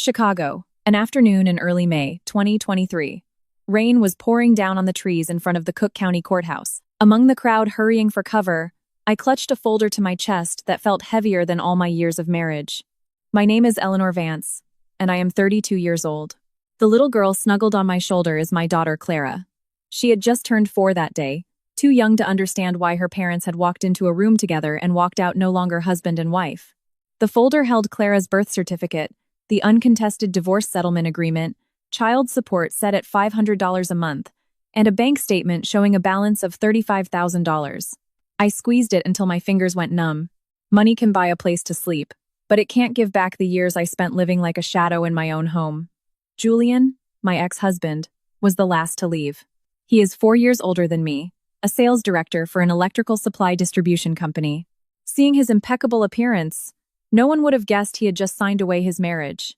Chicago, an afternoon in early May, 2023. Rain was pouring down on the trees in front of the Cook County Courthouse. Among the crowd hurrying for cover, I clutched a folder to my chest that felt heavier than all my years of marriage. My name is Eleanor Vance, and I am 32 years old. The little girl snuggled on my shoulder is my daughter Clara. She had just turned 4 that day, too young to understand why her parents had walked into a room together and walked out no longer husband and wife. The folder held Clara's birth certificate, the uncontested divorce settlement agreement, child support set at $500 a month, and a bank statement showing a balance of $35,000. I squeezed it until my fingers went numb. Money can buy a place to sleep, but it can't give back the years I spent living like a shadow in my own home. Julian, my ex-husband, was the last to leave. He is 4 years older than me, a sales director for an electrical supply distribution company. Seeing his impeccable appearance, no one would have guessed he had just signed away his marriage.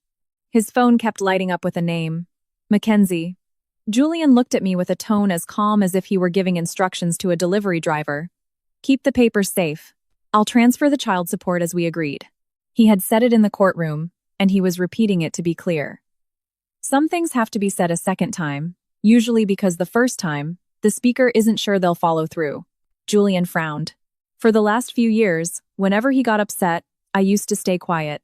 His phone kept lighting up with a name, Mackenzie. Julian looked at me with a tone as calm as if he were giving instructions to a delivery driver. Keep the papers safe. I'll transfer the child support as we agreed. He had said it in the courtroom, and he was repeating it to be clear. Some things have to be said a second time, usually because the first time, the speaker isn't sure they'll follow through. Julian frowned. For the last few years, whenever he got upset, I used to stay quiet.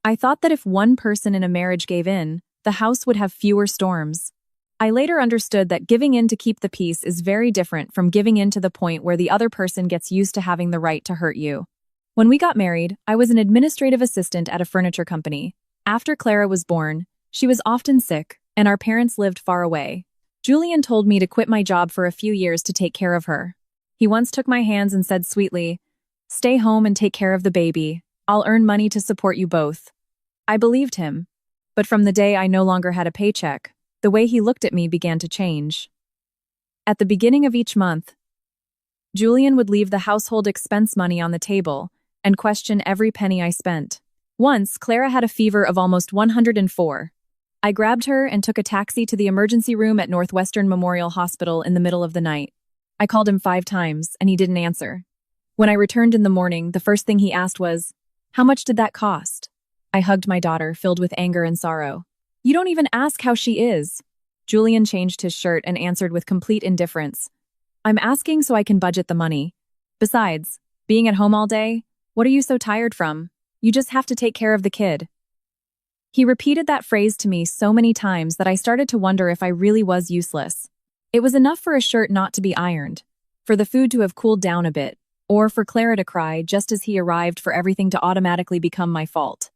I thought that if one person in a marriage gave in, the house would have fewer storms. I later understood that giving in to keep the peace is very different from giving in to the point where the other person gets used to having the right to hurt you. When we got married, I was an administrative assistant at a furniture company. After Clara was born, she was often sick, and our parents lived far away. Julian told me to quit my job for a few years to take care of her. He once took my hands and said sweetly, "Stay home and take care of the baby. I'll earn money to support you both." I believed him. But from the day I no longer had a paycheck, the way he looked at me began to change. At the beginning of each month, Julian would leave the household expense money on the table and question every penny I spent. Once, Clara had a fever of almost 104. I grabbed her and took a taxi to the emergency room at Northwestern Memorial Hospital in the middle of the night. I called him 5 times, and he didn't answer. When I returned in the morning, the first thing he asked was, "How much did that cost?" I hugged my daughter, filled with anger and sorrow. "You don't even ask how she is." Julian changed his shirt and answered with complete indifference. "I'm asking so I can budget the money. Besides, being at home all day, what are you so tired from? You just have to take care of the kid." He repeated that phrase to me so many times that I started to wonder if I really was useless. It was enough for a shirt not to be ironed, for the food to have cooled down a bit, or for Clara to cry just as he arrived for everything to automatically become my fault.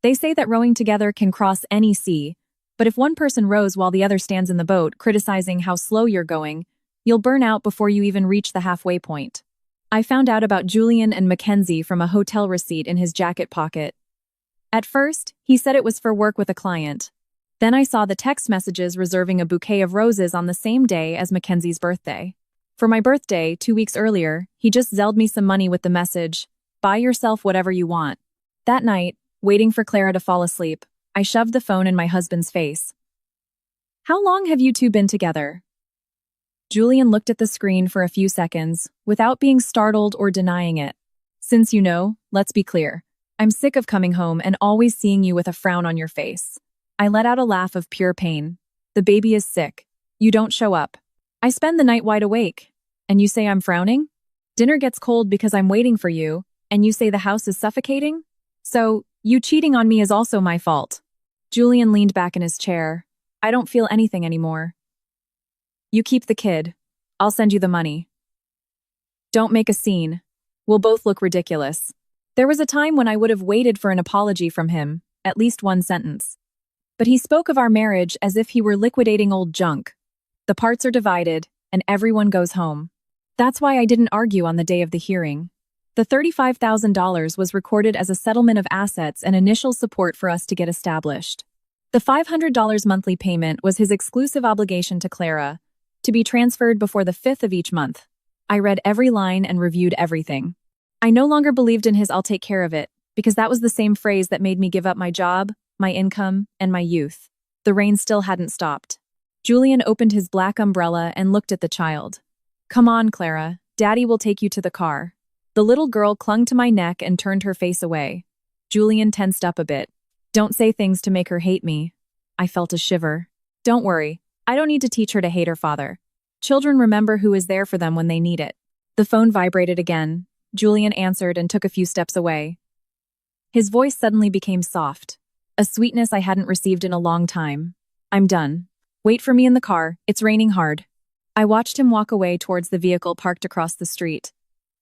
They say that rowing together can cross any sea, but if one person rows while the other stands in the boat criticizing how slow you're going, you'll burn out before you even reach the halfway point. I found out about Julian and Mackenzie from a hotel receipt in his jacket pocket. At first, he said it was for work with a client. Then I saw the text messages reserving a bouquet of roses on the same day as Mackenzie's birthday. For my birthday, 2 weeks earlier, he just Zelled me some money with the message, "Buy yourself whatever you want." That night, waiting for Clara to fall asleep, I shoved the phone in my husband's face. "How long have you two been together?" Julian looked at the screen for a few seconds, without being startled or denying it. "Since you know, let's be clear. I'm sick of coming home and always seeing you with a frown on your face." I let out a laugh of pure pain. "The baby is sick. You don't show up. I spend the night wide awake. And you say I'm frowning? Dinner gets cold because I'm waiting for you, and you say the house is suffocating? So, you cheating on me is also my fault." Julian leaned back in his chair. "I don't feel anything anymore." "You keep the kid. I'll send you the money. Don't make a scene. We'll both look ridiculous." There was a time when I would have waited for an apology from him, at least one sentence. But he spoke of our marriage as if he were liquidating old junk. The parts are divided, and everyone goes home. That's why I didn't argue on the day of the hearing. The $35,000 was recorded as a settlement of assets and initial support for us to get established. The $500 monthly payment was his exclusive obligation to Clara, to be transferred before the 5th of each month. I read every line and reviewed everything. I no longer believed in his "I'll take care of it," because that was the same phrase that made me give up my job, my income, and my youth. The rain still hadn't stopped. Julian opened his black umbrella and looked at the child. "Come on, Clara. Daddy will take you to the car." The little girl clung to my neck and turned her face away. Julian tensed up a bit. Don't say things to make her hate me. I felt a shiver. Don't worry. I don't need to teach her to hate her father. Children remember who is there for them when they need it. The phone vibrated again. Julian answered and took a few steps away. His voice suddenly became soft, a sweetness I hadn't received in a long time. I'm done. Wait for me in the car, it's raining hard. I watched him walk away towards the vehicle parked across the street.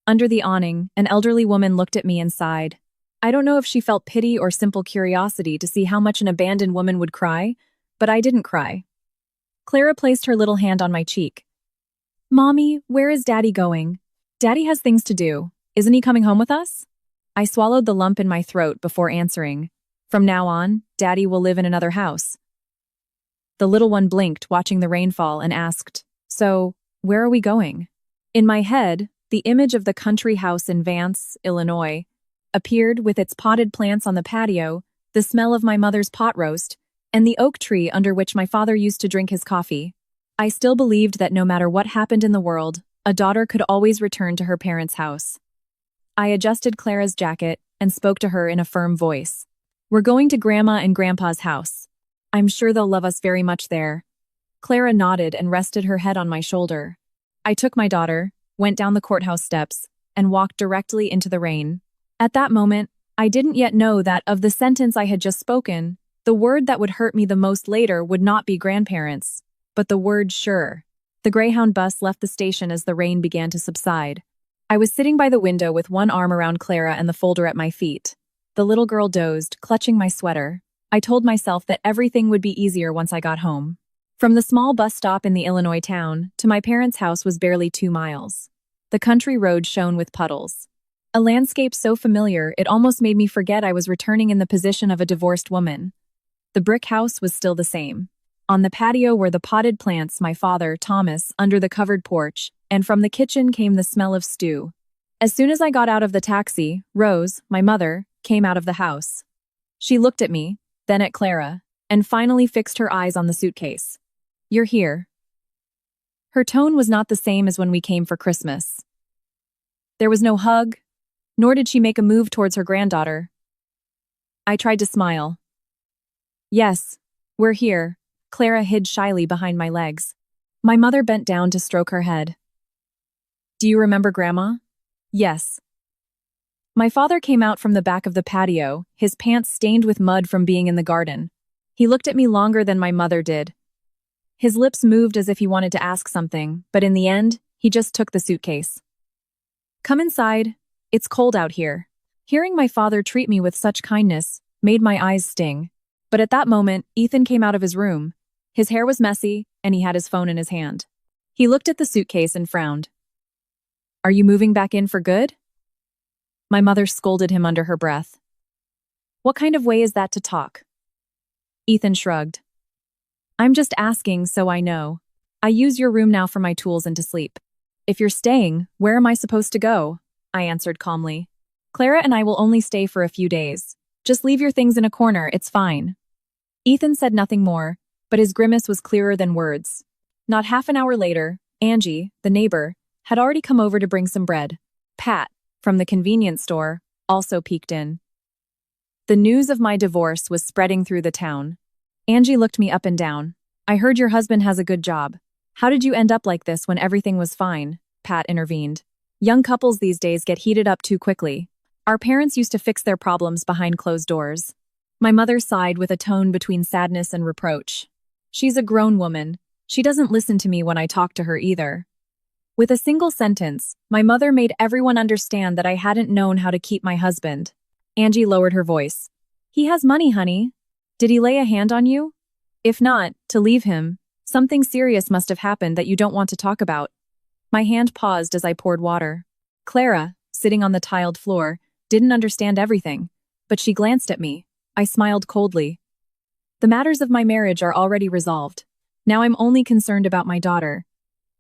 Under the awning, an elderly woman looked at me and sighed. I don't know if she felt pity or simple curiosity to see how much an abandoned woman would cry, but I didn't cry. Clara placed her little hand on my cheek. Mommy, where is Daddy going? Daddy has things to do. Isn't he coming home with us? I swallowed the lump in my throat before answering. From now on, Daddy will live in another house. The little one blinked, watching the rainfall, and asked, So, where are we going? In my head, the image of the country house in Vance, Illinois, appeared with its potted plants on the patio, the smell of my mother's pot roast, and the oak tree under which my father used to drink his coffee. I still believed that no matter what happened in the world, a daughter could always return to her parents' house. I adjusted Clara's jacket and spoke to her in a firm voice. We're going to Grandma and Grandpa's house. I'm sure they'll love us very much there. Clara nodded and rested her head on my shoulder. I took my daughter, went down the courthouse steps, and walked directly into the rain. At that moment, I didn't yet know that of the sentence I had just spoken, the word that would hurt me the most later would not be grandparents, but the word sure. The Greyhound bus left the station as the rain began to subside. I was sitting by the window with one arm around Clara and the folder at my feet. The little girl dozed, clutching my sweater. I told myself that everything would be easier once I got home. From the small bus stop in the Illinois town to my parents' house was barely 2 miles. The country road shone with puddles. A landscape so familiar it almost made me forget I was returning in the position of a divorced woman. The brick house was still the same. On the patio were the potted plants my father, Thomas, under the covered porch, and from the kitchen came the smell of stew. As soon as I got out of the taxi, Rose, my mother, came out of the house. She looked at me, then at Clara, and finally fixed her eyes on the suitcase. You're here. Her tone was not the same as when we came for Christmas. There was no hug, nor did she make a move towards her granddaughter. I tried to smile. Yes, we're here. Clara hid shyly behind my legs. My mother bent down to stroke her head. Do you remember Grandma? Yes. My father came out from the back of the patio, his pants stained with mud from being in the garden. He looked at me longer than my mother did. His lips moved as if he wanted to ask something, but in the end, he just took the suitcase. Come inside. It's cold out here. Hearing my father treat me with such kindness made my eyes sting. But at that moment, Ethan came out of his room. His hair was messy, and he had his phone in his hand. He looked at the suitcase and frowned. Are you moving back in for good? My mother scolded him under her breath. What kind of way is that to talk? Ethan shrugged. I'm just asking so I know. I use your room now for my tools and to sleep. If you're staying, where am I supposed to go? I answered calmly. Clara and I will only stay for a few days. Just leave your things in a corner, it's fine. Ethan said nothing more, but his grimace was clearer than words. Not half an hour later, Angie, the neighbor, had already come over to bring some bread. Pat, from the convenience store, also peeked in. The news of my divorce was spreading through the town. Angie looked me up and down. I heard your husband has a good job. How did you end up like this when everything was fine? Pat intervened. Young couples these days get heated up too quickly. Our parents used to fix their problems behind closed doors. My mother sighed with a tone between sadness and reproach. She's a grown woman. She doesn't listen to me when I talk to her either. With a single sentence, my mother made everyone understand that I hadn't known how to keep my husband. Angie lowered her voice. He has money, honey. Did he lay a hand on you? If not, to leave him, something serious must have happened that you don't want to talk about. My hand paused as I poured water. Clara, sitting on the tiled floor, didn't understand everything, but she glanced at me. I smiled coldly. The matters of my marriage are already resolved. Now I'm only concerned about my daughter.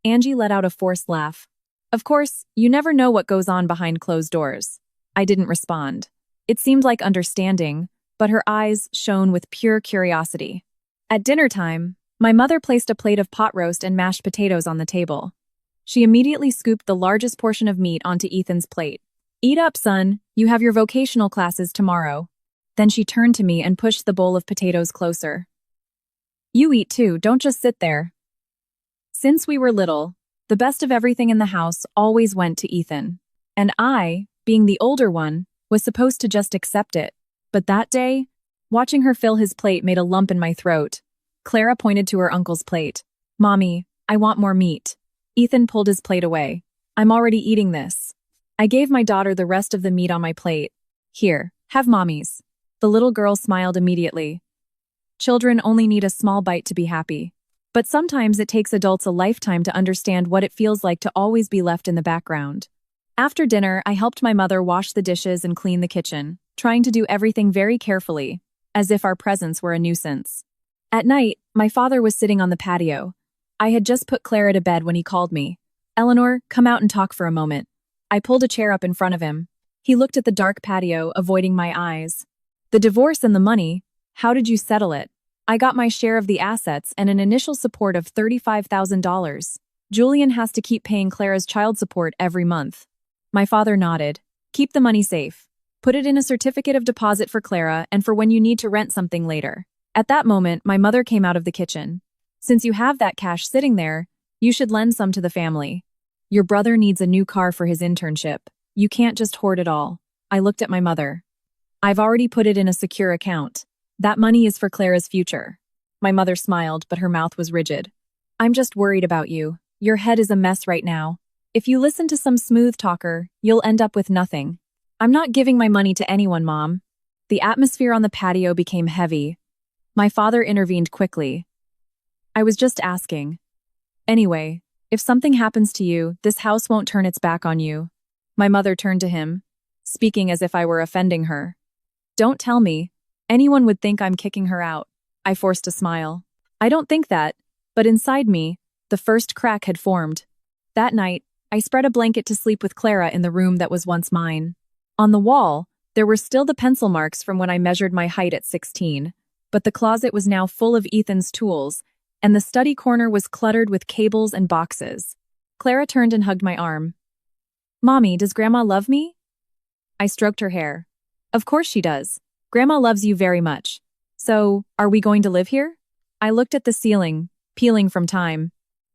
Angie let out a forced laugh. Of course, you never know what goes on behind closed doors. I didn't respond. It seemed like understanding, but her eyes shone with pure curiosity. At dinner time, my mother placed a plate of pot roast and mashed potatoes on the table. She immediately scooped the largest portion of meat onto Ethan's plate. Eat up, son. You have your vocational classes tomorrow. Then she turned to me and pushed the bowl of potatoes closer. You eat too, don't just sit there. Since we were little, the best of everything in the house always went to Ethan. And I, being the older one, was supposed to just accept it. But that day, watching her fill his plate made a lump in my throat. Clara pointed to her uncle's plate. Mommy, I want more meat. Ethan pulled his plate away. I'm already eating this. I gave my daughter the rest of the meat on my plate. Here, have Mommy's. The little girl smiled immediately. Children only need a small bite to be happy. But sometimes it takes adults a lifetime to understand what it feels like to always be left in the background. After dinner, I helped my mother wash the dishes and clean the kitchen, trying to do everything very carefully, as if our presence were a nuisance. At night, my father was sitting on the patio. I had just put Clara to bed when he called me. Eleanor, come out and talk for a moment. I pulled a chair up in front of him. He looked at the dark patio, avoiding my eyes. The divorce and the money, how did you settle it? I got my share of the assets and an initial support of $35,000. Julian has to keep paying Clara's child support every month. My father nodded. Keep the money safe. Put it in a certificate of deposit for Clara and for when you need to rent something later. At that moment, my mother came out of the kitchen. Since you have that cash sitting there, you should lend some to the family. Your brother needs a new car for his internship. You can't just hoard it all. I looked at my mother. I've already put it in a secure account. That money is for Clara's future. My mother smiled, but her mouth was rigid. I'm just worried about you. Your head is a mess right now. If you listen to some smooth talker, you'll end up with nothing. I'm not giving my money to anyone, Mom. The atmosphere on the patio became heavy. My father intervened quickly. I was just asking. Anyway, if something happens to you, this house won't turn its back on you. My mother turned to him, speaking as if I were offending her. Don't tell me. Anyone would think I'm kicking her out. I forced a smile. I don't think that, but inside me, the first crack had formed. That night, I spread a blanket to sleep with Clara in the room that was once mine. On the wall, there were still the pencil marks from when I measured my height at 16, but the closet was now full of Ethan's tools, and the study corner was cluttered with cables and boxes. Clara turned and hugged my arm. Mommy, does Grandma love me? I stroked her hair. Of course she does. Grandma loves you very much. So, are we going to live here? I looked at the ceiling, peeling from time.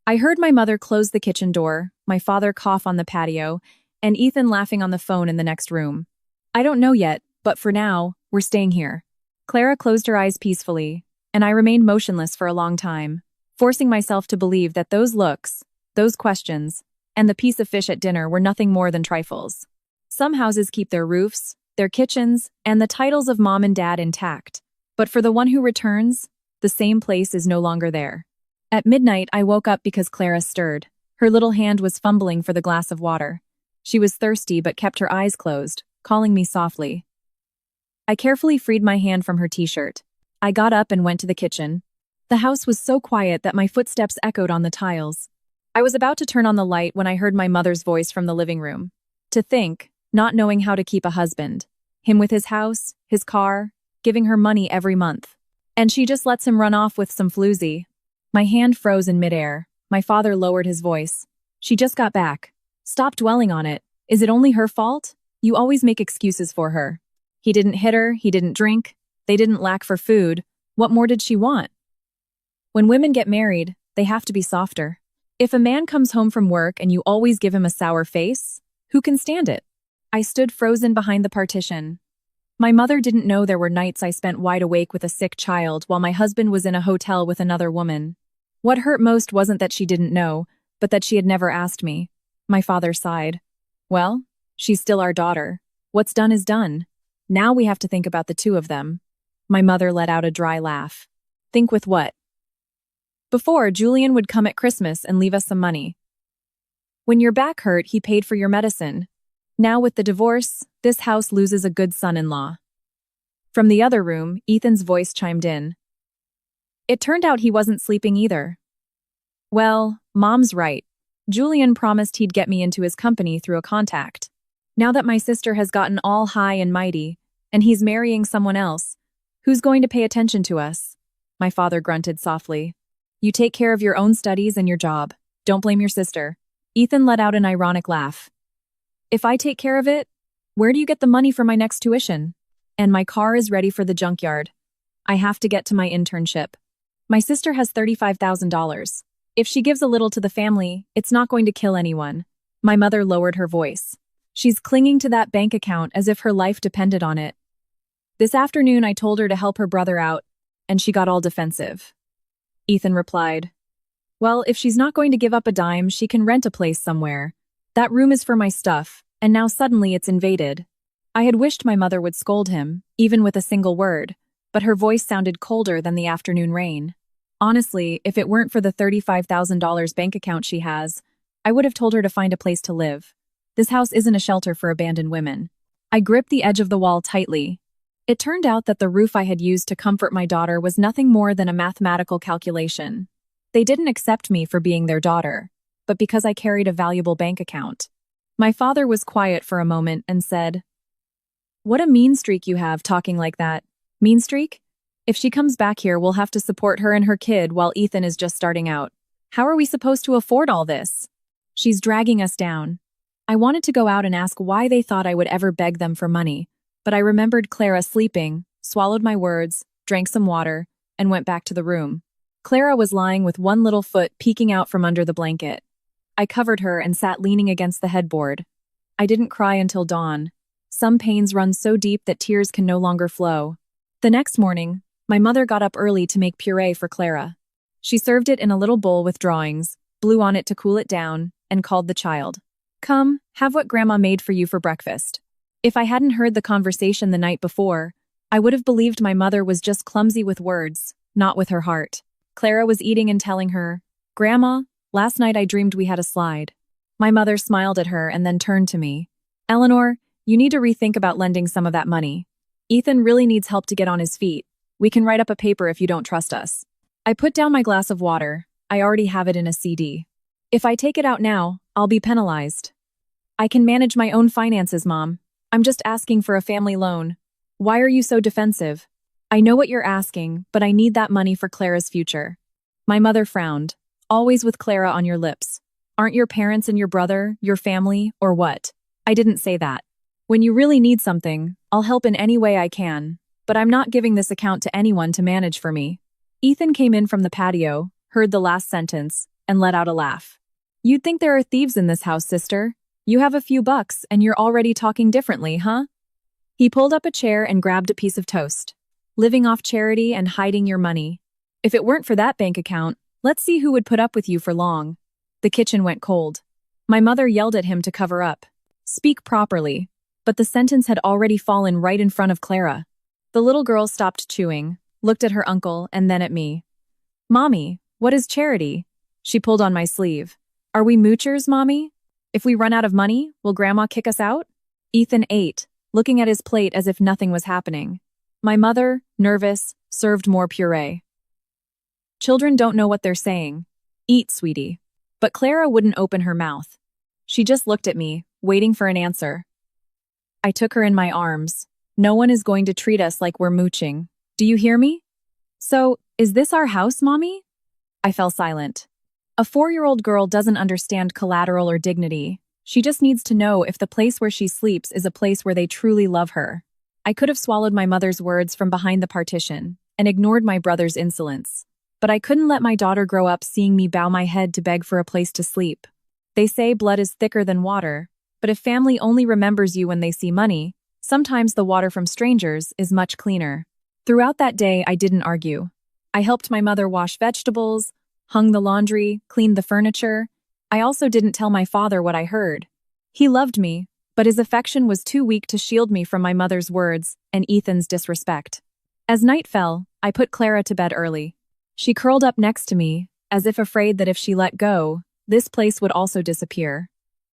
I heard my mother close the kitchen door, my father cough on the patio, and Ethan laughing on the phone in the next room. I don't know yet, but for now, we're staying here. Clara closed her eyes peacefully, and I remained motionless for a long time, forcing myself to believe that those looks, those questions, and the piece of fish at dinner were nothing more than trifles. Some houses keep their roofs, their kitchens, and the titles of mom and dad intact. But for the one who returns, the same place is no longer there. At midnight, I woke up because Clara stirred. Her little hand was fumbling for the glass of water. She was thirsty but kept her eyes closed, calling me softly. I carefully freed my hand from her t-shirt. I got up and went to the kitchen. The house was so quiet that my footsteps echoed on the tiles. I was about to turn on the light when I heard my mother's voice from the living room. To think, not knowing how to keep a husband. Him with his house, his car, giving her money every month. And she just lets him run off with some floozy. My hand froze in midair. My father lowered his voice. She just got back. Stop dwelling on it. Is it only her fault? You always make excuses for her. He didn't hit her, he didn't drink, they didn't lack for food. What more did she want? When women get married, they have to be softer. If a man comes home from work and you always give him a sour face, who can stand it? I stood frozen behind the partition. My mother didn't know there were nights I spent wide awake with a sick child while my husband was in a hotel with another woman. What hurt most wasn't that she didn't know, but that she had never asked me. My father sighed. Well, she's still our daughter. What's done is done. Now we have to think about the two of them. My mother let out a dry laugh. Think with what? Before, Julian would come at Christmas and leave us some money. When your back hurt, he paid for your medicine. Now with the divorce, this house loses a good son-in-law. From the other room, Ethan's voice chimed in. It turned out he wasn't sleeping either. Well, Mom's right. Julian promised he'd get me into his company through a contact. Now that my sister has gotten all high and mighty, and he's marrying someone else, who's going to pay attention to us? My father grunted softly. You take care of your own studies and your job. Don't blame your sister. Ethan let out an ironic laugh. If I take care of it, where do you get the money for my next tuition? And my car is ready for the junkyard. I have to get to my internship. My sister has $35,000. If she gives a little to the family, it's not going to kill anyone. My mother lowered her voice. She's clinging to that bank account as if her life depended on it. This afternoon, I told her to help her brother out, and she got all defensive. Ethan replied, "Well, if she's not going to give up a dime, she can rent a place somewhere. That room is for my stuff, and now suddenly it's invaded." I had wished my mother would scold him, even with a single word, but her voice sounded colder than the afternoon rain. Honestly, if it weren't for the $35,000 bank account she has, I would have told her to find a place to live. This house isn't a shelter for abandoned women. I gripped the edge of the wall tightly. It turned out that the roof I had used to comfort my daughter was nothing more than a mathematical calculation. They didn't accept me for being their daughter, but because I carried a valuable bank account. My father was quiet for a moment and said, "What a mean streak you have talking like that. Mean streak? If she comes back here, we'll have to support her and her kid while Ethan is just starting out. How are we supposed to afford all this? She's dragging us down." I wanted to go out and ask why they thought I would ever beg them for money, but I remembered Clara sleeping, swallowed my words, drank some water, and went back to the room. Clara was lying with one little foot peeking out from under the blanket. I covered her and sat leaning against the headboard. I didn't cry until dawn. Some pains run so deep that tears can no longer flow. The next morning, my mother got up early to make puree for Clara. She served it in a little bowl with drawings, blew on it to cool it down, and called the child. "Come, have what Grandma made for you for breakfast." If I hadn't heard the conversation the night before, I would have believed my mother was just clumsy with words, not with her heart. Clara was eating and telling her, "Grandma, last night I dreamed we had a slide." My mother smiled at her and then turned to me. "Eleanor, you need to rethink about lending some of that money. Ethan really needs help to get on his feet. We can write up a paper if you don't trust us." I put down my glass of water. I already have it in a CD. If I take it out now, I'll be penalized. "I can manage my own finances, Mom. I'm just asking for a family loan. Why are you so defensive?" "I know what you're asking, but I need that money for Clara's future." My mother frowned. "Always with Clara on your lips. Aren't your parents and your brother, your family, or what?" "I didn't say that. When you really need something, I'll help in any way I can, but I'm not giving this account to anyone to manage for me." Ethan came in from the patio, heard the last sentence, and let out a laugh. "You'd think there are thieves in this house, sister. You have a few bucks and you're already talking differently, huh?" He pulled up a chair and grabbed a piece of toast. "Living off charity and hiding your money. If it weren't for that bank account, let's see who would put up with you for long." The kitchen went cold. My mother yelled at him to cover up. "Speak properly." But the sentence had already fallen right in front of Clara. The little girl stopped chewing, looked at her uncle, and then at me. "Mommy, what is charity?" She pulled on my sleeve. "Are we moochers, Mommy? If we run out of money, will Grandma kick us out?" Ethan ate, looking at his plate as if nothing was happening. My mother, nervous, served more puree. "Children don't know what they're saying. Eat, sweetie." But Clara wouldn't open her mouth. She just looked at me, waiting for an answer. I took her in my arms. "No one is going to treat us like we're mooching. Do you hear me?" "So, is this our house, Mommy?" I fell silent. A 4-year-old girl doesn't understand collateral or dignity. She just needs to know if the place where she sleeps is a place where they truly love her. I could have swallowed my mother's words from behind the partition and ignored my brother's insolence. But I couldn't let my daughter grow up seeing me bow my head to beg for a place to sleep. They say blood is thicker than water, but if family only remembers you when they see money, sometimes the water from strangers is much cleaner. Throughout that day, I didn't argue. I helped my mother wash vegetables, hung the laundry, cleaned the furniture. I also didn't tell my father what I heard. He loved me, but his affection was too weak to shield me from my mother's words and Ethan's disrespect. As night fell, I put Clara to bed early. She curled up next to me, as if afraid that if she let go, this place would also disappear.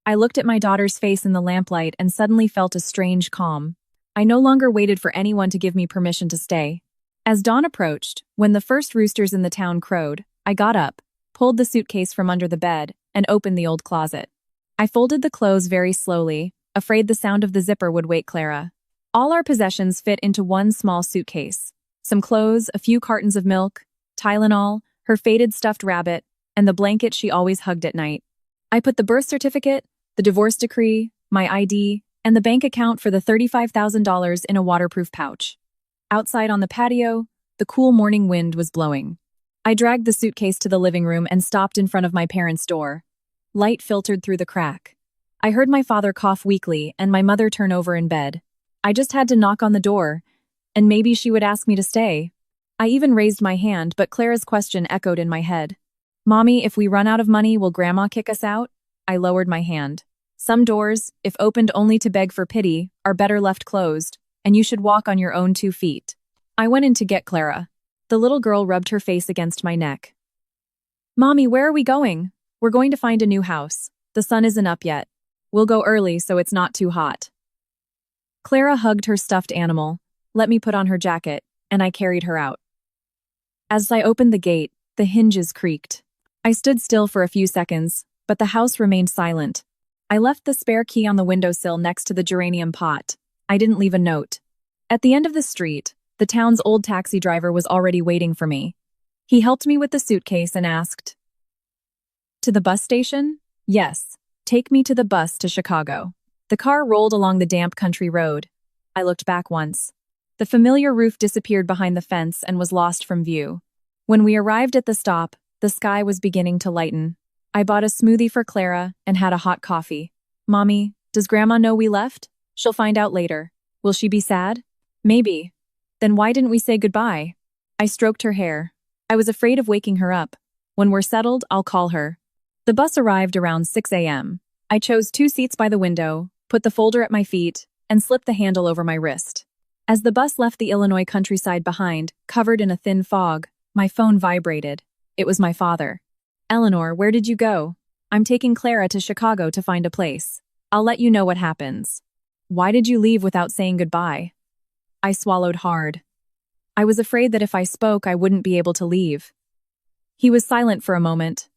I looked at my daughter's face in the lamplight and suddenly felt a strange calm. I no longer waited for anyone to give me permission to stay. As dawn approached, when the first roosters in the town crowed, I got up, pulled the suitcase from under the bed, and opened the old closet. I folded the clothes very slowly, afraid the sound of the zipper would wake Clara. All our possessions fit into one small suitcase. Some clothes, a few cartons of milk, Tylenol, her faded stuffed rabbit, and the blanket she always hugged at night. I put the birth certificate, the divorce decree, my ID, and the bank account for the $35,000 in a waterproof pouch. Outside on the patio, the cool morning wind was blowing. I dragged the suitcase to the living room and stopped in front of my parents' door. Light filtered through the crack. I heard my father cough weakly and my mother turn over in bed. I just had to knock on the door, and maybe she would ask me to stay. I even raised my hand, but Clara's question echoed in my head. "Mommy, if we run out of money, will Grandma kick us out?" I lowered my hand. "Some doors, if opened only to beg for pity, are better left closed, and you should walk on your own 2 feet. I went in to get Clara. The little girl rubbed her face against my neck. "Mommy, where are we going?" "We're going to find a new house. The sun isn't up yet. We'll go early so it's not too hot." Clara hugged her stuffed animal, let me put on her jacket, and I carried her out. As I opened the gate, the hinges creaked. I stood still for a few seconds, but the house remained silent. I left the spare key on the windowsill next to the geranium pot. I didn't leave a note. At the end of the street, the town's old taxi driver was already waiting for me. He helped me with the suitcase and asked, "To the bus station?" "Yes. Take me to the bus to Chicago." The car rolled along the damp country road. I looked back once. The familiar roof disappeared behind the fence and was lost from view. When we arrived at the stop, the sky was beginning to lighten. I bought a smoothie for Clara and had a hot coffee. "Mommy, does Grandma know we left?" "She'll find out later." "Will she be sad?" "Maybe." "Then why didn't we say goodbye?" I stroked her hair. I was afraid of waking her up. "When we're settled, I'll call her." The bus arrived around 6 a.m. I chose 2 seats by the window, put the folder at my feet, and slipped the handle over my wrist. As the bus left the Illinois countryside behind, covered in a thin fog, my phone vibrated. It was my father. "Eleanor, where did you go?" "I'm taking Clara to Chicago to find a place. I'll let you know what happens." "Why did you leave without saying goodbye?" I swallowed hard. I was afraid that if I spoke, I wouldn't be able to leave. He was silent for a moment.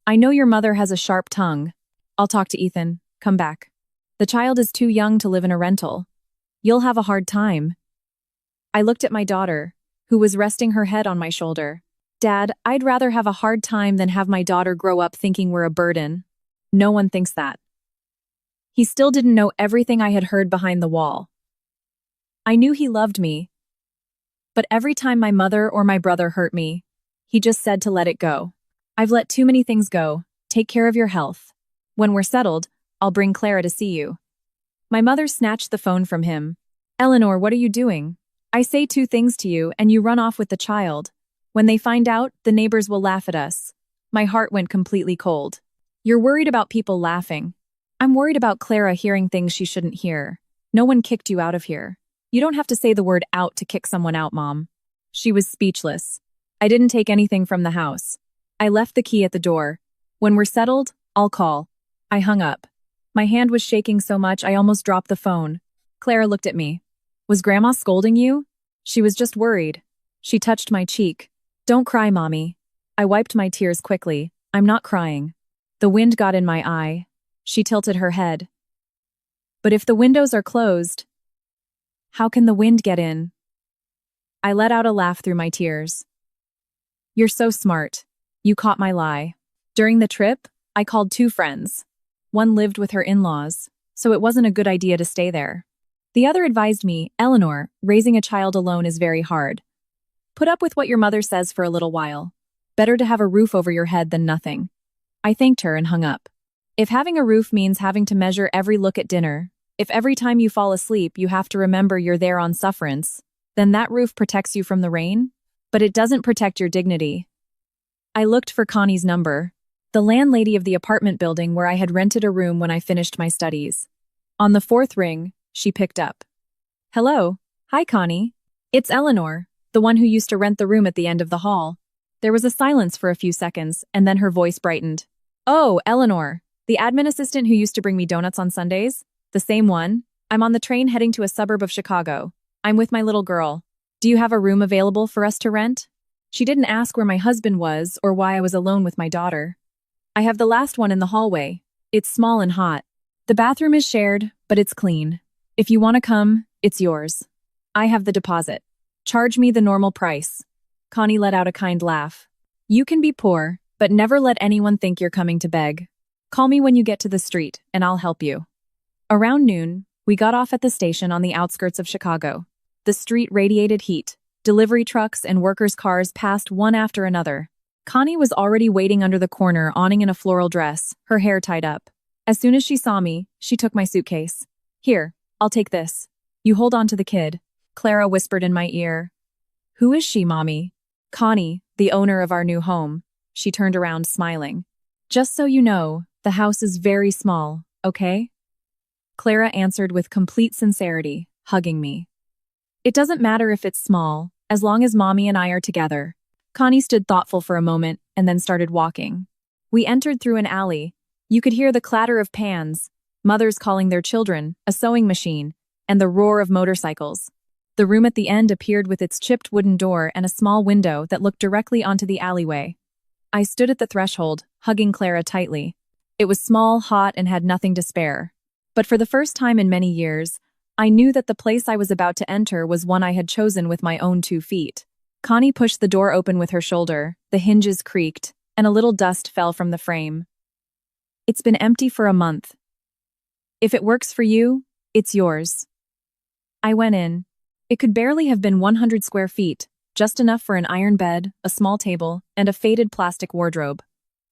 "I know your mother has a sharp tongue. I'll talk to Ethan. Come back. The child is too young to live in a rental. You'll have a hard time." I looked at my daughter, who was resting her head on my shoulder. "Dad, I'd rather have a hard time than have my daughter grow up thinking we're a burden." "No one thinks that." He still didn't know everything I had heard behind the wall. I knew he loved me, but every time my mother or my brother hurt me, he just said to let it go. "I've let too many things go. Take care of your health. When we're settled, I'll bring Clara to see you." My mother snatched the phone from him. "Eleanor, what are you doing? I say 2 things to you and you run off with the child. When they find out, the neighbors will laugh at us." My heart went completely cold. "You're worried about people laughing. I'm worried about Clara hearing things she shouldn't hear. No one kicked you out of here. You don't have to say the word out to kick someone out, Mom." She was speechless. I didn't take anything from the house. I left the key at the door. "When we're settled, I'll call." I hung up. My hand was shaking so much I almost dropped the phone. Clara looked at me. "Was Grandma scolding you?" "She was just worried." She touched my cheek. "Don't cry, Mommy." I wiped my tears quickly. "I'm not crying." The wind got in my eye. She tilted her head. "But if the windows are closed, how can the wind get in?" I let out a laugh through my tears. "You're so smart. You caught my lie." During the trip, I called 2 friends. One lived with her in-laws, so it wasn't a good idea to stay there. The other advised me, "Eleanor, raising a child alone is very hard. Put up with what your mother says for a little while. Better to have a roof over your head than nothing." I thanked her and hung up. If having a roof means having to measure every look at dinner, if every time you fall asleep you have to remember you're there on sufferance, then that roof protects you from the rain, but it doesn't protect your dignity. I looked for Connie's number, the landlady of the apartment building where I had rented a room when I finished my studies. On the 4th ring, she picked up. "Hello. Hi, Connie. It's Eleanor, the one who used to rent the room at the end of the hall." There was a silence for a few seconds, and then her voice brightened. "Oh, Eleanor, the admin assistant who used to bring me donuts on Sundays? The same one? I'm on the train heading to a suburb of Chicago. I'm with my little girl. Do you have a room available for us to rent?" She didn't ask where my husband was or why I was alone with my daughter. "I have the last one in the hallway. It's small and hot. The bathroom is shared, but it's clean. If you want to come, it's yours. I have the deposit. Charge me the normal price." Connie let out a kind laugh. "You can be poor, but never let anyone think you're coming to beg. Call me when you get to the street, and I'll help you." Around noon, we got off at the station on the outskirts of Chicago. The street radiated heat. Delivery trucks and workers' cars passed one after another. Connie was already waiting under the corner, awning in a floral dress, her hair tied up. As soon as she saw me, she took my suitcase. Here, I'll take this. You hold on to the kid, Clara whispered in my ear. Who is she, Mommy? Connie, the owner of our new home. She turned around, smiling. Just so you know, the house is very small, okay? Clara answered with complete sincerity, hugging me. It doesn't matter if it's small, as long as Mommy and I are together. Connie stood thoughtful for a moment and then started walking. We entered through an alley. You could hear the clatter of pans, mothers calling their children, a sewing machine, and the roar of motorcycles. The room at the end appeared with its chipped wooden door and a small window that looked directly onto the alleyway. I stood at the threshold, hugging Clara tightly. It was small, hot, and had nothing to spare. But for the first time in many years, I knew that the place I was about to enter was one I had chosen with my own 2 feet. Connie pushed the door open with her shoulder, the hinges creaked, and a little dust fell from the frame. It's been empty for a month. If it works for you, it's yours. I went in. It could barely have been 100 square feet, just enough for an iron bed, a small table, and a faded plastic wardrobe.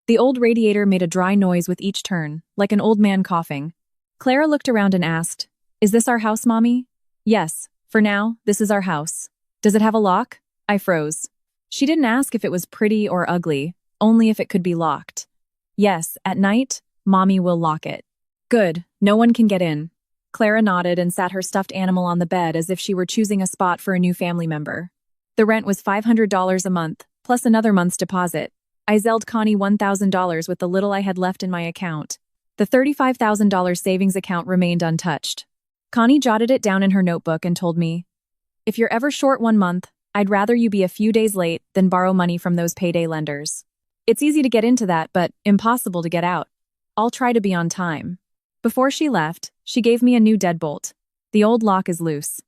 The old radiator made a dry noise with each turn, like an old man coughing. Clara looked around and asked, Is this our house, Mommy? Yes, for now, this is our house. Does it have a lock? I froze. She didn't ask if it was pretty or ugly, only if it could be locked. Yes, at night, Mommy will lock it. Good, no one can get in. Clara nodded and sat her stuffed animal on the bed as if she were choosing a spot for a new family member. The rent was $500 a month, plus another month's deposit. I zelled Connie $1,000 with the little I had left in my account. The $35,000 savings account remained untouched. Connie jotted it down in her notebook and told me, If you're ever short 1 month, I'd rather you be a few days late than borrow money from those payday lenders. It's easy to get into that, but impossible to get out. I'll try to be on time. Before she left, she gave me a new deadbolt. The old lock is loose.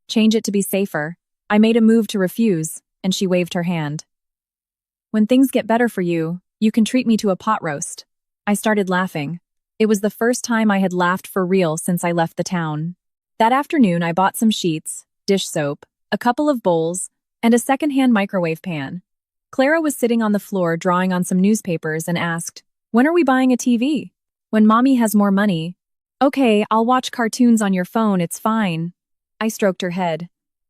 Change it to be safer. I made a move to refuse, and she waved her hand. When things get better for you, you can treat me to a pot roast. I started laughing. It was the first time I had laughed for real since I left the town. That afternoon, I bought some sheets, dish soap, a couple of bowls, and a secondhand microwave pan. Clara was sitting on the floor drawing on some newspapers and asked, When are we buying a TV? When Mommy has more money. Okay, I'll watch cartoons on your phone, it's fine. I stroked her head.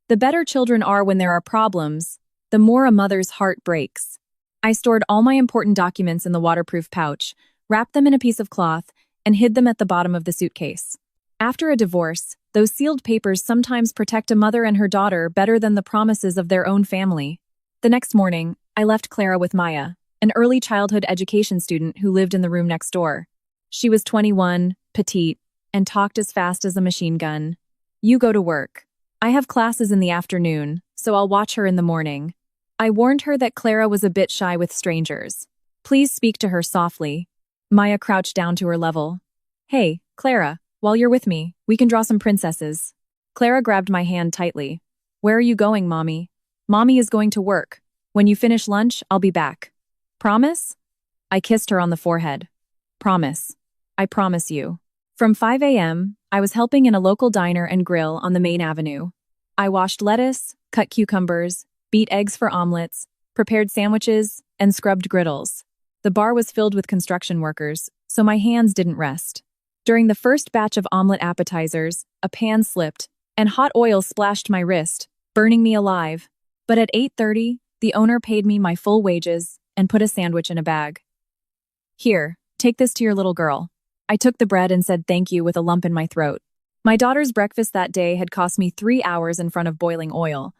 The better children are when there are problems, the more a mother's heart breaks. I stored all my important documents in the waterproof pouch, wrapped them in a piece of cloth, and hid them at the bottom of the suitcase. After a divorce, those sealed papers sometimes protect a mother and her daughter better than the promises of their own family. The next morning, I left Clara with Maya, an early childhood education student who lived in the room next door. She was 21, petite, and talked as fast as a machine gun. You go to work. I have classes in the afternoon, so I'll watch her in the morning. I warned her that Clara was a bit shy with strangers. Please speak to her softly. Maya crouched down to her level. Hey, Clara, while you're with me, we can draw some princesses. Clara grabbed my hand tightly. Where are you going, Mommy? Mommy is going to work. When you finish lunch, I'll be back. Promise? I kissed her on the forehead. Promise. I promise you. From 5 a.m., I was helping in a local diner and grill on the main avenue. I washed lettuce, cut cucumbers, beat eggs for omelets, prepared sandwiches, and scrubbed griddles. The bar was filled with construction workers, so my hands didn't rest. During the first batch of omelet appetizers, a pan slipped, and hot oil splashed my wrist, burning me alive. But at 8:30, the owner paid me my full wages and put a sandwich in a bag. Here, take this to your little girl. I took the bread and said thank you with a lump in my throat. My daughter's breakfast that day had cost me 3 hours in front of boiling oil,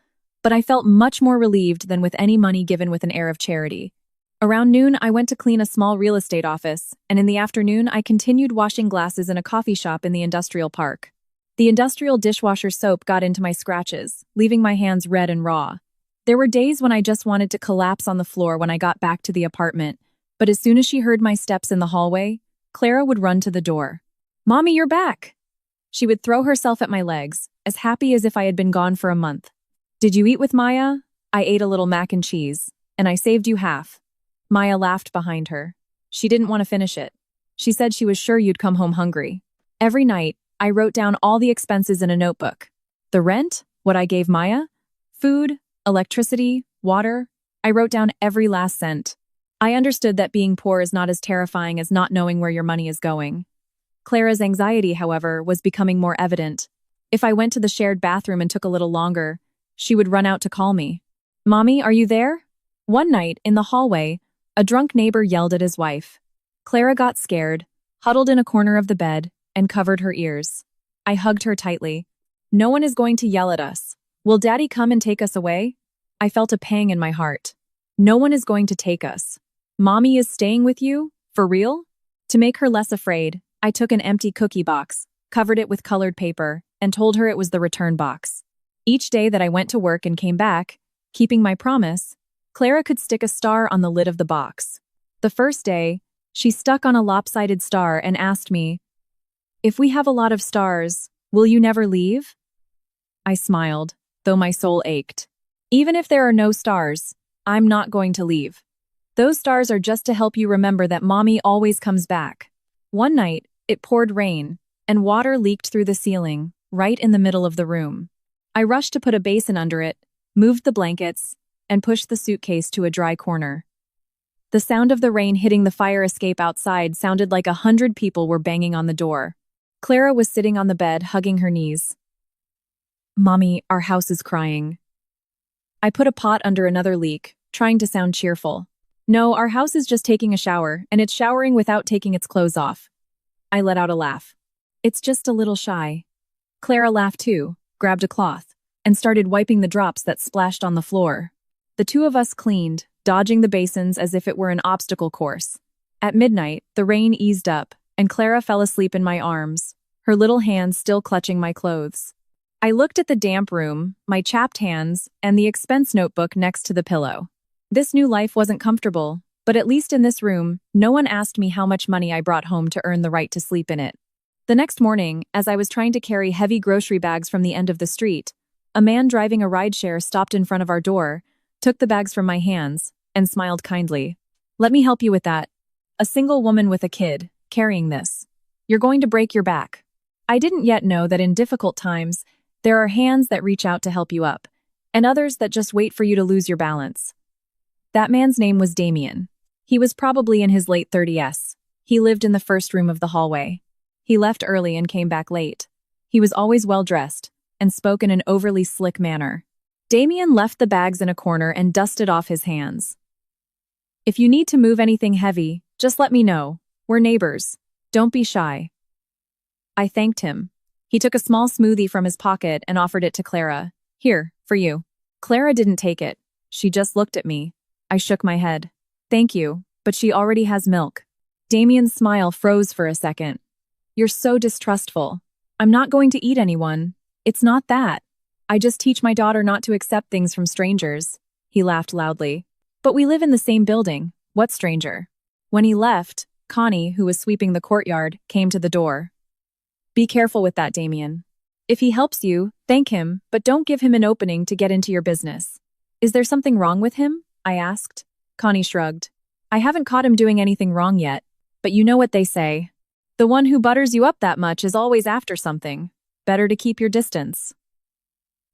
but I felt much more relieved than with any money given with an air of charity. Around noon, I went to clean a small real estate office, and in the afternoon, I continued washing glasses in a coffee shop in the industrial park. The industrial dishwasher soap got into my scratches, leaving my hands red and raw. There were days when I just wanted to collapse on the floor when I got back to the apartment, but as soon as she heard my steps in the hallway, Clara would run to the door. Mommy, you're back! She would throw herself at my legs, as happy as if I had been gone for a month. Did you eat with Maya? I ate a little mac and cheese, and I saved you half. Maya laughed behind her. She didn't want to finish it. She said she was sure you'd come home hungry. Every night, I wrote down all the expenses in a notebook. The rent, what I gave Maya, food, electricity, water. I wrote down every last cent. I understood that being poor is not as terrifying as not knowing where your money is going. Clara's anxiety, however, was becoming more evident. If I went to the shared bathroom and took a little longer, she would run out to call me. "Mommy, are you there?" One night, in the hallway, a drunk neighbor yelled at his wife. Clara got scared, huddled in a corner of the bed, and covered her ears. I hugged her tightly. "No one is going to yell at us. Will Daddy come and take us away?" I felt a pang in my heart. No one is going to take us. Mommy is staying with you? For real? To make her less afraid, I took an empty cookie box, covered it with colored paper, and told her it was the return box. Each day that I went to work and came back, keeping my promise, Clara could stick a star on the lid of the box. The first day, she stuck on a lopsided star and asked me, "If we have a lot of stars, will you never leave?" I smiled, though my soul ached. Even if there are no stars, I'm not going to leave. Those stars are just to help you remember that Mommy always comes back. One night, it poured rain, and water leaked through the ceiling, right in the middle of the room. I rushed to put a basin under it, moved the blankets, and pushed the suitcase to a dry corner. The sound of the rain hitting the fire escape outside sounded like 100 people were banging on the door. Clara was sitting on the bed, hugging her knees. "Mommy, our house is crying." I put a pot under another leak, trying to sound cheerful. "No, our house is just taking a shower, and it's showering without taking its clothes off." I let out a laugh. "It's just a little shy." Clara laughed too, grabbed a cloth, and started wiping the drops that splashed on the floor. The two of us cleaned, dodging the basins as if it were an obstacle course. At midnight, the rain eased up, and Clara fell asleep in my arms, her little hands still clutching my clothes. I looked at the damp room, my chapped hands, and the expense notebook next to the pillow. This new life wasn't comfortable, but at least in this room, no one asked me how much money I brought home to earn the right to sleep in it. The next morning, as I was trying to carry heavy grocery bags from the end of the street, a man driving a rideshare stopped in front of our door, took the bags from my hands, and smiled kindly. "Let me help you with that. A single woman with a kid, carrying this. You're going to break your back." I didn't yet know that in difficult times, there are hands that reach out to help you up, and others that just wait for you to lose your balance. That man's name was Damien. He was probably in his late 30s. He lived in the first room of the hallway. He left early and came back late. He was always well-dressed and spoke in an overly slick manner. Damien left the bags in a corner and dusted off his hands. "If you need to move anything heavy, just let me know. We're neighbors. Don't be shy." I thanked him. He took a small smoothie from his pocket and offered it to Clara. "Here, for you." Clara didn't take it. She just looked at me. I shook my head. "Thank you, but she already has milk." Damien's smile froze for a second. "You're so distrustful. I'm not going to eat anyone. It's not that. I just teach my daughter not to accept things from strangers." He laughed loudly. "But we live in the same building. What stranger?" When he left, Connie, who was sweeping the courtyard, came to the door. "Be careful with that, Damien. If he helps you, thank him, but don't give him an opening to get into your business." "Is there something wrong with him?" I asked. Connie shrugged. "I haven't caught him doing anything wrong yet, but you know what they say. The one who butters you up that much is always after something. Better to keep your distance."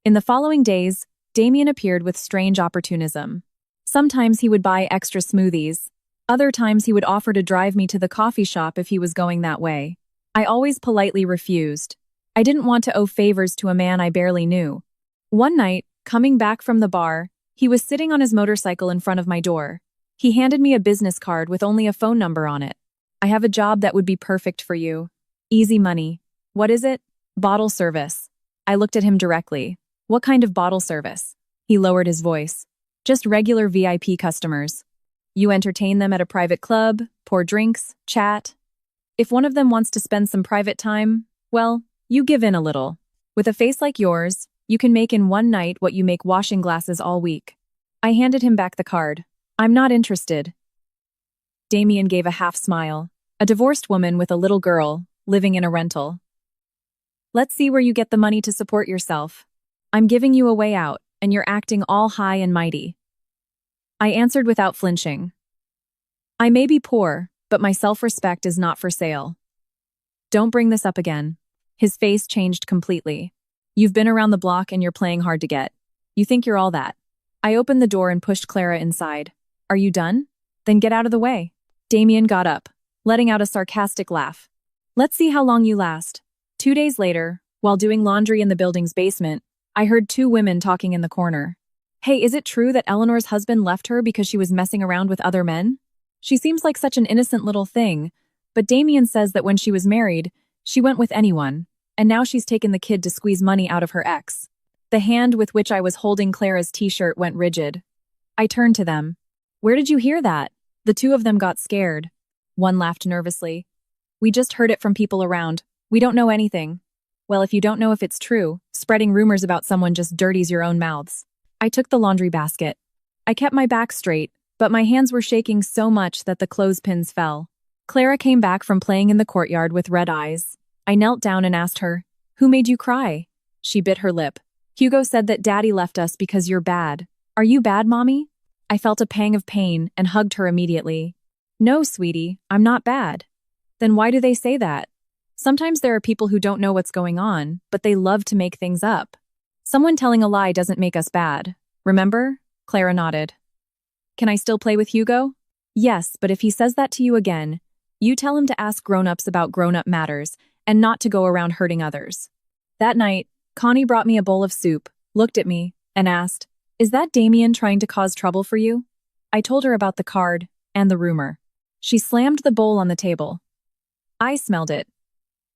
In the following days, Damien appeared with strange opportunism. Sometimes he would buy extra smoothies. Other times he would offer to drive me to the coffee shop if he was going that way. I always politely refused. I didn't want to owe favors to a man I barely knew. One night, coming back from the bar, he was sitting on his motorcycle in front of my door. He handed me a business card with only a phone number on it. "I have a job that would be perfect for you. Easy money." "What is it?" "Bottle service." I looked at him directly. "What kind of bottle service?" He lowered his voice. "Just regular VIP customers. You entertain them at a private club, pour drinks, chat. If one of them wants to spend some private time, well, you give in a little. With a face like yours, you can make in one night what you make washing glasses all week." I handed him back the card. "I'm not interested." Damien gave a half smile. "A divorced woman with a little girl, living in a rental. Let's see where you get the money to support yourself. I'm giving you a way out, and you're acting all high and mighty." I answered without flinching. "I may be poor, but my self-respect is not for sale. Don't bring this up again." His face changed completely. You've been around the block and you're playing hard to get. You think you're all that. I opened the door and pushed Clara inside. Are you done? Then get out of the way. Damien got up, letting out a sarcastic laugh. Let's see how long you last. 2 days later, while doing laundry in the building's basement, I heard two women talking in the corner. Hey, is it true that Eleanor's husband left her because she was messing around with other men? She seems like such an innocent little thing, but Damien says that when she was married, she went with anyone, and now she's taken the kid to squeeze money out of her ex. The hand with which I was holding Clara's t-shirt went rigid. I turned to them. Where did you hear that? The two of them got scared. One laughed nervously. We just heard it from people around. We don't know anything. Well, if you don't know if it's true, spreading rumors about someone just dirties your own mouths. I took the laundry basket. I kept my back straight, but my hands were shaking so much that the clothespins fell. Clara came back from playing in the courtyard with red eyes. I knelt down and asked her, "Who made you cry?" She bit her lip. Hugo said that Daddy left us because you're bad. Are you bad, Mommy? I felt a pang of pain and hugged her immediately. No, sweetie, I'm not bad. Then why do they say that? Sometimes there are people who don't know what's going on, but they love to make things up. Someone telling a lie doesn't make us bad. Remember? Clara nodded. Can I still play with Hugo? Yes, but if he says that to you again, you tell him to ask grown-ups about grown-up matters and not to go around hurting others. That night, Connie brought me a bowl of soup, looked at me, and asked, "Is that Damien trying to cause trouble for you?" I told her about the card and the rumor. She slammed the bowl on the table. I smelled it.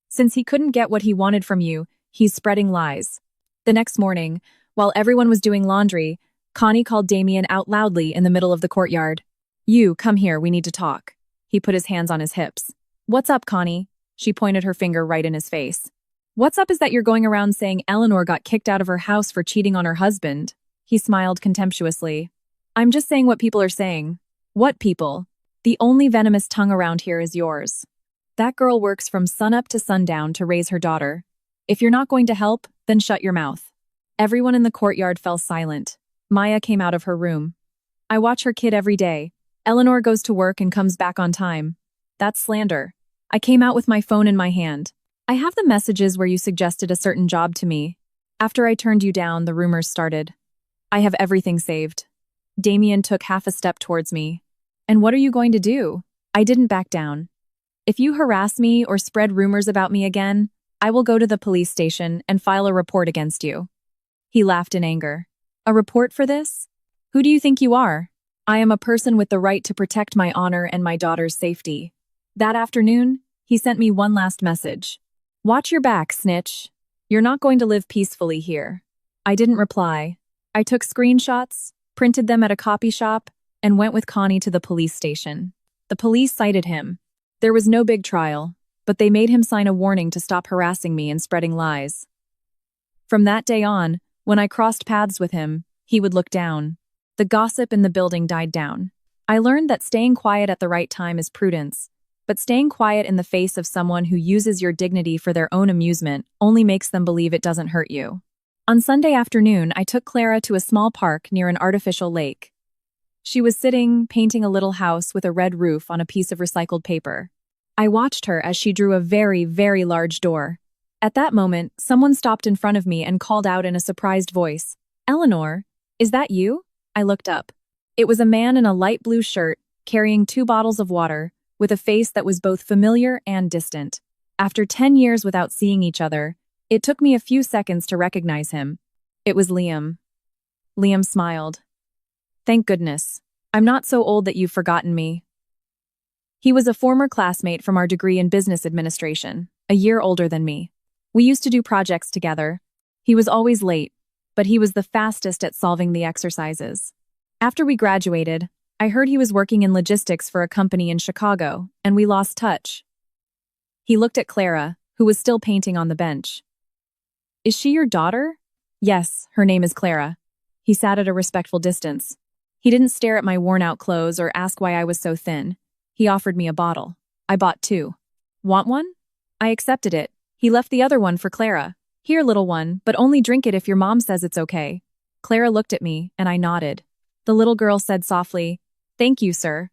Since he couldn't get what he wanted from you, he's spreading lies. The next morning, while everyone was doing laundry, Connie called Damien out loudly in the middle of the courtyard. You, come here, we need to talk. He put his hands on his hips. What's up, Connie? She pointed her finger right in his face. What's up is that you're going around saying Eleanor got kicked out of her house for cheating on her husband. He smiled contemptuously. I'm just saying what people are saying. What people? The only venomous tongue around here is yours. That girl works from sunup to sundown to raise her daughter. If you're not going to help, then shut your mouth. Everyone in the courtyard fell silent. Maya came out of her room. I watch her kid every day. Eleanor goes to work and comes back on time. That's slander. I came out with my phone in my hand. I have the messages where you suggested a certain job to me. After I turned you down, the rumors started. I have everything saved. Damien took half a step towards me. And what are you going to do? I didn't back down. If you harass me or spread rumors about me again, I will go to the police station and file a report against you. He laughed in anger. A report for this? Who do you think you are? I am a person with the right to protect my honor and my daughter's safety. That afternoon, he sent me one last message. Watch your back, snitch. You're not going to live peacefully here. I didn't reply. I took screenshots, printed them at a copy shop, and went with Connie to the police station. The police cited him. There was no big trial, but they made him sign a warning to stop harassing me and spreading lies. From that day on, when I crossed paths with him, he would look down. The gossip in the building died down. I learned that staying quiet at the right time is prudence, but staying quiet in the face of someone who uses your dignity for their own amusement only makes them believe it doesn't hurt you. On Sunday afternoon, I took Clara to a small park near an artificial lake. She was sitting, painting a little house with a red roof on a piece of recycled paper. I watched her as she drew a very, very large door. At that moment, someone stopped in front of me and called out in a surprised voice, "Eleanor, is that you?" I looked up. It was a man in a light blue shirt, carrying 2 bottles of water, with a face that was both familiar and distant. After 10 years without seeing each other, it took me a few seconds to recognize him. It was Liam. Liam smiled. Thank goodness. I'm not so old that you've forgotten me. He was a former classmate from our degree in business administration, a year older than me. We used to do projects together. He was always late, but he was the fastest at solving the exercises. After we graduated, I heard he was working in logistics for a company in Chicago, and we lost touch. He looked at Clara, who was still painting on the bench. Is she your daughter? Yes, her name is Clara. He sat at a respectful distance. He didn't stare at my worn-out clothes or ask why I was so thin. He offered me a bottle. I bought 2. Want one? I accepted it. He left the other one for Clara. Here, little one, but only drink it if your mom says it's okay. Clara looked at me, and I nodded. The little girl said softly, Thank you, sir.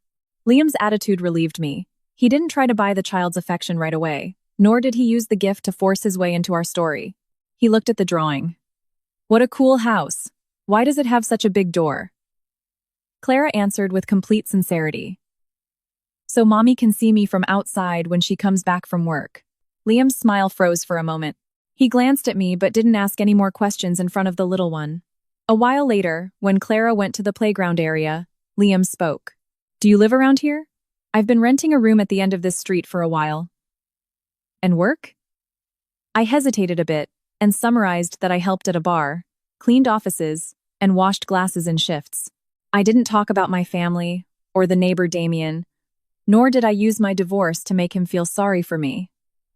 Liam's attitude relieved me. He didn't try to buy the child's affection right away. Nor did he use the gift to force his way into our story. He looked at the drawing. What a cool house. Why does it have such a big door? Clara answered with complete sincerity. So Mommy can see me from outside when she comes back from work. Liam's smile froze for a moment. He glanced at me but didn't ask any more questions in front of the little one. A while later, when Clara went to the playground area, Liam spoke. Do you live around here? I've been renting a room at the end of this street for a while. And work? I hesitated a bit and summarized that I helped at a bar, cleaned offices, and washed glasses in shifts. I didn't talk about my family or the neighbor Damien, nor did I use my divorce to make him feel sorry for me.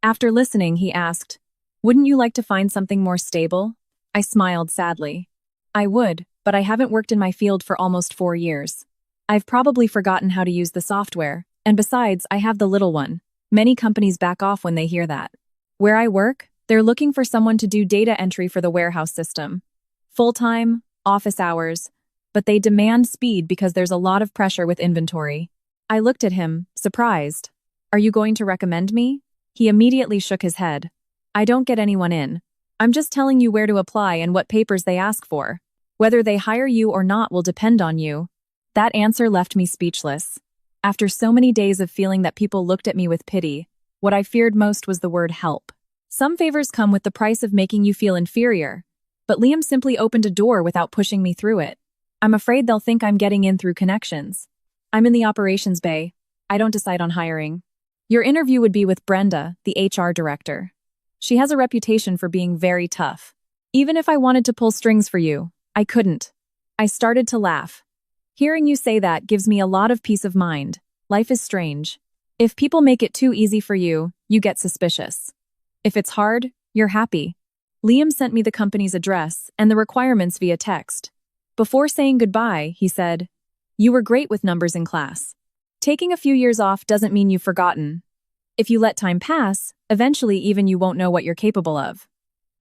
After listening, he asked, Wouldn't you like to find something more stable? I smiled sadly. I would, but I haven't worked in my field for almost 4 years. I've probably forgotten how to use the software, and besides, I have the little one. Many companies back off when they hear that. Where I work, they're looking for someone to do data entry for the warehouse system. Full-time, office hours, but they demand speed because there's a lot of pressure with inventory. I looked at him, surprised. Are you going to recommend me? He immediately shook his head. I don't get anyone in. I'm just telling you where to apply and what papers they ask for. Whether they hire you or not will depend on you. That answer left me speechless. After so many days of feeling that people looked at me with pity, what I feared most was the word help. Some favors come with the price of making you feel inferior, but Liam simply opened a door without pushing me through it. I'm afraid they'll think I'm getting in through connections. I'm in the operations bay. I don't decide on hiring. Your interview would be with Brenda, the HR director. She has a reputation for being very tough. Even if I wanted to pull strings for you, I couldn't. I started to laugh. Hearing you say that gives me a lot of peace of mind. Life is strange. If people make it too easy for you, you get suspicious. If it's hard, you're happy. Liam sent me the company's address and the requirements via text. Before saying goodbye, he said, You were great with numbers in class. Taking a few years off doesn't mean you've forgotten. If you let time pass, eventually even you won't know what you're capable of.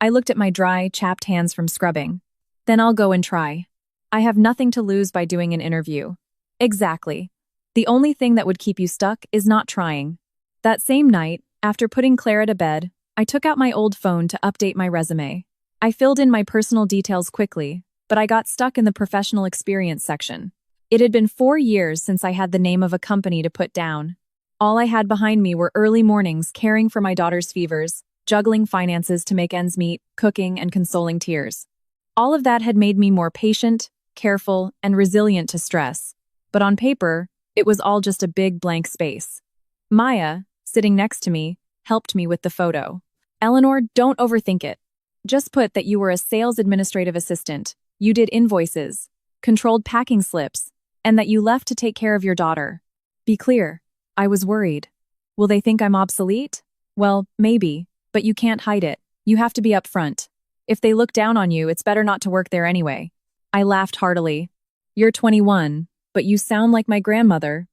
I looked at my dry, chapped hands from scrubbing. Then I'll go and try. I have nothing to lose by doing an interview. Exactly. The only thing that would keep you stuck is not trying. That same night, after putting Clara to bed, I took out my old phone to update my resume. I filled in my personal details quickly, but I got stuck in the professional experience section. It had been 4 years since I had the name of a company to put down. All I had behind me were early mornings caring for my daughter's fevers, juggling finances to make ends meet, cooking, and consoling tears. All of that had made me more patient, careful, and resilient to stress. But on paper, it was all just a big blank space. Maya, sitting next to me, helped me with the photo. Eleanor, don't overthink it. Just put that you were a sales administrative assistant, you did invoices, controlled packing slips, and that you left to take care of your daughter. Be clear, I was worried. Will they think I'm obsolete? Well, maybe, but you can't hide it. You have to be upfront. If they look down on you, it's better not to work there anyway. I laughed heartily. You're 21, but you sound like my grandmother.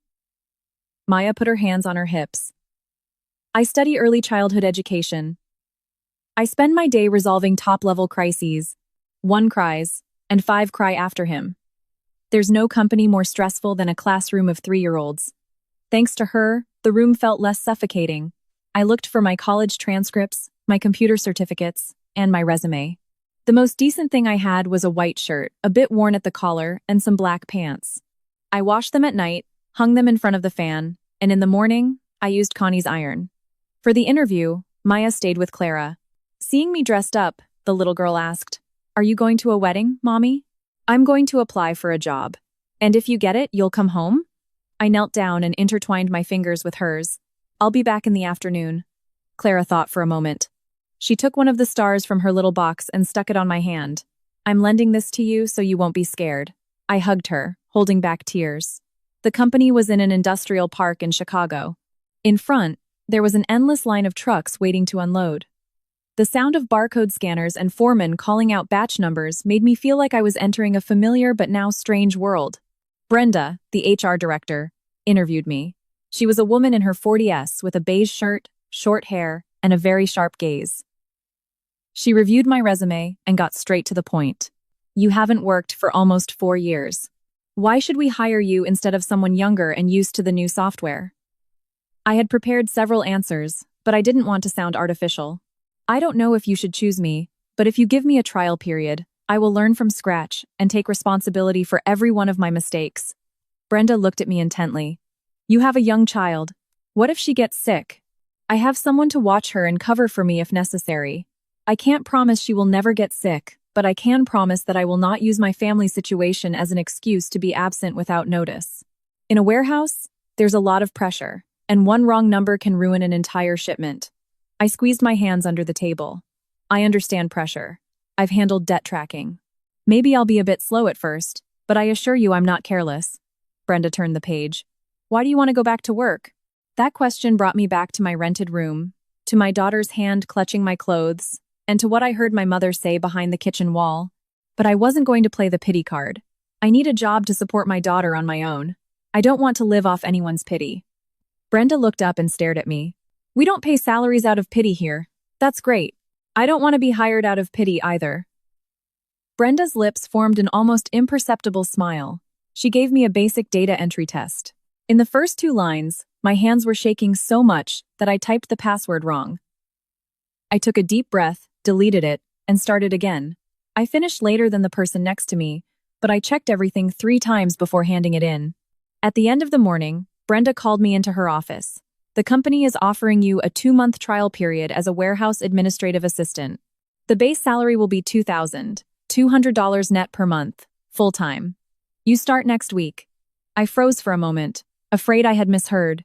Maya put her hands on her hips. I study early childhood education. I spend my day resolving top-level crises. 1 cries, and 5 cry after him. There's no company more stressful than a classroom of 3-year-olds. Thanks to her, the room felt less suffocating. I looked for my college transcripts, my computer certificates, and my resume. The most decent thing I had was a white shirt, a bit worn at the collar, and some black pants. I washed them at night, hung them in front of the fan, and in the morning, I used Connie's iron. For the interview, Maya stayed with Clara. Seeing me dressed up, the little girl asked, Are you going to a wedding, Mommy? I'm going to apply for a job. And if you get it, you'll come home? I knelt down and intertwined my fingers with hers. I'll be back in the afternoon. Clara thought for a moment. She took one of the stars from her little box and stuck it on my hand. I'm lending this to you so you won't be scared. I hugged her, holding back tears. The company was in an industrial park in Chicago. In front, there was an endless line of trucks waiting to unload. The sound of barcode scanners and foremen calling out batch numbers made me feel like I was entering a familiar but now strange world. Brenda, the HR director, interviewed me. She was a woman in her 40s with a beige shirt, short hair, and a very sharp gaze. She reviewed my resume and got straight to the point. You haven't worked for almost 4 years. Why should we hire you instead of someone younger and used to the new software? I had prepared several answers, but I didn't want to sound artificial. I don't know if you should choose me, but if you give me a trial period, I will learn from scratch and take responsibility for every one of my mistakes. Brenda looked at me intently. You have a young child. What if she gets sick? I have someone to watch her and cover for me if necessary. I can't promise she will never get sick, but I can promise that I will not use my family situation as an excuse to be absent without notice. In a warehouse, there's a lot of pressure, and one wrong number can ruin an entire shipment. I squeezed my hands under the table. I understand pressure. I've handled debt tracking. Maybe I'll be a bit slow at first, but I assure you I'm not careless. Brenda turned the page. Why do you want to go back to work? That question brought me back to my rented room, to my daughter's hand clutching my clothes, and to what I heard my mother say behind the kitchen wall. But I wasn't going to play the pity card. I need a job to support my daughter on my own. I don't want to live off anyone's pity. Brenda looked up and stared at me. We don't pay salaries out of pity here. That's great. I don't want to be hired out of pity either. Brenda's lips formed an almost imperceptible smile. She gave me a basic data entry test. In the first 2 lines, my hands were shaking so much that I typed the password wrong. I took a deep breath, deleted it, and started again. I finished later than the person next to me, but I checked everything 3 times before handing it in. At the end of the morning, Brenda called me into her office. The company is offering you a 2-month trial period as a warehouse administrative assistant. The base salary will be $2,200 net per month, full-time. You start next week. I froze for a moment, afraid I had misheard.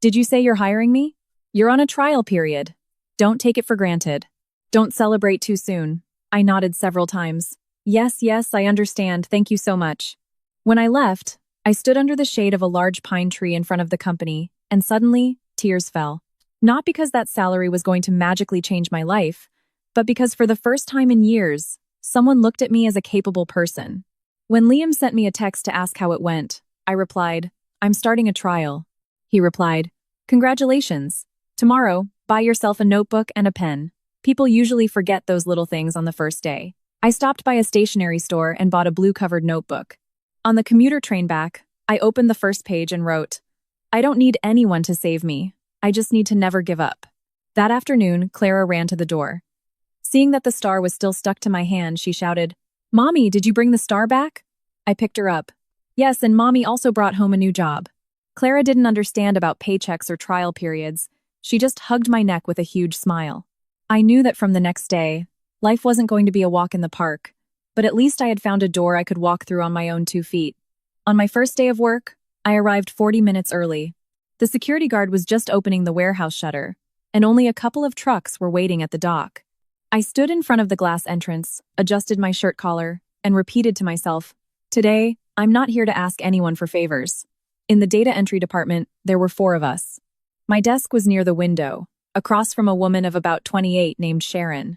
Did you say you're hiring me? You're on a trial period. Don't take it for granted. Don't celebrate too soon. I nodded several times. Yes, I understand. Thank you so much. When I left, I stood under the shade of a large pine tree in front of the company, and suddenly, tears fell. Not because that salary was going to magically change my life, but because for the first time in years, someone looked at me as a capable person. When Liam sent me a text to ask how it went, I replied, I'm starting a trial. He replied, Congratulations. Tomorrow, buy yourself a notebook and a pen. People usually forget those little things on the first day. I stopped by a stationery store and bought a blue-covered notebook. On the commuter train back, I opened the first page and wrote, I don't need anyone to save me. I just need to never give up. That afternoon, Clara ran to the door. Seeing that the star was still stuck to my hand, she shouted, Mommy, did you bring the star back? I picked her up. Yes, and Mommy also brought home a new job. Clara didn't understand about paychecks or trial periods. She just hugged my neck with a huge smile. I knew that from the next day, life wasn't going to be a walk in the park, but at least I had found a door I could walk through on my own 2 feet. On my first day of work, I arrived 40 minutes early. The security guard was just opening the warehouse shutter, and only a couple of trucks were waiting at the dock. I stood in front of the glass entrance, adjusted my shirt collar, and repeated to myself, Today, I'm not here to ask anyone for favors. In the data entry department, there were 4 of us. My desk was near the window, across from a woman of about 28 named Sharon.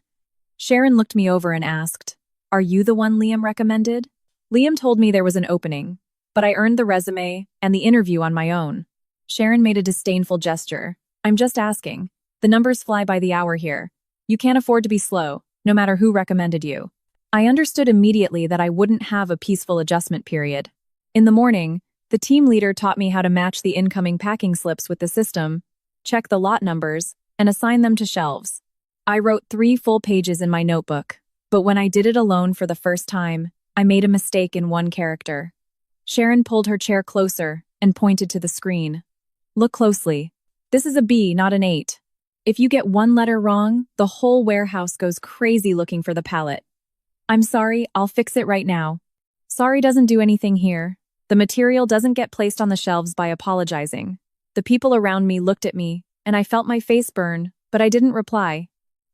Sharon looked me over and asked, Are you the one Liam recommended? Liam told me there was an opening, but I earned the resume and the interview on my own. Sharon made a disdainful gesture. I'm just asking. The numbers fly by the hour here. You can't afford to be slow, no matter who recommended you. I understood immediately that I wouldn't have a peaceful adjustment period. In the morning, the team leader taught me how to match the incoming packing slips with the system, check the lot numbers, and assign them to shelves. I wrote 3 full pages in my notebook, but when I did it alone for the first time, I made a mistake in one character. Sharon pulled her chair closer and pointed to the screen. Look closely. This is a B, not an 8. If you get one letter wrong, the whole warehouse goes crazy looking for the pallet. I'm sorry, I'll fix it right now. Sorry doesn't do anything here. The material doesn't get placed on the shelves by apologizing. The people around me looked at me, and I felt my face burn, but I didn't reply.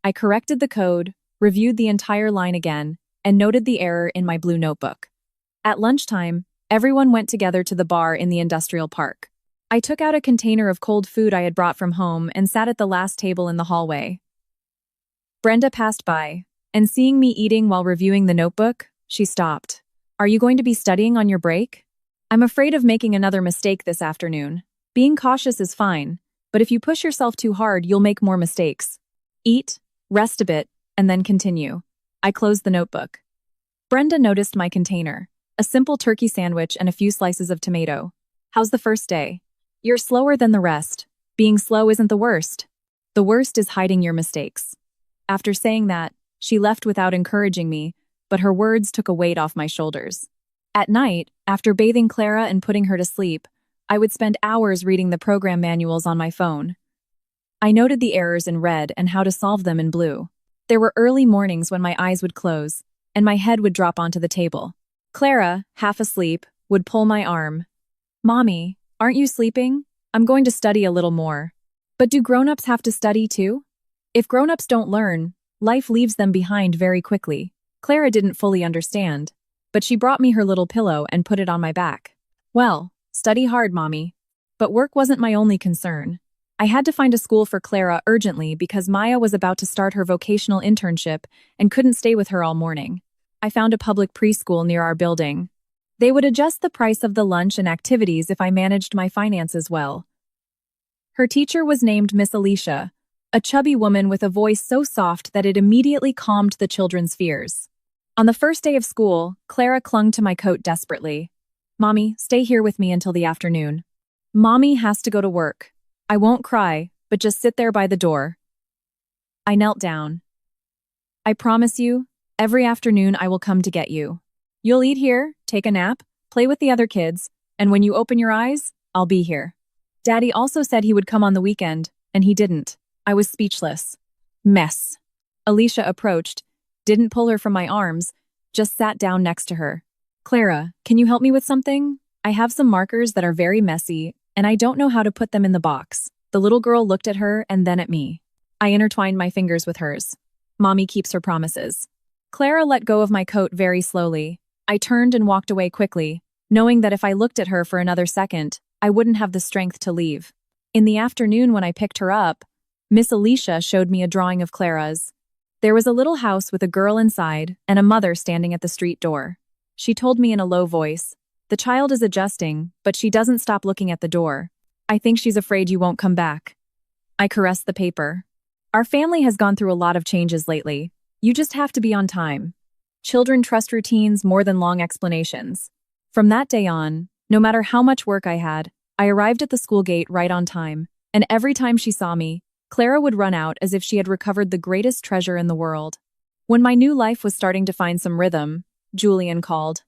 I corrected the code, reviewed the entire line again, and noted the error in my blue notebook. At lunchtime, everyone went together to the bar in the industrial park. I took out a container of cold food I had brought from home and sat at the last table in the hallway. Brenda passed by, and seeing me eating while reviewing the notebook, she stopped. Are you going to be studying on your break? I'm afraid of making another mistake this afternoon. Being cautious is fine, but if you push yourself too hard, you'll make more mistakes. Eat, rest a bit, and then continue. I closed the notebook. Brenda noticed my container, a simple turkey sandwich and a few slices of tomato. How's the first day? You're slower than the rest. Being slow isn't the worst. The worst is hiding your mistakes. After saying that, she left without encouraging me, but her words took a weight off my shoulders. At night, after bathing Clara and putting her to sleep, I would spend hours reading the program manuals on my phone. I noted the errors in red and how to solve them in blue. There were early mornings when my eyes would close, and my head would drop onto the table. Clara, half asleep, would pull my arm. "Mommy, aren't you sleeping? I'm going to study a little more." But do grown-ups have to study too? If grown-ups don't learn, life leaves them behind very quickly. Clara didn't fully understand, but she brought me her little pillow and put it on my back. "Well, study hard, Mommy." But work wasn't my only concern. I had to find a school for Clara urgently because Maya was about to start her vocational internship and couldn't stay with her all morning. I found a public preschool near our building. They would adjust the price of the lunch and activities if I managed my finances well. Her teacher was named Miss Alicia, a chubby woman with a voice so soft that it immediately calmed the children's fears. On the first day of school, Clara clung to my coat desperately. "Mommy, stay here with me until the afternoon." "Mommy has to go to work. I won't cry, but just sit there by the door." I knelt down. "I promise you, every afternoon I will come to get you. You'll eat here, take a nap, play with the other kids, and when you open your eyes, I'll be here." Daddy also said he would come on the weekend, and he didn't. I was speechless. Mess. Alicia approached, didn't pull her from my arms, just sat down next to her. "Clara, can you help me with something? I have some markers that are very messy, and I don't know how to put them in the box." The little girl looked at her and then at me. I intertwined my fingers with hers. Mommy keeps her promises. Clara let go of my coat very slowly. I turned and walked away quickly, knowing that if I looked at her for another second, I wouldn't have the strength to leave. In the afternoon when I picked her up, Miss Alicia showed me a drawing of Clara's. There was a little house with a girl inside and a mother standing at the street door. She told me in a low voice, "The child is adjusting, but she doesn't stop looking at the door. I think she's afraid you won't come back." I caressed the paper. "Our family has gone through a lot of changes lately. You just have to be on time. Children trust routines more than long explanations." From that day on, no matter how much work I had, I arrived at the school gate right on time, and every time she saw me, Clara would run out as if she had recovered the greatest treasure in the world. When my new life was starting to find some rhythm, Julian called.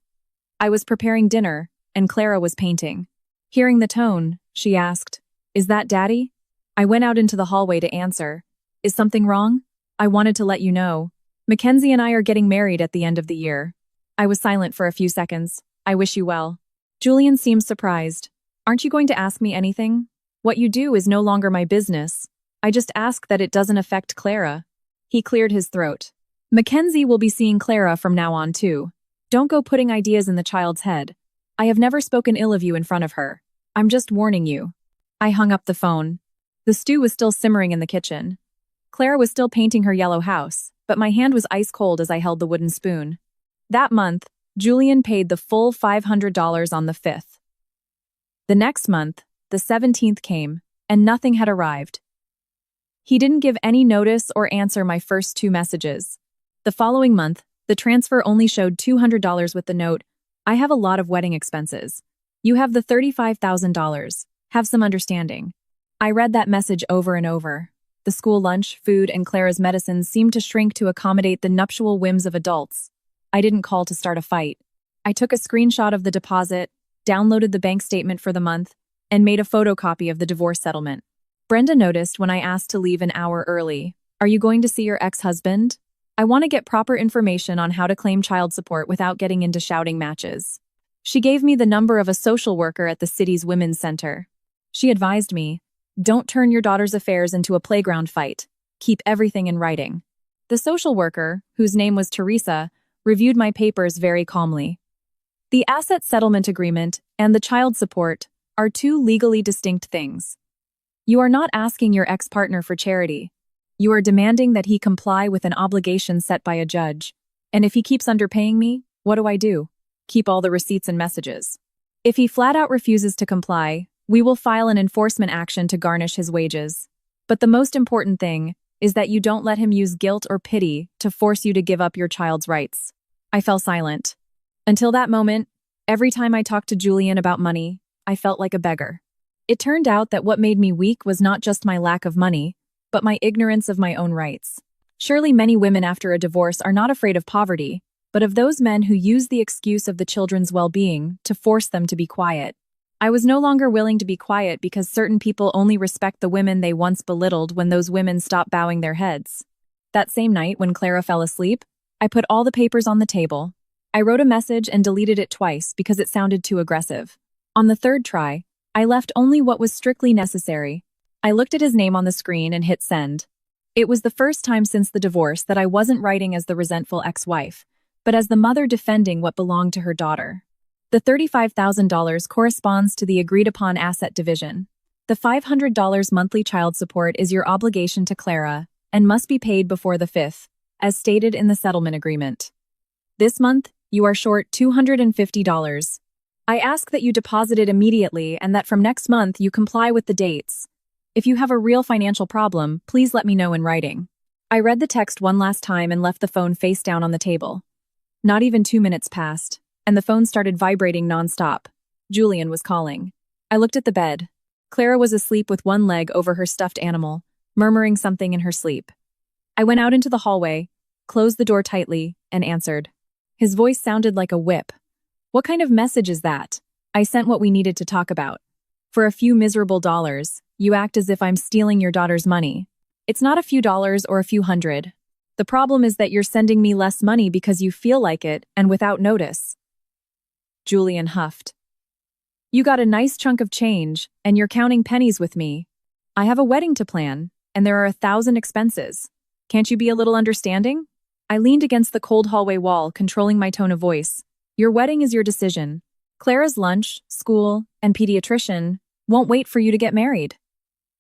I was preparing dinner, and Clara was painting. Hearing the tone, she asked, "Is that Daddy?" I went out into the hallway to answer. "Is something wrong? I wanted to let you know. Mackenzie and I are getting married at the end of the year." I was silent for a few seconds. "I wish you well." Julian seemed surprised. "Aren't you going to ask me anything? What you do is no longer my business. I just ask that it doesn't affect Clara." He cleared his throat. "Mackenzie will be seeing Clara from now on too. Don't go putting ideas in the child's head. I have never spoken ill of you in front of her. I'm just warning you." I hung up the phone. The stew was still simmering in the kitchen. Clara was still painting her yellow house, but my hand was ice cold as I held the wooden spoon. That month, Julian paid the full $500 on the 5th. The next month, the 17th came, and nothing had arrived. He didn't give any notice or answer my first 2 messages. The following month, the transfer only showed $200 with the note, "I have a lot of wedding expenses. You have the $35,000. Have some understanding." I read that message over and over. The school lunch, food, and Clara's medicines seemed to shrink to accommodate the nuptial whims of adults. I didn't call to start a fight. I took a screenshot of the deposit, downloaded the bank statement for the month, and made a photocopy of the divorce settlement. Brenda noticed when I asked to leave an hour early. "Are you going to see your ex-husband? I want to get proper information on how to claim child support without getting into shouting matches." She gave me the number of a social worker at the city's women's center. She advised me, "Don't turn your daughter's affairs into a playground fight. Keep everything in writing." The social worker, whose name was Teresa, reviewed my papers very calmly. The asset settlement agreement and the child support are 2 legally distinct things. You are not asking your ex-partner for charity. You are demanding that he comply with an obligation set by a judge. And if he keeps underpaying me, what do? Keep all the receipts and messages. If he flat out refuses to comply, we will file an enforcement action to garnish his wages. But the most important thing is that you don't let him use guilt or pity to force you to give up your child's rights. I fell silent. Until that moment, every time I talked to Julian about money, I felt like a beggar. It turned out that what made me weak was not just my lack of money, but my ignorance of my own rights. Surely many women after a divorce are not afraid of poverty, but of those men who use the excuse of the children's well-being to force them to be quiet. I was no longer willing to be quiet because certain people only respect the women they once belittled when those women stop bowing their heads. That same night, when Clara fell asleep, I put all the papers on the table. I wrote a message and deleted it twice because it sounded too aggressive. On the third try, I left only what was strictly necessary. I looked at his name on the screen and hit send. It was the first time since the divorce that I wasn't writing as the resentful ex-wife, but as the mother defending what belonged to her daughter. The $35,000 corresponds to the agreed-upon asset division. The $500 monthly child support is your obligation to Clara and must be paid before the 5th, as stated in the settlement agreement. This month, you are short $250. I ask that you deposit it immediately and that from next month you comply with the dates. If you have a real financial problem, please let me know in writing. I read the text one last time and left the phone face down on the table. Not even 2 minutes passed, and the phone started vibrating nonstop. Julian was calling. I looked at the bed. Clara was asleep with one leg over her stuffed animal, murmuring something in her sleep. I went out into the hallway, closed the door tightly, and answered. His voice sounded like a whip. What kind of message is that? I sent what we needed to talk about. For a few miserable dollars, you act as if I'm stealing your daughter's money. It's not a few dollars or a few hundred. The problem is that you're sending me less money because you feel like it and without notice. Julian huffed. You got a nice chunk of change, and you're counting pennies with me. I have a wedding to plan, and there are 1,000 expenses. Can't you be a little understanding? I leaned against the cold hallway wall, controlling my tone of voice. Your wedding is your decision. Clara's lunch, school, and pediatrician won't wait for you to get married.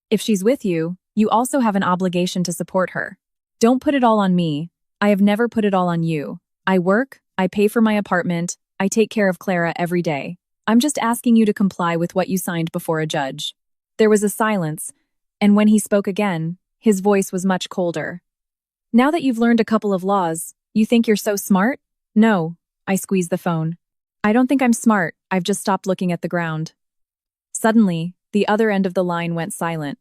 If she's with you, you also have an obligation to support her. Don't put it all on me. I have never put it all on you. I work, I pay for my apartment, I take care of Clara every day. I'm just asking you to comply with what you signed before a judge. There was a silence, and when he spoke again, his voice was much colder. Now that you've learned a couple of laws, you think you're so smart? No. I squeezed the phone. I don't think I'm smart, I've just stopped looking at the ground. Suddenly, the other end of the line went silent.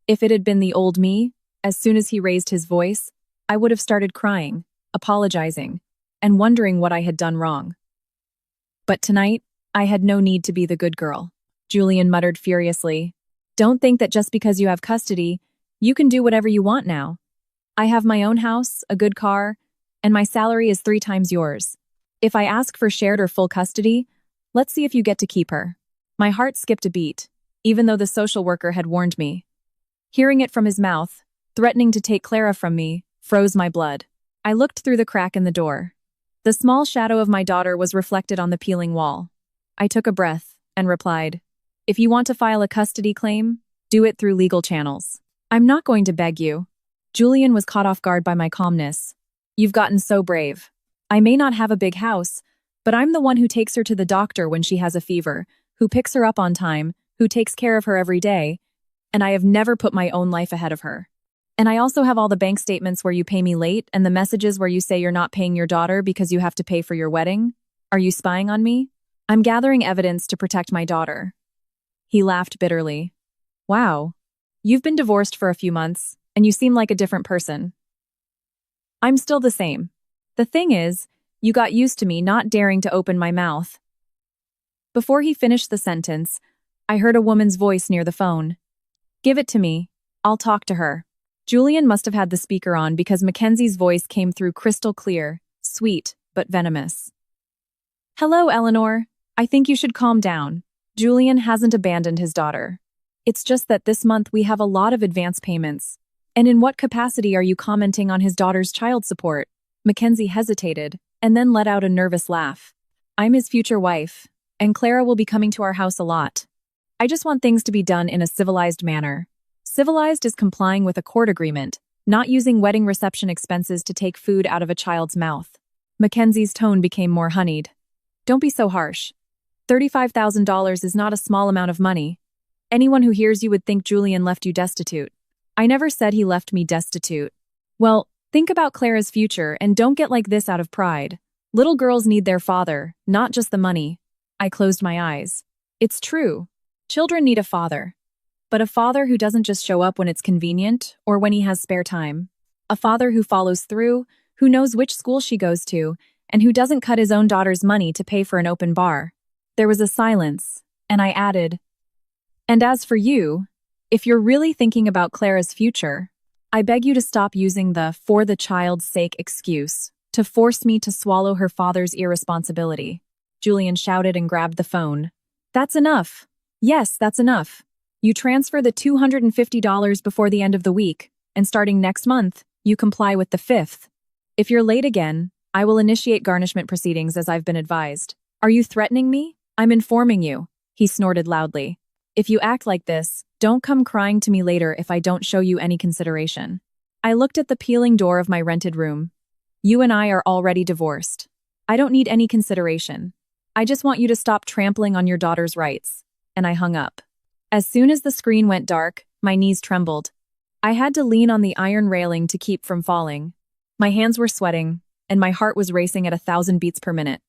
If it had been the old me, as soon as he raised his voice, I would have started crying, apologizing, and wondering what I had done wrong. But tonight, I had no need to be the good girl. Julian muttered furiously. Don't think that just because you have custody, you can do whatever you want now. I have my own house, a good car, and my salary is 3 times yours. If I ask for shared or full custody, let's see if you get to keep her. My heart skipped a beat, even though the social worker had warned me. Hearing it from his mouth, threatening to take Clara from me, froze my blood. I looked through the crack in the door. The small shadow of my daughter was reflected on the peeling wall. I took a breath and replied, if you want to file a custody claim, do it through legal channels. I'm not going to beg you. Julian was caught off guard by my calmness. You've gotten so brave. I may not have a big house, but I'm the one who takes her to the doctor when she has a fever, who picks her up on time, who takes care of her every day, and I have never put my own life ahead of her. And I also have all the bank statements where you pay me late and the messages where you say you're not paying your daughter because you have to pay for your wedding. Are you spying on me? I'm gathering evidence to protect my daughter. He laughed bitterly. Wow. You've been divorced for a few months, and you seem like a different person. I'm still the same. The thing is, you got used to me not daring to open my mouth. Before he finished the sentence, I heard a woman's voice near the phone. Give it to me. I'll talk to her. Julian must have had the speaker on because Mackenzie's voice came through crystal clear, sweet, but venomous. Hello, Eleanor. I think you should calm down. Julian hasn't abandoned his daughter. It's just that this month we have a lot of advance payments. And in what capacity are you commenting on his daughter's child support? Mackenzie hesitated, and then let out a nervous laugh. I'm his future wife, and Clara will be coming to our house a lot. I just want things to be done in a civilized manner. Civilized is complying with a court agreement, not using wedding reception expenses to take food out of a child's mouth. Mackenzie's tone became more honeyed. Don't be so harsh. $35,000 is not a small amount of money. Anyone who hears you would think Julian left you destitute. I never said he left me destitute. Well, think about Clara's future and don't get like this out of pride. Little girls need their father, not just the money. I closed my eyes. It's true. Children need a father. but a father who doesn't just show up when it's convenient or when he has spare time. A father who follows through, who knows which school she goes to, and who doesn't cut his own daughter's money to pay for an open bar. There was a silence, and I added, "And as for you, if you're really thinking about Clara's future, I beg you to stop using the for the child's sake excuse to force me to swallow her father's irresponsibility." Julian shouted and grabbed the phone. "That's enough. Yes, that's enough. You transfer the $250 before the end of the week, and starting next month, you comply with the 5th. If you're late again, I will initiate garnishment proceedings as I've been advised." "Are you threatening me? I'm informing you," he snorted loudly. "If you act like this, don't come crying to me later if I don't show you any consideration." I looked at the peeling door of my rented room. "You and I are already divorced. I don't need any consideration. I just want you to stop trampling on your daughter's rights." And I hung up. As soon as the screen went dark, my knees trembled. I had to lean on the iron railing to keep from falling. My hands were sweating, and my heart was racing at 1,000 beats per minute.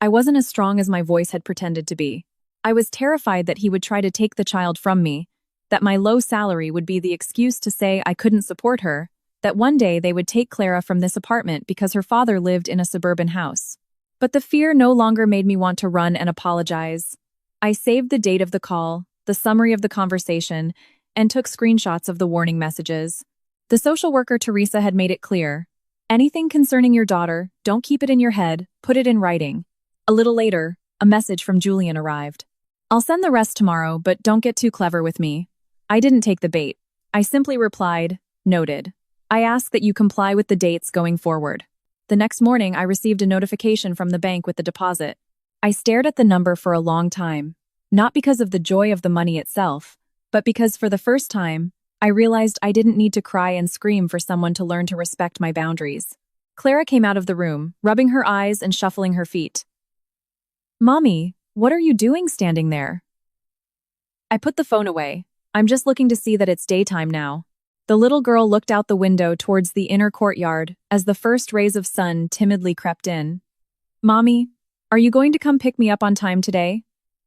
I wasn't as strong as my voice had pretended to be. I was terrified that he would try to take the child from me, that my low salary would be the excuse to say I couldn't support her, that one day they would take Clara from this apartment because her father lived in a suburban house. But the fear no longer made me want to run and apologize. I saved the date of the call, the summary of the conversation, and took screenshots of the warning messages. The social worker Teresa had made it clear. Anything concerning your daughter, don't keep it in your head, put it in writing. A little later, a message from Julian arrived. "I'll send the rest tomorrow, but don't get too clever with me." I didn't take the bait. I simply replied, "Noted. I ask that you comply with the dates going forward." The next morning, I received a notification from the bank with the deposit. I stared at the number for a long time, not because of the joy of the money itself, but because for the first time, I realized I didn't need to cry and scream for someone to learn to respect my boundaries. Clara came out of the room, rubbing her eyes and shuffling her feet. "Mommy, what are you doing standing there?" I put the phone away. "I'm just looking to see that it's daytime now." The little girl looked out the window towards the inner courtyard as the first rays of sun timidly crept in. "Mommy, are you going to come pick me up on time today?"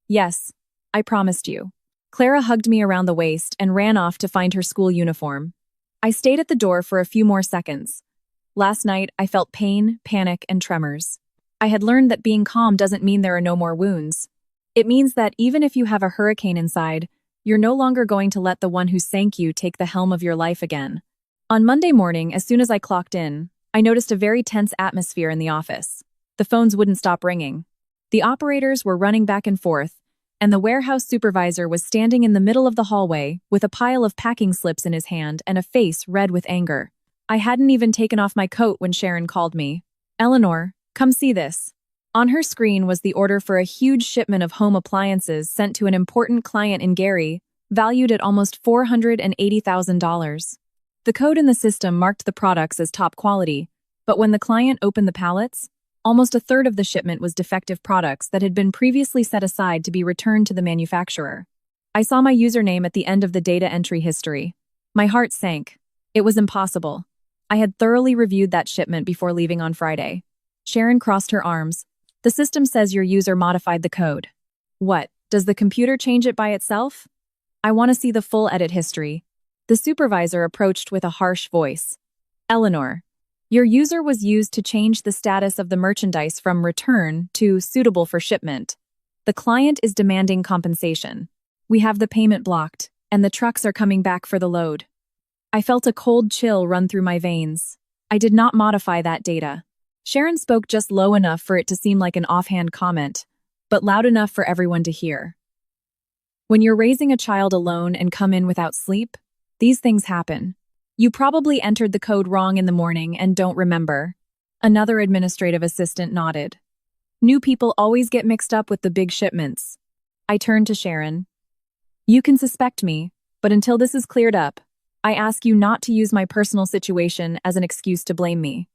"Yes, I promised you." Clara hugged me around the waist and ran off to find her school uniform. I stayed at the door for a few more seconds. Last night, I felt pain, panic, and tremors. I had learned that being calm doesn't mean there are no more wounds. It means that even if you have a hurricane inside, you're no longer going to let the one who sank you take the helm of your life again. On Monday morning, as soon as I clocked in, I noticed a very tense atmosphere in the office. The phones wouldn't stop ringing. The operators were running back and forth, and the warehouse supervisor was standing in the middle of the hallway with a pile of packing slips in his hand and a face red with anger. I hadn't even taken off my coat when Sharon called me. "Eleanor, come see this." On her screen was the order for a huge shipment of home appliances sent to an important client in Gary, valued at almost $480,000. The code in the system marked the products as top quality, but when the client opened the pallets, almost a third of the shipment was defective products that had been previously set aside to be returned to the manufacturer. I saw my username at the end of the data entry history. My heart sank. It was impossible. I had thoroughly reviewed that shipment before leaving on Friday. Sharon crossed her arms. "The system says your user modified the code." "What, does the computer change it by itself?" "I want to see the full edit history." The supervisor approached with a harsh voice. "Eleanor, your user was used to change the status of the merchandise from return to suitable for shipment. The client is demanding compensation. We have the payment blocked, and the trucks are coming back for the load." I felt a cold chill run through my veins. I did not modify that data. Sharon spoke just low enough for it to seem like an offhand comment, but loud enough for everyone to hear. When you're raising a child alone and come in without sleep, these things happen. You probably entered the code wrong in the morning and don't remember. Another administrative assistant nodded. New people always get mixed up with the big shipments. I turned to Sharon. "You can suspect me, but until this is cleared up, I ask you not to use my personal situation as an excuse to blame me."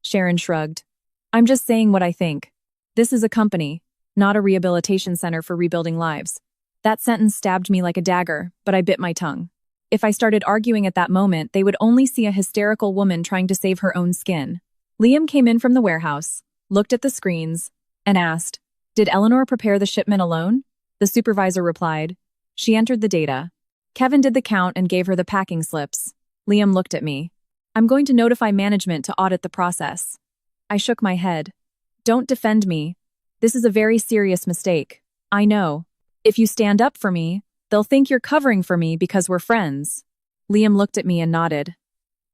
Sharon shrugged. "I'm just saying what I think. This is a company, not a rehabilitation center for rebuilding lives." That sentence stabbed me like a dagger, but I bit my tongue. If I started arguing at that moment, they would only see a hysterical woman trying to save her own skin. Liam came in from the warehouse, looked at the screens, and asked, "Did Eleanor prepare the shipment alone?" The supervisor replied, "She entered the data. Kevin did the count and gave her the packing slips. Liam looked at me. I'm going to notify management to audit the process. I shook my head. Don't defend me. This is a very serious mistake. I know. If you stand up for me, they'll think you're covering for me because we're friends. Liam looked at me and nodded.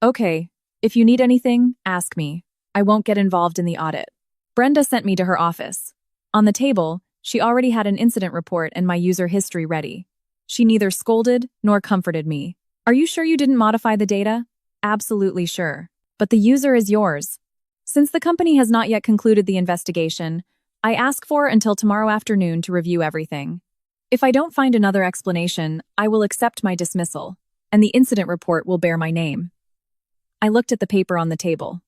Okay, if you need anything, ask me. I won't get involved in the audit. Brenda sent me to her office. On the table, she already had an incident report and my user history ready. She neither scolded nor comforted me. Are you sure you didn't modify the data? Absolutely sure. But the user is yours. Since the company has not yet concluded the investigation, I ask for until tomorrow afternoon to review everything. If I don't find another explanation, I will accept my dismissal, and the incident report will bear my name. I looked at the paper on the table.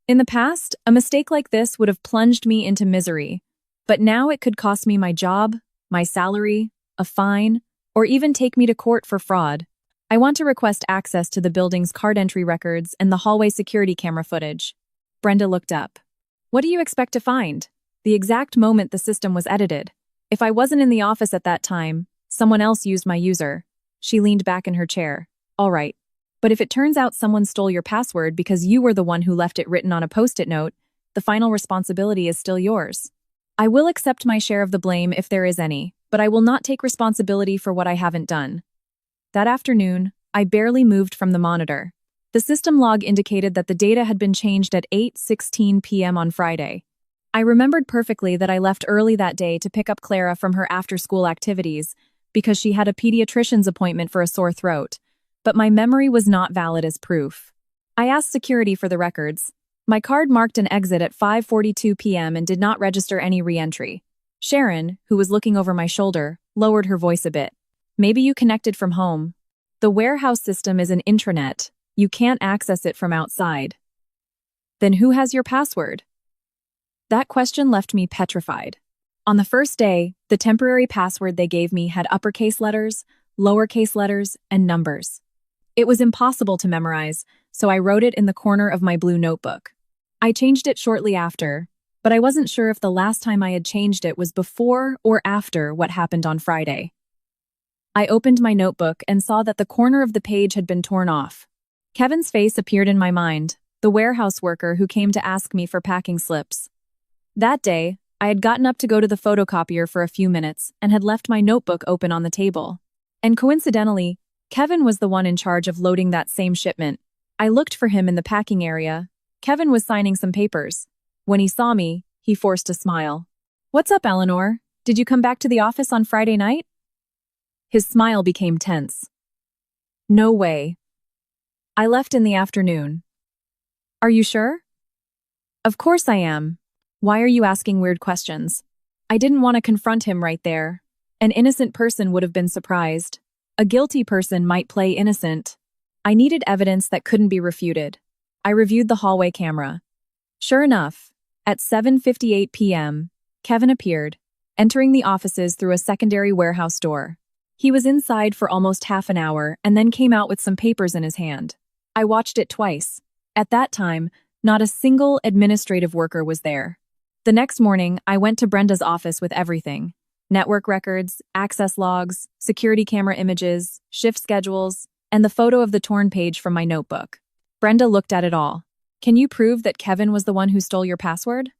In the past, a mistake like this would have plunged me into misery, but now it could cost me my job, my salary, a fine, or even take me to court for fraud. I want to request access to the building's card entry records and the hallway security camera footage. Brenda looked up. What do you expect to find? The exact moment the system was edited. If I wasn't in the office at that time, someone else used my user. She leaned back in her chair. All right. But if it turns out someone stole your password because you were the one who left it written on a post-it note, the final responsibility is still yours. I will accept my share of the blame if there is any, but I will not take responsibility for what I haven't done. That afternoon, I barely moved from the monitor. The system log indicated that the data had been changed at 8:16 p.m. on Friday. I remembered perfectly that I left early that day to pick up Clara from her after-school activities because she had a pediatrician's appointment for a sore throat, but my memory was not valid as proof. I asked security for the records. My card marked an exit at 5:42 p.m. and did not register any re-entry. Sharon, who was looking over my shoulder, lowered her voice a bit. Maybe you connected from home. The warehouse system is an intranet. You can't access it from outside. Then who has your password? That question left me petrified. On the first day, the temporary password they gave me had uppercase letters, lowercase letters, and numbers. It was impossible to memorize, so I wrote it in the corner of my blue notebook. I changed it shortly after, but I wasn't sure if the last time I had changed it was before or after what happened on Friday. I opened my notebook and saw that the corner of the page had been torn off. Kevin's face appeared in my mind, the warehouse worker who came to ask me for packing slips. That day, I had gotten up to go to the photocopier for a few minutes and had left my notebook open on the table. And coincidentally, Kevin was the one in charge of loading that same shipment. I looked for him in the packing area. Kevin was signing some papers. When he saw me, he forced a smile. What's up, Eleanor? Did you come back to the office on Friday night? His smile became tense. No way. I left in the afternoon. Are you sure? Of course I am. Why are you asking weird questions? I didn't want to confront him right there. An innocent person would have been surprised. A guilty person might play innocent. I needed evidence that couldn't be refuted. I reviewed the hallway camera. Sure enough, at 7:58 p.m., Kevin appeared, entering the offices through a secondary warehouse door. He was inside for almost half an hour and then came out with some papers in his hand. I watched it twice. At that time, not a single administrative worker was there. The next morning, I went to Brenda's office with everything. Network records, access logs, security camera images, shift schedules, and the photo of the torn page from my notebook. Brenda looked at it all. Can you prove that Kevin was the one who stole your password?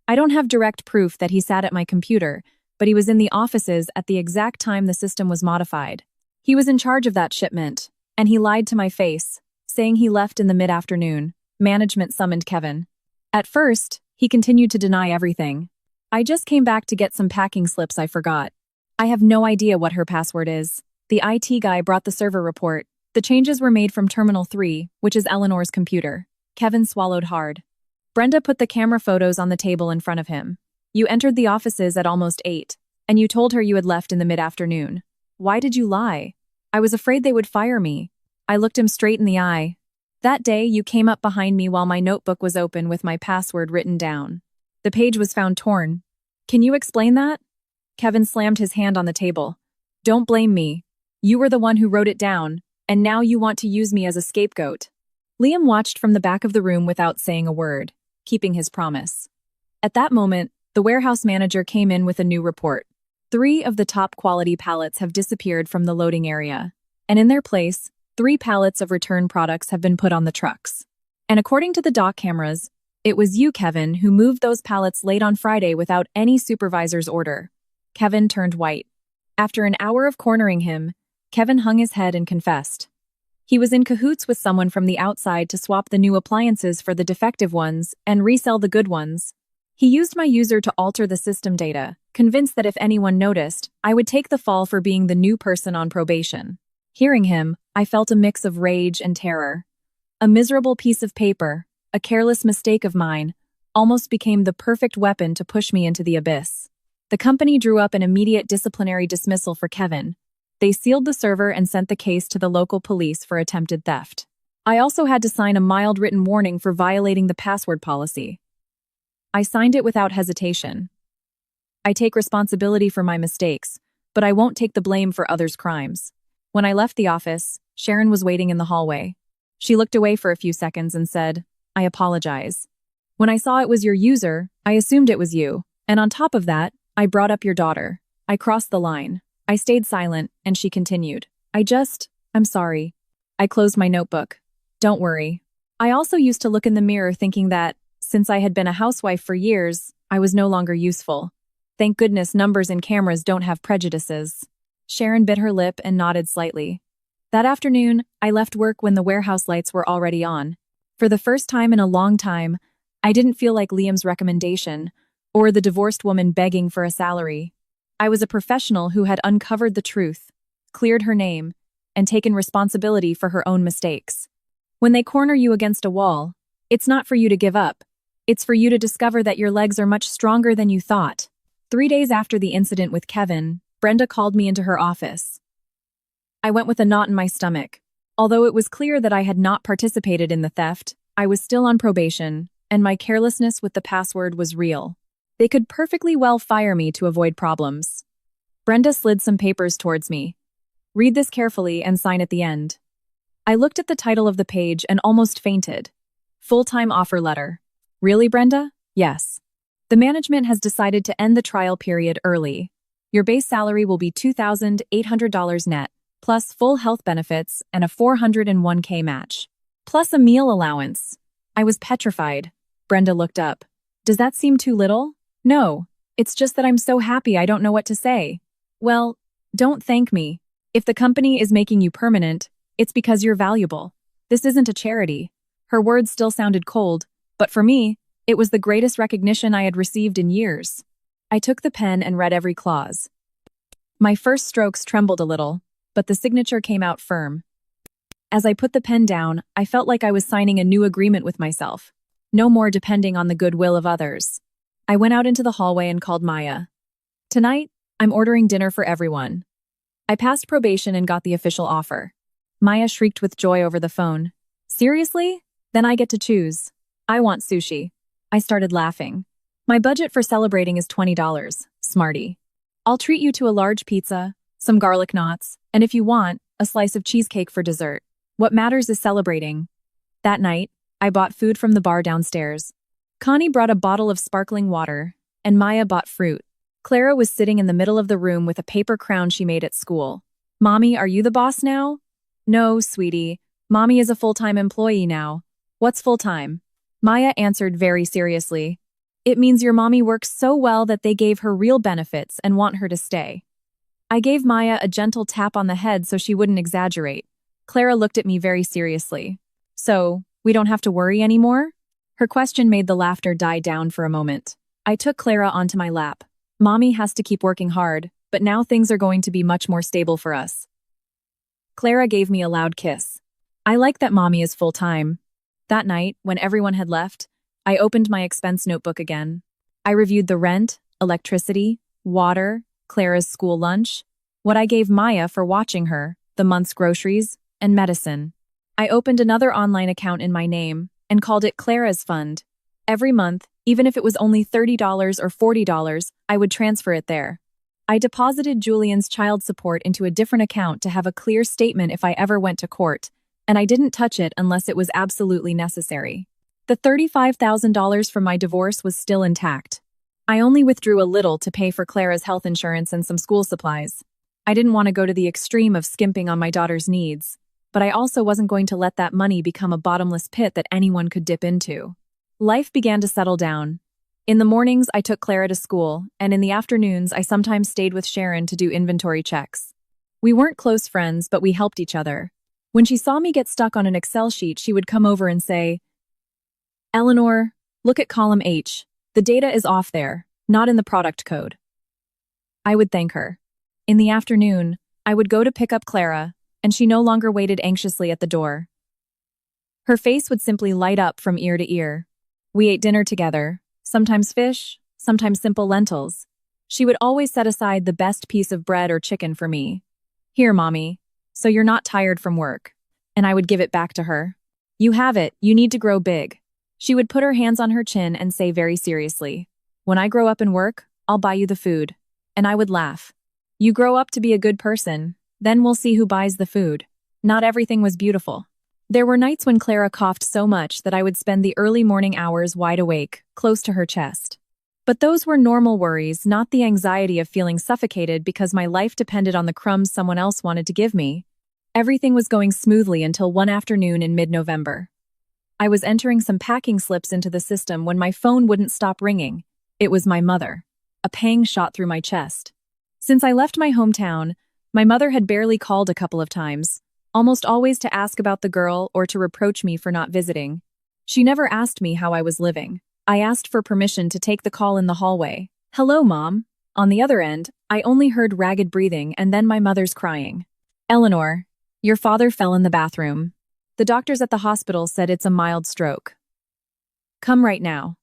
I don't have direct proof that he sat at my computer, but he was in the offices at the exact time the system was modified. He was in charge of that shipment, and he lied to my face, saying he left in the mid-afternoon. Management summoned Kevin. At first, he continued to deny everything. I just came back to get some packing slips I forgot. I have no idea what her password is. The IT guy brought the server report. The changes were made from Terminal 3, which is Eleanor's computer. Kevin swallowed hard. Brenda put the camera photos on the table in front of him. You entered the offices at almost 8, and you told her you had left in the mid-afternoon. Why did you lie? I was afraid they would fire me. I looked him straight in the eye. That day, you came up behind me while my notebook was open with my password written down. The page was found torn. Can you explain that? Kevin slammed his hand on the table. Don't blame me. You were the one who wrote it down, and now you want to use me as a scapegoat. Liam watched from the back of the room without saying a word, keeping his promise. At that moment, the warehouse manager came in with a new report. 3 of the top quality pallets have disappeared from the loading area. and in their place, 3 pallets of return products have been put on the trucks. And according to the dock cameras, it was you, Kevin, who moved those pallets late on Friday without any supervisor's order. Kevin turned white. After an hour of cornering him, Kevin hung his head and confessed. He was in cahoots with someone from the outside to swap the new appliances for the defective ones and resell the good ones. He used my user to alter the system data, convinced that if anyone noticed, I would take the fall for being the new person on probation. Hearing him, I felt a mix of rage and terror. A miserable piece of paper, a careless mistake of mine, almost became the perfect weapon to push me into the abyss. The company drew up an immediate disciplinary dismissal for Kevin. They sealed the server and sent the case to the local police for attempted theft. I also had to sign a mild written warning for violating the password policy. I signed it without hesitation. I take responsibility for my mistakes, but I won't take the blame for others' crimes. When I left the office, Sharon was waiting in the hallway. She looked away for a few seconds and said, "I apologize. When I saw it was your user, I assumed it was you. And on top of that, I brought up your daughter. I crossed the line." I stayed silent, and she continued. I'm sorry. I closed my notebook. Don't worry. I also used to look in the mirror thinking that, since I had been a housewife for years, I was no longer useful. Thank goodness numbers and cameras don't have prejudices. Sharon bit her lip and nodded slightly. That afternoon, I left work when the warehouse lights were already on. For the first time in a long time, I didn't feel like Liam's recommendation, or the divorced woman begging for a salary. I was a professional who had uncovered the truth, cleared her name, and taken responsibility for her own mistakes. When they corner you against a wall, it's not for you to give up. It's for you to discover that your legs are much stronger than you thought. 3 days after the incident with Kevin, Brenda called me into her office. I went with a knot in my stomach. Although it was clear that I had not participated in the theft, I was still on probation, and my carelessness with the password was real. They could perfectly well fire me to avoid problems. Brenda slid some papers towards me. Read this carefully and sign at the end. I looked at the title of the page and almost fainted. Full-time offer letter. Really, Brenda? Yes. The management has decided to end the trial period early. Your base salary will be $2,800 net, plus full health benefits and a $401k match, plus a meal allowance. I was petrified. Brenda looked up. Does that seem too little? No. It's just that I'm so happy I don't know what to say. Well, don't thank me. If the company is making you permanent, it's because you're valuable. This isn't a charity. Her words still sounded cold, but for me, it was the greatest recognition I had received in years. I took the pen and read every clause. My first strokes trembled a little, but the signature came out firm. As I put the pen down, I felt like I was signing a new agreement with myself. No more depending on the goodwill of others. I went out into the hallway and called Maya. Tonight, I'm ordering dinner for everyone. I passed probation and got the official offer. Maya shrieked with joy over the phone. Seriously? Then I get to choose. I want sushi. I started laughing. My budget for celebrating is $20, smarty. I'll treat you to a large pizza, some garlic knots, and if you want, a slice of cheesecake for dessert. What matters is celebrating. That night, I bought food from the bar downstairs. Connie brought a bottle of sparkling water, and Maya bought fruit. Clara was sitting in the middle of the room with a paper crown she made at school. Mommy, are you the boss now? No, sweetie. Mommy is a full-time employee now. What's full-time? Maya answered very seriously. It means your mommy works so well that they gave her real benefits and want her to stay. I gave Maya a gentle tap on the head so she wouldn't exaggerate. Clara looked at me very seriously. So, we don't have to worry anymore? Her question made the laughter die down for a moment. I took Clara onto my lap. Mommy has to keep working hard, but now things are going to be much more stable for us. Clara gave me a loud kiss. I like that Mommy is full-time. That night, when everyone had left, I opened my expense notebook again. I reviewed the rent, electricity, water, Clara's school lunch, what I gave Maya for watching her, the month's groceries, and medicine. I opened another online account in my name and called it Clara's Fund. Every month, even if it was only $30 or $40, I would transfer it there. I deposited Julian's child support into a different account to have a clear statement if I ever went to court, and I didn't touch it unless it was absolutely necessary. The $35,000 from my divorce was still intact. I only withdrew a little to pay for Clara's health insurance and some school supplies. I didn't want to go to the extreme of skimping on my daughter's needs, but I also wasn't going to let that money become a bottomless pit that anyone could dip into. Life began to settle down. In the mornings, I took Clara to school, and in the afternoons, I sometimes stayed with Sharon to do inventory checks. We weren't close friends, but we helped each other. When she saw me get stuck on an Excel sheet, she would come over and say, "Eleanor, look at column H. The data is off there, not in the product code." I would thank her. In the afternoon, I would go to pick up Clara, and she no longer waited anxiously at the door. Her face would simply light up from ear to ear. We ate dinner together, sometimes fish, sometimes simple lentils. She would always set aside the best piece of bread or chicken for me. "Here, Mommy, so you're not tired from work." And I would give it back to her. "You have it, you need to grow big." She would put her hands on her chin and say very seriously, "When I grow up and work, I'll buy you the food." And I would laugh. "You grow up to be a good person, then we'll see who buys the food." Not everything was beautiful. There were nights when Clara coughed so much that I would spend the early morning hours wide awake, close to her chest. But those were normal worries, not the anxiety of feeling suffocated because my life depended on the crumbs someone else wanted to give me. Everything was going smoothly until one afternoon in mid-November. I was entering some packing slips into the system when my phone wouldn't stop ringing. It was my mother. A pang shot through my chest. Since I left my hometown, my mother had barely called a couple of times, almost always to ask about the girl or to reproach me for not visiting. She never asked me how I was living. I asked for permission to take the call in the hallway. "Hello, Mom." On the other end, I only heard ragged breathing and then my mother's crying. "Eleanor, your father fell in the bathroom. The doctors at the hospital said it's a mild stroke. Come right now.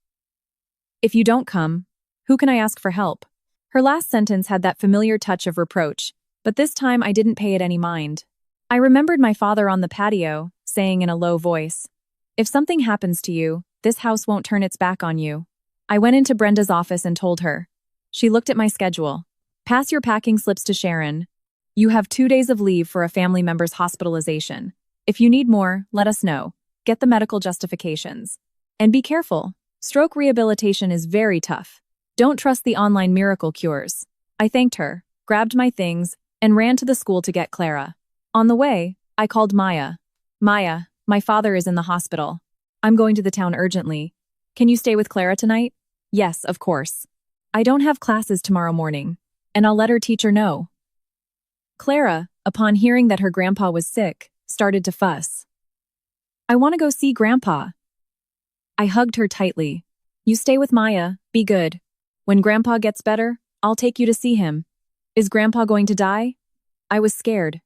If you don't come, who can I ask for help?" Her last sentence had that familiar touch of reproach, but this time I didn't pay it any mind. I remembered my father on the patio, saying in a low voice, "If something happens to you, this house won't turn its back on you." I went into Brenda's office and told her. She looked at my schedule. "Pass your packing slips to Sharon. You have 2 days of leave for a family member's hospitalization. If you need more, let us know. Get the medical justifications. And be careful. Stroke rehabilitation is very tough. Don't trust the online miracle cures." I thanked her, grabbed my things, and ran to the school to get Clara. On the way, I called Maya. "Maya, my father is in the hospital. I'm going to the town urgently. Can you stay with Clara tonight?" "Yes, of course. I don't have classes tomorrow morning, and I'll let her teacher know." Clara, upon hearing that her grandpa was sick, started to fuss. "I want to go see Grandpa." I hugged her tightly. "You stay with Maya, be good. When Grandpa gets better, I'll take you to see him." "Is Grandpa going to die?" I was scared.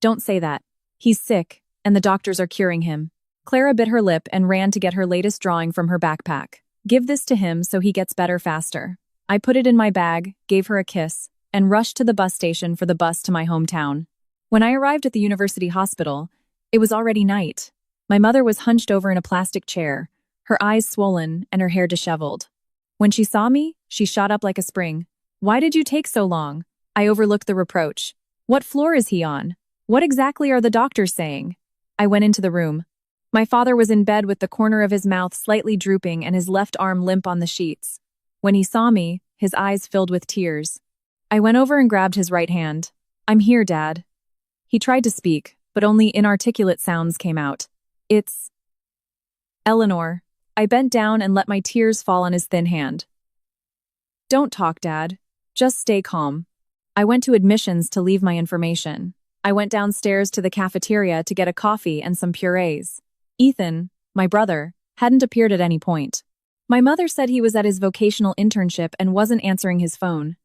"Don't say that. He's sick, and the doctors are curing him." Clara bit her lip and ran to get her latest drawing from her backpack. "Give this to him so he gets better faster." I put it in my bag, gave her a kiss, and rushed to the bus station for the bus to my hometown. When I arrived at the university hospital, it was already night. My mother was hunched over in a plastic chair, her eyes swollen and her hair disheveled. When she saw me, she shot up like a spring. "Why did you take so long?" I overlooked the reproach. "What floor is he on? What exactly are the doctors saying?" I went into the room. My father was in bed with the corner of his mouth slightly drooping and his left arm limp on the sheets. When he saw me, his eyes filled with tears. I went over and grabbed his right hand. "I'm here, Dad." He tried to speak, but only inarticulate sounds came out. "It's Eleanor." I bent down and let my tears fall on his thin hand. "Don't talk, Dad. Just stay calm." I went to admissions to leave my information. I went downstairs to the cafeteria to get a coffee and some purees. Ethan, my brother, hadn't appeared at any point. My mother said he was at his vocational internship and wasn't answering his phone.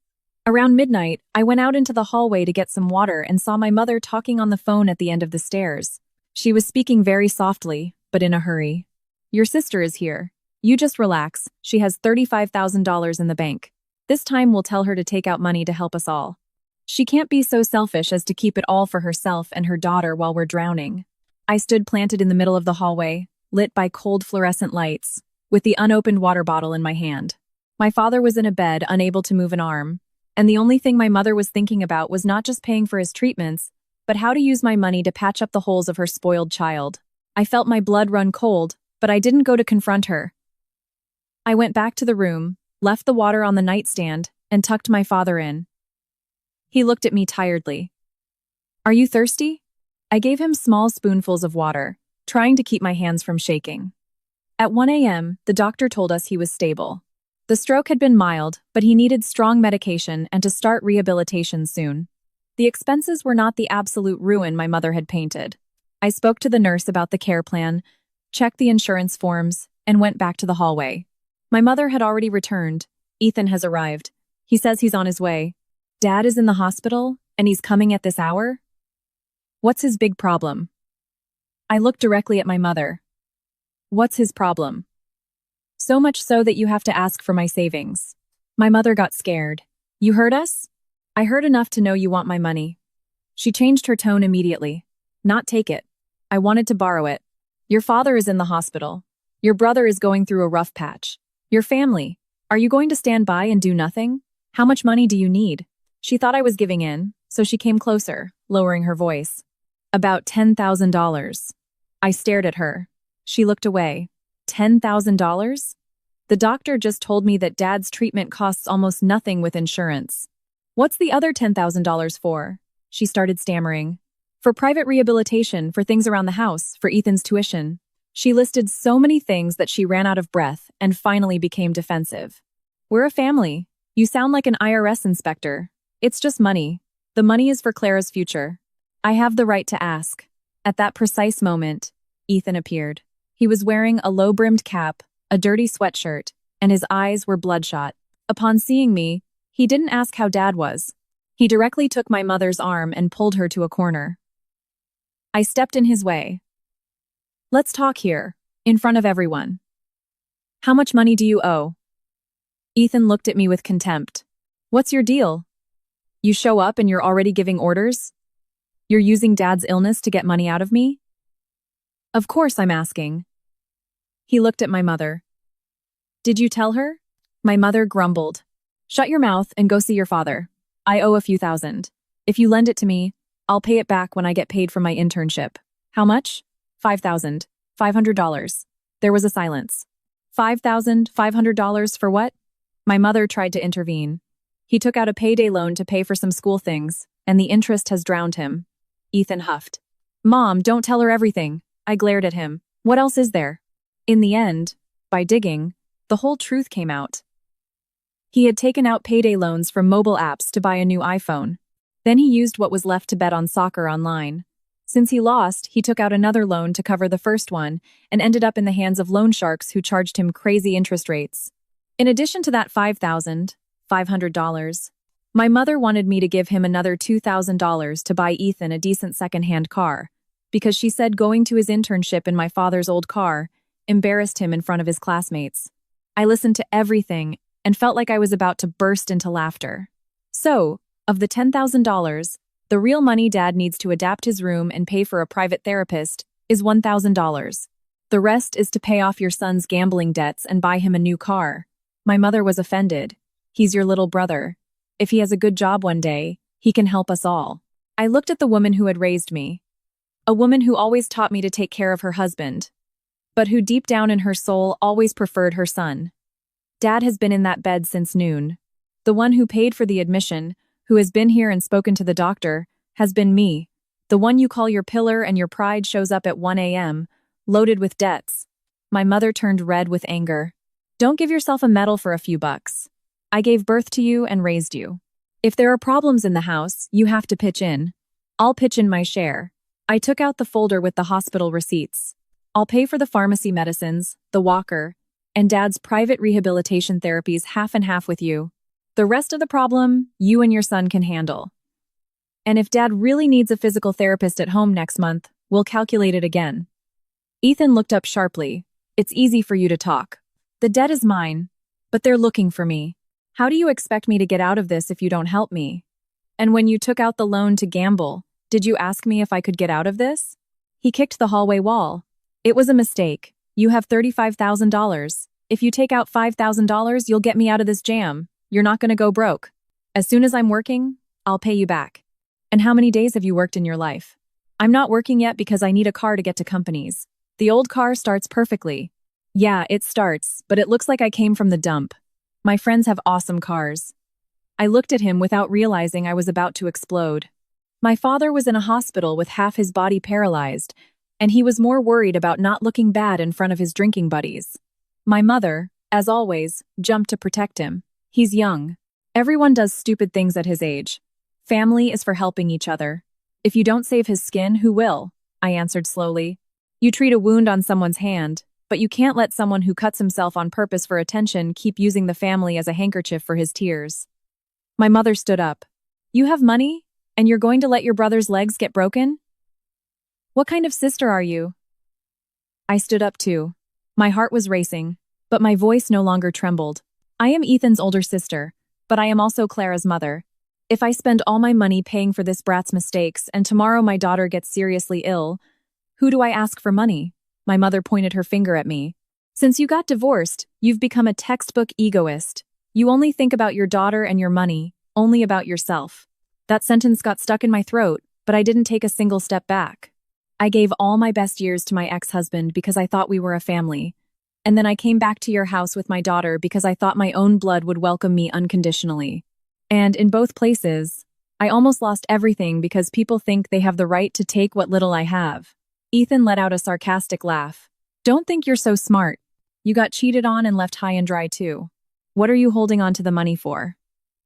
Around midnight, I went out into the hallway to get some water and saw my mother talking on the phone at the end of the stairs. She was speaking very softly, but in a hurry. "Your sister is here. You just relax. She has $35,000 in the bank. This time we'll tell her to take out money to help us all. She can't be so selfish as to keep it all for herself and her daughter while we're drowning." I stood planted in the middle of the hallway, lit by cold fluorescent lights, with the unopened water bottle in my hand. My father was in a bed, unable to move an arm, and the only thing my mother was thinking about was not just paying for his treatments, but how to use my money to patch up the holes of her spoiled child. I felt my blood run cold, but I didn't go to confront her. I went back to the room, left the water on the nightstand, and tucked my father in. He looked at me tiredly. Are you thirsty? I gave him small spoonfuls of water, trying to keep my hands from shaking. At 1 a.m., the doctor told us he was stable. The stroke had been mild, but he needed strong medication and to start rehabilitation soon. The expenses were not the absolute ruin my mother had painted. I spoke to the nurse about the care plan, checked the insurance forms, and went back to the hallway. My mother had already returned. Ethan has arrived. He says he's on his way. Dad is in the hospital, and he's coming at this hour? What's his big problem? I looked directly at my mother. What's his problem? So much so that you have to ask for my savings. My mother got scared. You heard us? I heard enough to know you want my money. She changed her tone immediately. Not take it. I wanted to borrow it. Your father is in the hospital. Your brother is going through a rough patch. Your family. Are you going to stand by and do nothing? How much money do you need? She thought I was giving in, so she came closer, lowering her voice. About $10,000. I stared at her. She looked away. $10,000? The doctor just told me that Dad's treatment costs almost nothing with insurance. What's the other $10,000 for? She started stammering. For private rehabilitation, for things around the house, for Ethan's tuition. She listed so many things that she ran out of breath and finally became defensive. We're a family. You sound like an IRS inspector. It's just money. The money is for Clara's future. I have the right to ask. At that precise moment, Ethan appeared. He was wearing a low-brimmed cap, a dirty sweatshirt, and his eyes were bloodshot. Upon seeing me, he didn't ask how Dad was. He directly took my mother's arm and pulled her to a corner. I stepped in his way. Let's talk here, in front of everyone. How much money do you owe? Ethan looked at me with contempt. What's your deal? You show up and you're already giving orders? You're using Dad's illness to get money out of me? Of course I'm asking. He looked at my mother. Did you tell her? My mother grumbled. Shut your mouth and go see your father. I owe a few thousand. If you lend it to me, I'll pay it back when I get paid from my internship. How much? $5,500. There was a silence. $5,500 for what? My mother tried to intervene. He took out a payday loan to pay for some school things, and the interest has drowned him. Ethan huffed. Mom, don't tell her everything. I glared at him. What else is there? In the end, by digging, the whole truth came out. He had taken out payday loans from mobile apps to buy a new iPhone. Then he used what was left to bet on soccer online. Since he lost, he took out another loan to cover the first one and ended up in the hands of loan sharks who charged him crazy interest rates. In addition to that $5,500, my mother wanted me to give him another $2,000 to buy Ethan a decent second-hand car, because she said going to his internship in my father's old car embarrassed him in front of his classmates. I listened to everything and felt like I was about to burst into laughter. So, of the $10,000, the real money Dad needs to adapt his room and pay for a private therapist is $1,000. The rest is to pay off your son's gambling debts and buy him a new car. My mother was offended. He's your little brother. If he has a good job one day, he can help us all. I looked at the woman who had raised me. A woman who always taught me to take care of her husband, but who deep down in her soul always preferred her son. Dad has been in that bed since noon. The one who paid for the admission, who has been here and spoken to the doctor, has been me. The one you call your pillar and your pride shows up at 1 a.m., loaded with debts. My mother turned red with anger. Don't give yourself a medal for a few bucks. I gave birth to you and raised you. If there are problems in the house, you have to pitch in. I'll pitch in my share. I took out the folder with the hospital receipts. I'll pay for the pharmacy medicines, the walker, and Dad's private rehabilitation therapies half and half with you. The rest of the problem, you and your son can handle. And if Dad really needs a physical therapist at home next month, we'll calculate it again. Ethan looked up sharply. It's easy for you to talk. The debt is mine, but they're looking for me. How do you expect me to get out of this if you don't help me? And when you took out the loan to gamble, did you ask me if I could get out of this? He kicked the hallway wall. It was a mistake. You have $35,000. If you take out $5,000, you'll get me out of this jam. You're not going to go broke. As soon as I'm working, I'll pay you back. And how many days have you worked in your life? I'm not working yet because I need a car to get to companies. The old car starts perfectly. Yeah, it starts, but it looks like I came from the dump. My friends have awesome cars. I looked at him without realizing I was about to explode. My father was in a hospital with half his body paralyzed, and he was more worried about not looking bad in front of his drinking buddies. My mother, as always, jumped to protect him. He's young. Everyone does stupid things at his age. Family is for helping each other. If you don't save his skin, who will? I answered slowly. You treat a wound on someone's hand, but you can't let someone who cuts himself on purpose for attention keep using the family as a handkerchief for his tears. My mother stood up. You have money, and you're going to let your brother's legs get broken? What kind of sister are you? I stood up too. My heart was racing, but my voice no longer trembled. I am Ethan's older sister, but I am also Clara's mother. If I spend all my money paying for this brat's mistakes and tomorrow my daughter gets seriously ill, who do I ask for money? My mother pointed her finger at me. Since you got divorced, you've become a textbook egoist. You only think about your daughter and your money, only about yourself. That sentence got stuck in my throat, but I didn't take a single step back. I gave all my best years to my ex-husband because I thought we were a family. And then I came back to your house with my daughter because I thought my own blood would welcome me unconditionally. And in both places, I almost lost everything because people think they have the right to take what little I have. Ethan let out a sarcastic laugh. Don't think you're so smart. You got cheated on and left high and dry too. What are you holding on to the money for?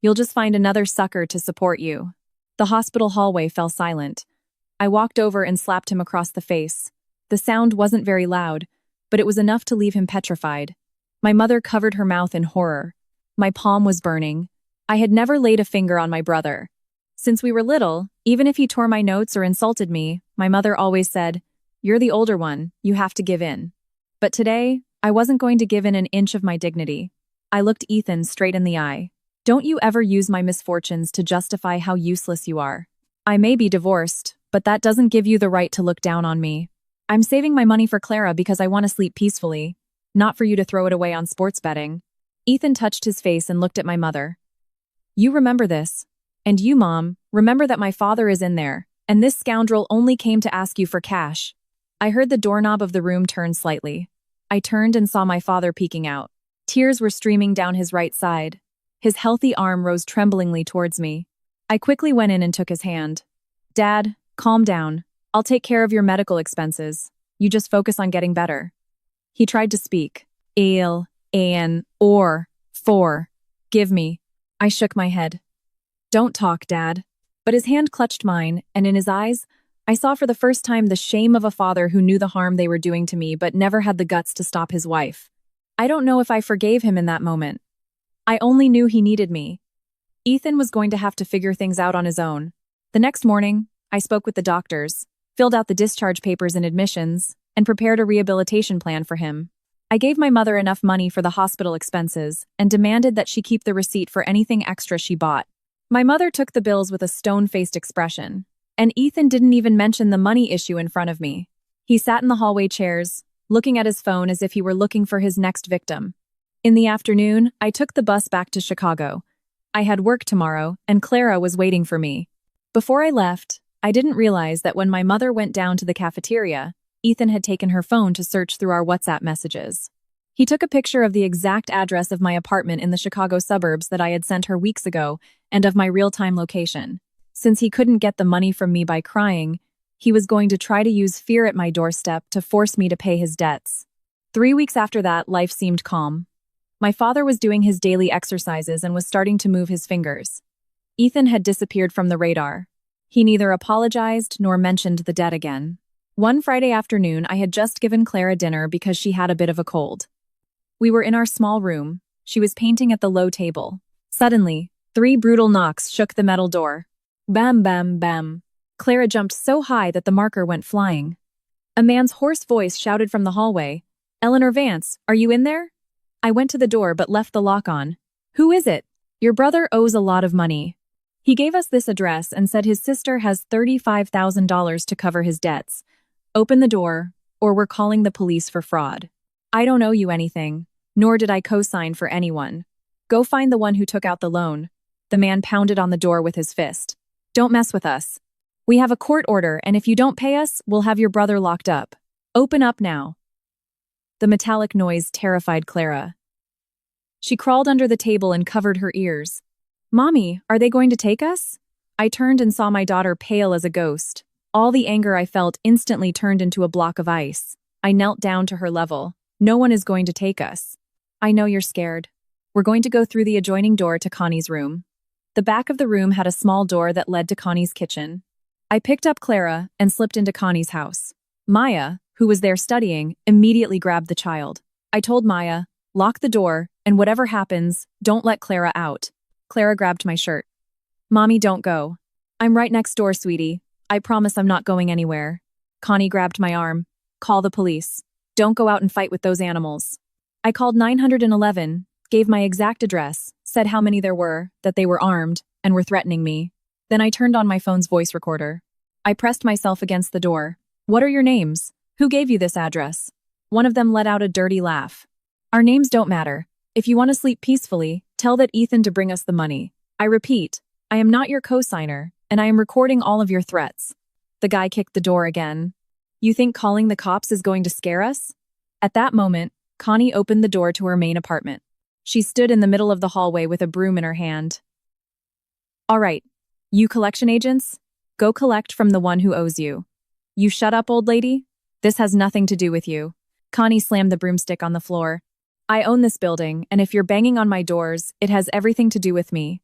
You'll just find another sucker to support you. The hospital hallway fell silent. I walked over and slapped him across the face. The sound wasn't very loud, but it was enough to leave him petrified. My mother covered her mouth in horror. My palm was burning. I had never laid a finger on my brother. Since we were little, even if he tore my notes or insulted me, my mother always said, "You're the older one, you have to give in." But today, I wasn't going to give in an inch of my dignity. I looked Ethan straight in the eye. Don't you ever use my misfortunes to justify how useless you are. I may be divorced, but that doesn't give you the right to look down on me. I'm saving my money for Clara because I want to sleep peacefully, not for you to throw it away on sports betting. Ethan touched his face and looked at my mother. You remember this. And you, Mom, remember that my father is in there, and this scoundrel only came to ask you for cash. I heard the doorknob of the room turn slightly. I turned and saw my father peeking out. Tears were streaming down his right side. His healthy arm rose tremblingly towards me. I quickly went in and took his hand. Dad, calm down. I'll take care of your medical expenses. You just focus on getting better. He tried to speak. Ale, an, or, for. Give me. I shook my head. Don't talk, Dad. But his hand clutched mine, and in his eyes, I saw for the first time the shame of a father who knew the harm they were doing to me but never had the guts to stop his wife. I don't know if I forgave him in that moment. I only knew he needed me. Ethan was going to have to figure things out on his own. The next morning, I spoke with the doctors, filled out the discharge papers and admissions, and prepared a rehabilitation plan for him. I gave my mother enough money for the hospital expenses and demanded that she keep the receipt for anything extra she bought. My mother took the bills with a stone-faced expression, and Ethan didn't even mention the money issue in front of me. He sat in the hallway chairs, looking at his phone as if he were looking for his next victim. In the afternoon, I took the bus back to Chicago. I had work tomorrow, and Clara was waiting for me. Before I left, I didn't realize that when my mother went down to the cafeteria, Ethan had taken her phone to search through our WhatsApp messages. He took a picture of the exact address of my apartment in the Chicago suburbs that I had sent her weeks ago and of my real-time location. Since he couldn't get the money from me by crying, he was going to try to use fear at my doorstep to force me to pay his debts. 3 weeks after that, life seemed calm. My father was doing his daily exercises and was starting to move his fingers. Ethan had disappeared from the radar. He neither apologized nor mentioned the debt again. One Friday afternoon, I had just given Clara dinner because she had a bit of a cold. We were in our small room. She was painting at the low table. Suddenly, 3 brutal knocks shook the metal door. Bam, bam, bam. Clara jumped so high that the marker went flying. A man's hoarse voice shouted from the hallway, "Eleanor Vance, are you in there?" I went to the door but left the lock on. "Who is it?" "Your brother owes a lot of money. He gave us this address and said his sister has $35,000 to cover his debts. Open the door, or we're calling the police for fraud. I don't owe you anything, nor did I co-sign for anyone. Go find the one who took out the loan." The man pounded on the door with his fist. "Don't mess with us. We have a court order, and if you don't pay us, we'll have your brother locked up. Open up now." The metallic noise terrified Clara. She crawled under the table and covered her ears. Mommy, are they going to take us? I turned and saw my daughter pale as a ghost. All the anger I felt instantly turned into a block of ice. I knelt down to her level. No one is going to take us. I know you're scared. We're going to go through the adjoining door to Connie's room. The back of the room had a small door that led to Connie's kitchen. I picked up Clara and slipped into Connie's house. Maya, who was there studying, immediately grabbed the child. I told Maya, lock the door, and whatever happens, don't let Clara out. Clara grabbed my shirt. Mommy, don't go. I'm right next door, sweetie. I promise I'm not going anywhere. Connie grabbed my arm. Call the police. Don't go out and fight with those animals. I called 911, gave my exact address, said how many there were, that they were armed, and were threatening me. Then I turned on my phone's voice recorder. I pressed myself against the door. What are your names? Who gave you this address? One of them let out a dirty laugh. Our names don't matter. If you want to sleep peacefully, tell that Ethan to bring us the money. I repeat, I am not your co-signer, and I am recording all of your threats. The guy kicked the door again. You think calling the cops is going to scare us? At that moment, Connie opened the door to her main apartment. She stood in the middle of the hallway with a broom in her hand. All right, you collection agents, go collect from the one who owes you. You shut up, old lady. This has nothing to do with you. Connie slammed the broomstick on the floor. I own this building, and if you're banging on my doors, it has everything to do with me.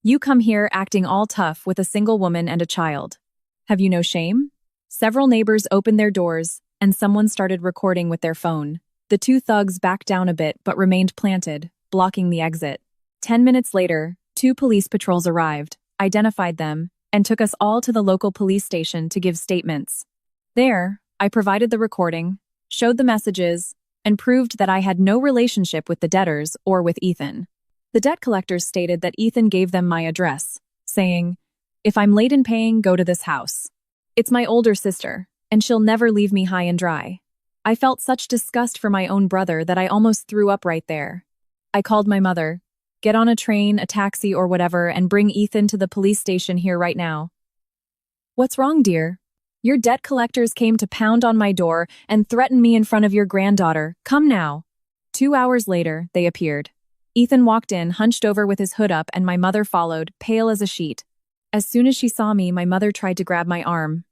You come here acting all tough with a single woman and a child. Have you no shame? Several neighbors opened their doors, and someone started recording with their phone. The two thugs backed down a bit but remained planted, blocking the exit. 10 minutes later, 2 police patrols arrived, identified them, and took us all to the local police station to give statements. There, I provided the recording, showed the messages, and proved that I had no relationship with the debtors or with Ethan. The debt collectors stated that Ethan gave them my address, saying, "If I'm late in paying, go to this house. It's my older sister, and she'll never leave me high and dry." I felt such disgust for my own brother that I almost threw up right there. I called my mother. Get on a train, a taxi, or whatever, and bring Ethan to the police station here right now. What's wrong, dear? Your debt collectors came to pound on my door and threaten me in front of your granddaughter. Come now. 2 hours later, they appeared. Ethan walked in, hunched over with his hood up, and my mother followed, pale as a sheet. As soon as she saw me, my mother tried to grab my arm.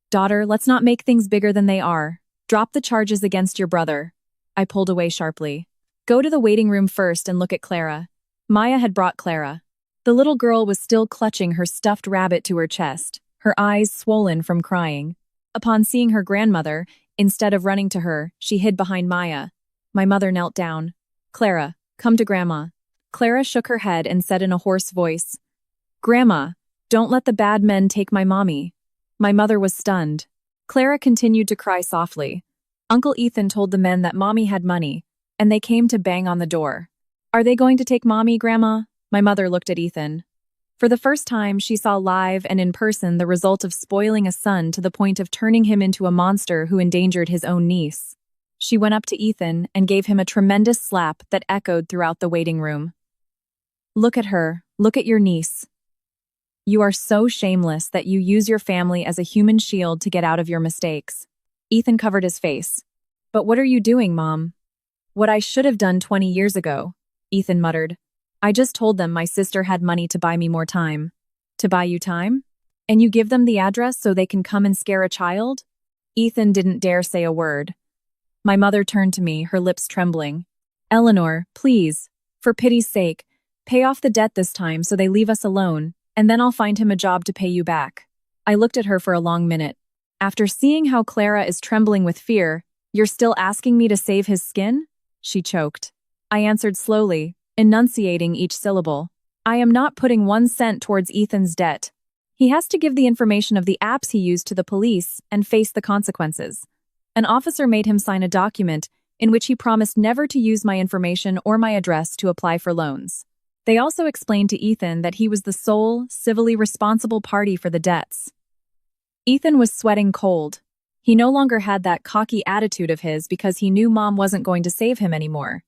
Daughter, let's not make things bigger than they are. Drop the charges against your brother. I pulled away sharply. Go to the waiting room first and look at Clara. Maya had brought Clara. The little girl was still clutching her stuffed rabbit to her chest, her eyes swollen from crying. Upon seeing her grandmother, instead of running to her, she hid behind Maya. My mother knelt down. Clara, come to Grandma. Clara shook her head and said in a hoarse voice, Grandma, don't let the bad men take my mommy. My mother was stunned. Clara continued to cry softly. Uncle Ethan told the men that Mommy had money, and they came to bang on the door. Are they going to take Mommy, Grandma? My mother looked at Ethan. For the first time, she saw live and in person the result of spoiling a son to the point of turning him into a monster who endangered his own niece. She went up to Ethan and gave him a tremendous slap that echoed throughout the waiting room. Look at her. Look at your niece. You are so shameless that you use your family as a human shield to get out of your mistakes. Ethan covered his face. But what are you doing, Mom? What I should have done 20 years ago, Ethan muttered. I just told them my sister had money to buy me more time. To buy you time? And you give them the address so they can come and scare a child? Ethan didn't dare say a word. My mother turned to me, her lips trembling. Eleanor, please, for pity's sake, pay off the debt this time so they leave us alone, and then I'll find him a job to pay you back. I looked at her for a long minute. After seeing how Clara is trembling with fear, you're still asking me to save his skin? She choked. I answered slowly, enunciating each syllable. I am not putting 1 cent towards Ethan's debt. He has to give the information of the apps he used to the police and face the consequences. An officer made him sign a document in which he promised never to use my information or my address to apply for loans. They also explained to Ethan that he was the sole, civilly responsible party for the debts. Ethan was sweating cold. He no longer had that cocky attitude of his because he knew Mom wasn't going to save him anymore.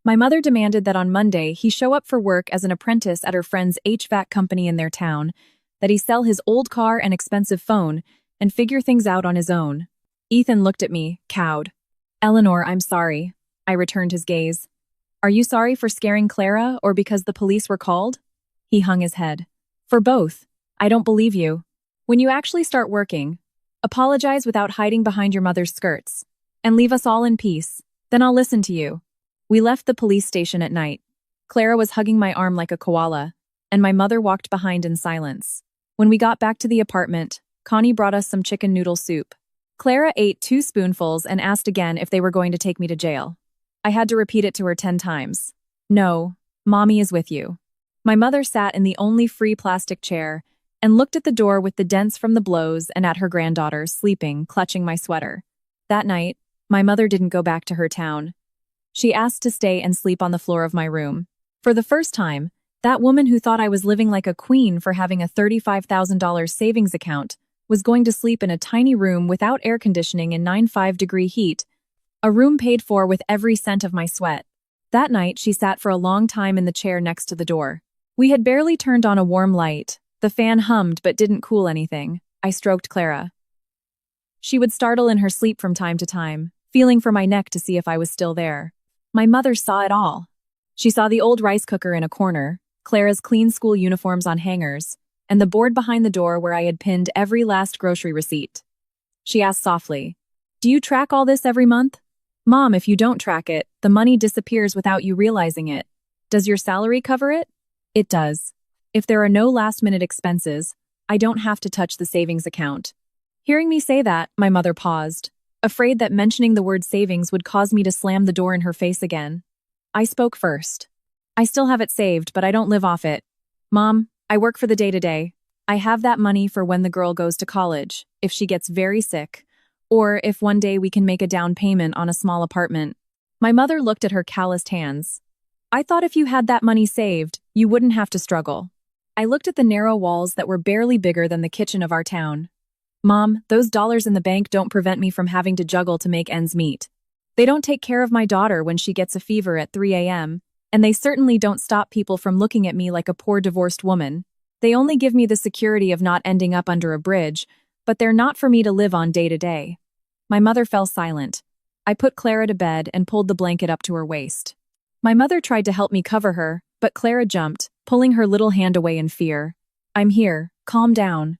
My mother demanded that on Monday he show up for work as an apprentice at her friend's HVAC company in their town, that he sell his old car and expensive phone, and figure things out on his own. Ethan looked at me, cowed. Eleanor, I'm sorry. I returned his gaze. Are you sorry for scaring Clara or because the police were called? He hung his head. For both. I don't believe you. When you actually start working, apologize without hiding behind your mother's skirts, and leave us all in peace. Then I'll listen to you. We left the police station at night. Clara was hugging my arm like a koala, and my mother walked behind in silence. When we got back to the apartment, Connie brought us some chicken noodle soup. Clara ate 2 spoonfuls and asked again if they were going to take me to jail. I had to repeat it to her 10 times. No, Mommy is with you. My mother sat in the only free plastic chair and looked at the door with the dents from the blows and at her granddaughter sleeping, clutching my sweater. That night, my mother didn't go back to her town. She asked to stay and sleep on the floor of my room. For the first time, that woman who thought I was living like a queen for having a $35,000 savings account was going to sleep in a tiny room without air conditioning in 95-degree heat, a room paid for with every cent of my sweat. That night, she sat for a long time in the chair next to the door. We had barely turned on a warm light. The fan hummed but didn't cool anything. I stroked Clara. She would startle in her sleep from time to time, feeling for my neck to see if I was still there. My mother saw it all. She saw the old rice cooker in a corner, Clara's clean school uniforms on hangers, and the board behind the door where I had pinned every last grocery receipt. She asked softly, "Do you track all this every month?" "Mom, if you don't track it, the money disappears without you realizing it. Does your salary cover it?" "It does. If there are no last-minute expenses, I don't have to touch the savings account." Hearing me say that, my mother paused, afraid that mentioning the word savings would cause me to slam the door in her face again. I spoke first. "I still have it saved, but I don't live off it. Mom, I work for the day-to-day. I have that money for when the girl goes to college, if she gets very sick, or if one day we can make a down payment on a small apartment." My mother looked at her calloused hands. "I thought if you had that money saved, you wouldn't have to struggle." I looked at the narrow walls that were barely bigger than the kitchen of our town. "Mom, those dollars in the bank don't prevent me from having to juggle to make ends meet. They don't take care of my daughter when she gets a fever at 3 a.m., and they certainly don't stop people from looking at me like a poor divorced woman. They only give me the security of not ending up under a bridge, but they're not for me to live on day to day." My mother fell silent. I put Clara to bed and pulled the blanket up to her waist. My mother tried to help me cover her, but Clara jumped, pulling her little hand away in fear. "I'm here. Calm down."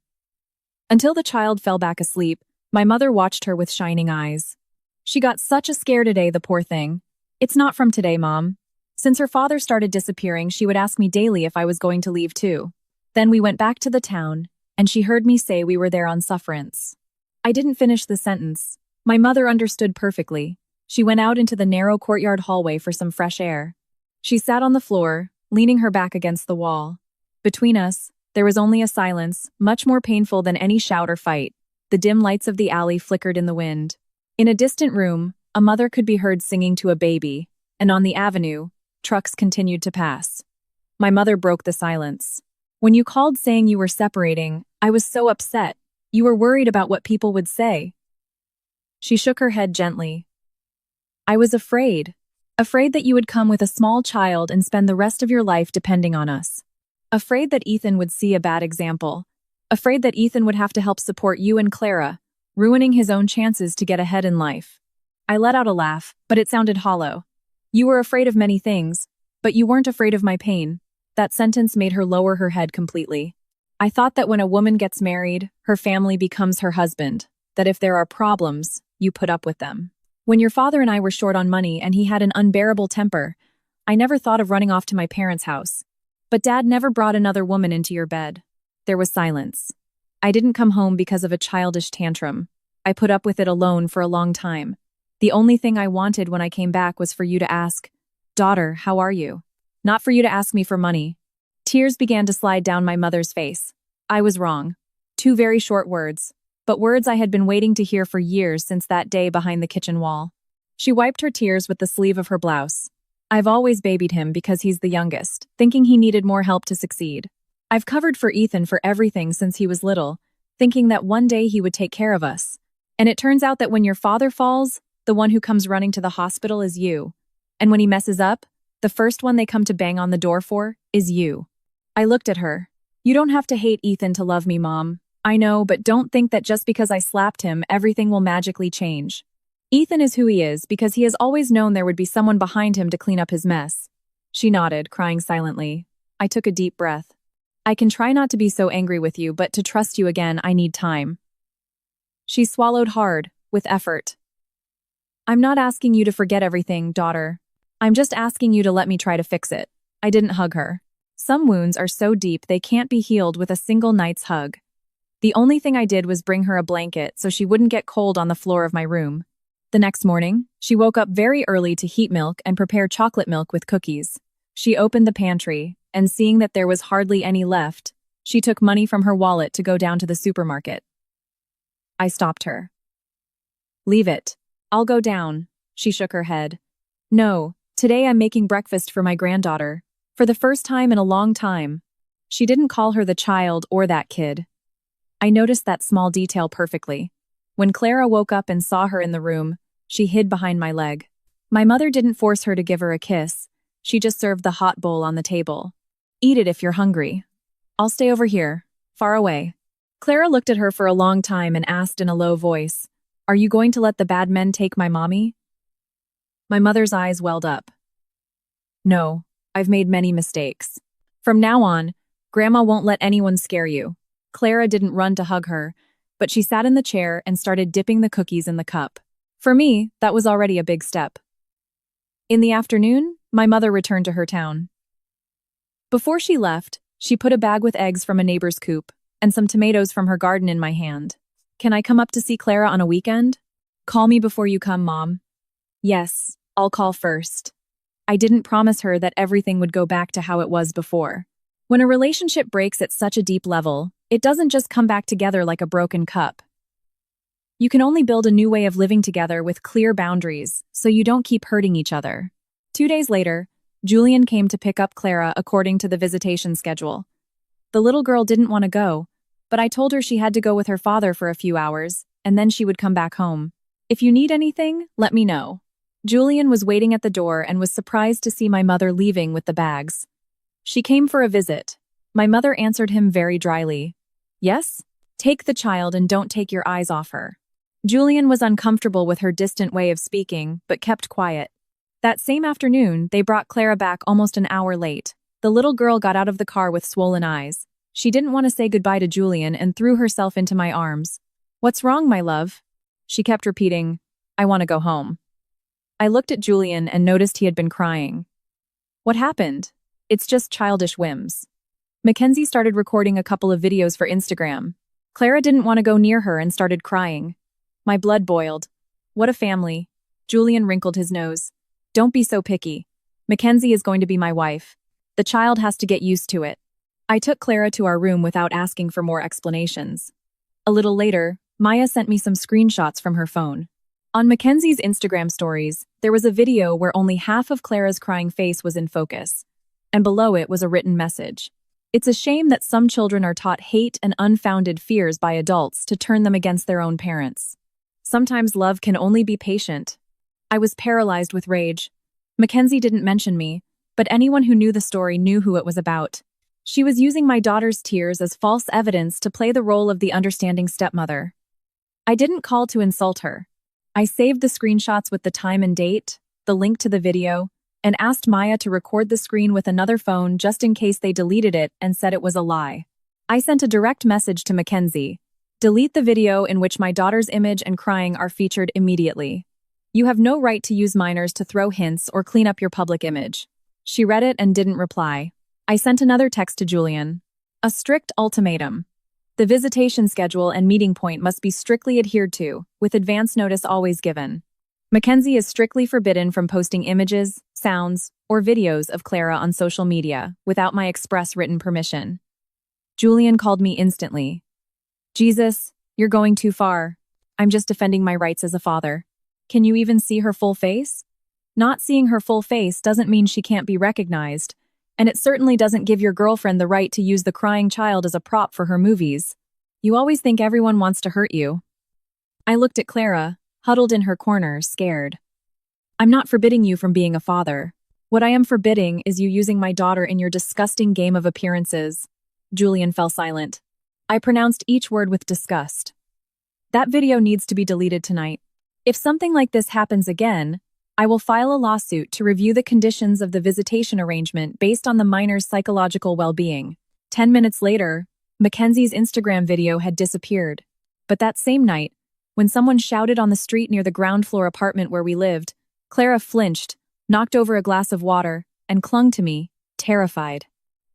Until the child fell back asleep, my mother watched her with shining eyes. "She got such a scare today, the poor thing." "It's not from today, Mom. Since her father started disappearing, she would ask me daily if I was going to leave too. Then we went back to the town, and she heard me say we were there on sufferance." I didn't finish the sentence. My mother understood perfectly. She went out into the narrow courtyard hallway for some fresh air. She sat on the floor, leaning her back against the wall. Between us, there was only a silence, much more painful than any shout or fight. The dim lights of the alley flickered in the wind. In a distant room, a mother could be heard singing to a baby, and on the avenue, trucks continued to pass. My mother broke the silence. "When you called saying you were separating, I was so upset. You were worried about what people would say." She shook her head gently. "I was afraid. Afraid that you would come with a small child and spend the rest of your life depending on us. Afraid that Ethan would see a bad example. Afraid that Ethan would have to help support you and Clara, ruining his own chances to get ahead in life." I let out a laugh, but it sounded hollow. "You were afraid of many things, but you weren't afraid of my pain." That sentence made her lower her head completely. "I thought that when a woman gets married, her family becomes her husband, that if there are problems, you put up with them. When your father and I were short on money and he had an unbearable temper, I never thought of running off to my parents' house. But Dad never brought another woman into your bed." There was silence. "I didn't come home because of a childish tantrum. I put up with it alone for a long time. The only thing I wanted when I came back was for you to ask, 'Daughter, how are you?' Not for you to ask me for money." Tears began to slide down my mother's face. I was wrong. 2 very short words, but words I had been waiting to hear for years since that day behind the kitchen wall. She wiped her tears with the sleeve of her blouse. "I've always babied him because he's the youngest, thinking he needed more help to succeed. I've covered for Ethan for everything since he was little, thinking that one day he would take care of us. And it turns out that when your father falls, the one who comes running to the hospital is you. And when he messes up, the first one they come to bang on the door for is you." I looked at her. "You don't have to hate Ethan to love me, Mom. I know, but don't think that just because I slapped him, everything will magically change. Ethan is who he is because he has always known there would be someone behind him to clean up his mess." She nodded, crying silently. I took a deep breath. I can try not to be so angry with you, but to trust you again, I need time. She swallowed hard, with effort. I'm not asking you to forget everything, daughter. I'm just asking you to let me try to fix it. I didn't hug her. Some wounds are so deep they can't be healed with a single night's hug. The only thing I did was bring her a blanket so she wouldn't get cold on the floor of my room. The next morning, she woke up very early to heat milk and prepare chocolate milk with cookies. She opened the pantry, and seeing that there was hardly any left, she took money from her wallet to go down to the supermarket. I stopped her. Leave it. I'll go down. She shook her head. No, today I'm making breakfast for my granddaughter. For the first time in a long time. She didn't call her the child or that kid. I noticed that small detail perfectly. When Clara woke up and saw her in the room, she hid behind my leg. My mother didn't force her to give her a kiss. She just served the hot bowl on the table. Eat it if you're hungry. I'll stay over here, far away. Clara looked at her for a long time and asked in a low voice, Are you going to let the bad men take my mommy? My mother's eyes welled up. No, I've made many mistakes. From now on, Grandma won't let anyone scare you. Clara didn't run to hug her, but she sat in the chair and started dipping the cookies in the cup. For me, that was already a big step. In the afternoon, my mother returned to her town. Before she left, she put a bag with eggs from a neighbor's coop and some tomatoes from her garden in my hand. Can I come up to see Clara on a weekend? Call me before you come, Mom. Yes, I'll call first. I didn't promise her that everything would go back to how it was before. When a relationship breaks at such a deep level, it doesn't just come back together like a broken cup. You can only build a new way of living together with clear boundaries, so you don't keep hurting each other. 2 days later, Julian came to pick up Clara according to the visitation schedule. The little girl didn't want to go, but I told her she had to go with her father for a few hours, and then she would come back home. If you need anything, let me know. Julian was waiting at the door and was surprised to see my mother leaving with the bags. She came for a visit. My mother answered him very dryly. Yes? Take the child and don't take your eyes off her. Julian was uncomfortable with her distant way of speaking, but kept quiet. That same afternoon, they brought Clara back almost an hour late. The little girl got out of the car with swollen eyes. She didn't want to say goodbye to Julian and threw herself into my arms. What's wrong, my love? She kept repeating, I want to go home. I looked at Julian and noticed he had been crying. What happened? It's just childish whims. Mackenzie started recording a couple of videos for Instagram. Clara didn't want to go near her and started crying. My blood boiled. What a family. Julian wrinkled his nose. Don't be so picky. Mackenzie is going to be my wife. The child has to get used to it. I took Clara to our room without asking for more explanations. A little later, Maya sent me some screenshots from her phone. On Mackenzie's Instagram stories, there was a video where only half of Clara's crying face was in focus, and below it was a written message. It's a shame that some children are taught hate and unfounded fears by adults to turn them against their own parents. Sometimes love can only be patient. I was paralyzed with rage. Mackenzie didn't mention me, but anyone who knew the story knew who it was about. She was using my daughter's tears as false evidence to play the role of the understanding stepmother. I didn't call to insult her. I saved the screenshots with the time and date, the link to the video, and asked Maya to record the screen with another phone just in case they deleted it and said it was a lie. I sent a direct message to Mackenzie. Delete the video in which my daughter's image and crying are featured immediately. You have no right to use minors to throw hints or clean up your public image. She read it and didn't reply. I sent another text to Julian. A strict ultimatum. The visitation schedule and meeting point must be strictly adhered to, with advance notice always given. Mackenzie is strictly forbidden from posting images, sounds, or videos of Clara on social media without my express written permission. Julian called me instantly. Jesus, you're going too far. I'm just defending my rights as a father. Can you even see her full face? Not seeing her full face doesn't mean she can't be recognized, and it certainly doesn't give your girlfriend the right to use the crying child as a prop for her movies. You always think everyone wants to hurt you. I looked at Clara, huddled in her corner, scared. I'm not forbidding you from being a father. What I am forbidding is you using my daughter in your disgusting game of appearances. Julian fell silent. I pronounced each word with disgust. That video needs to be deleted tonight. If something like this happens again, I will file a lawsuit to review the conditions of the visitation arrangement based on the minor's psychological well-being. 10 minutes later, Mackenzie's Instagram video had disappeared. But that same night, when someone shouted on the street near the ground floor apartment where we lived, Clara flinched, knocked over a glass of water, and clung to me, terrified.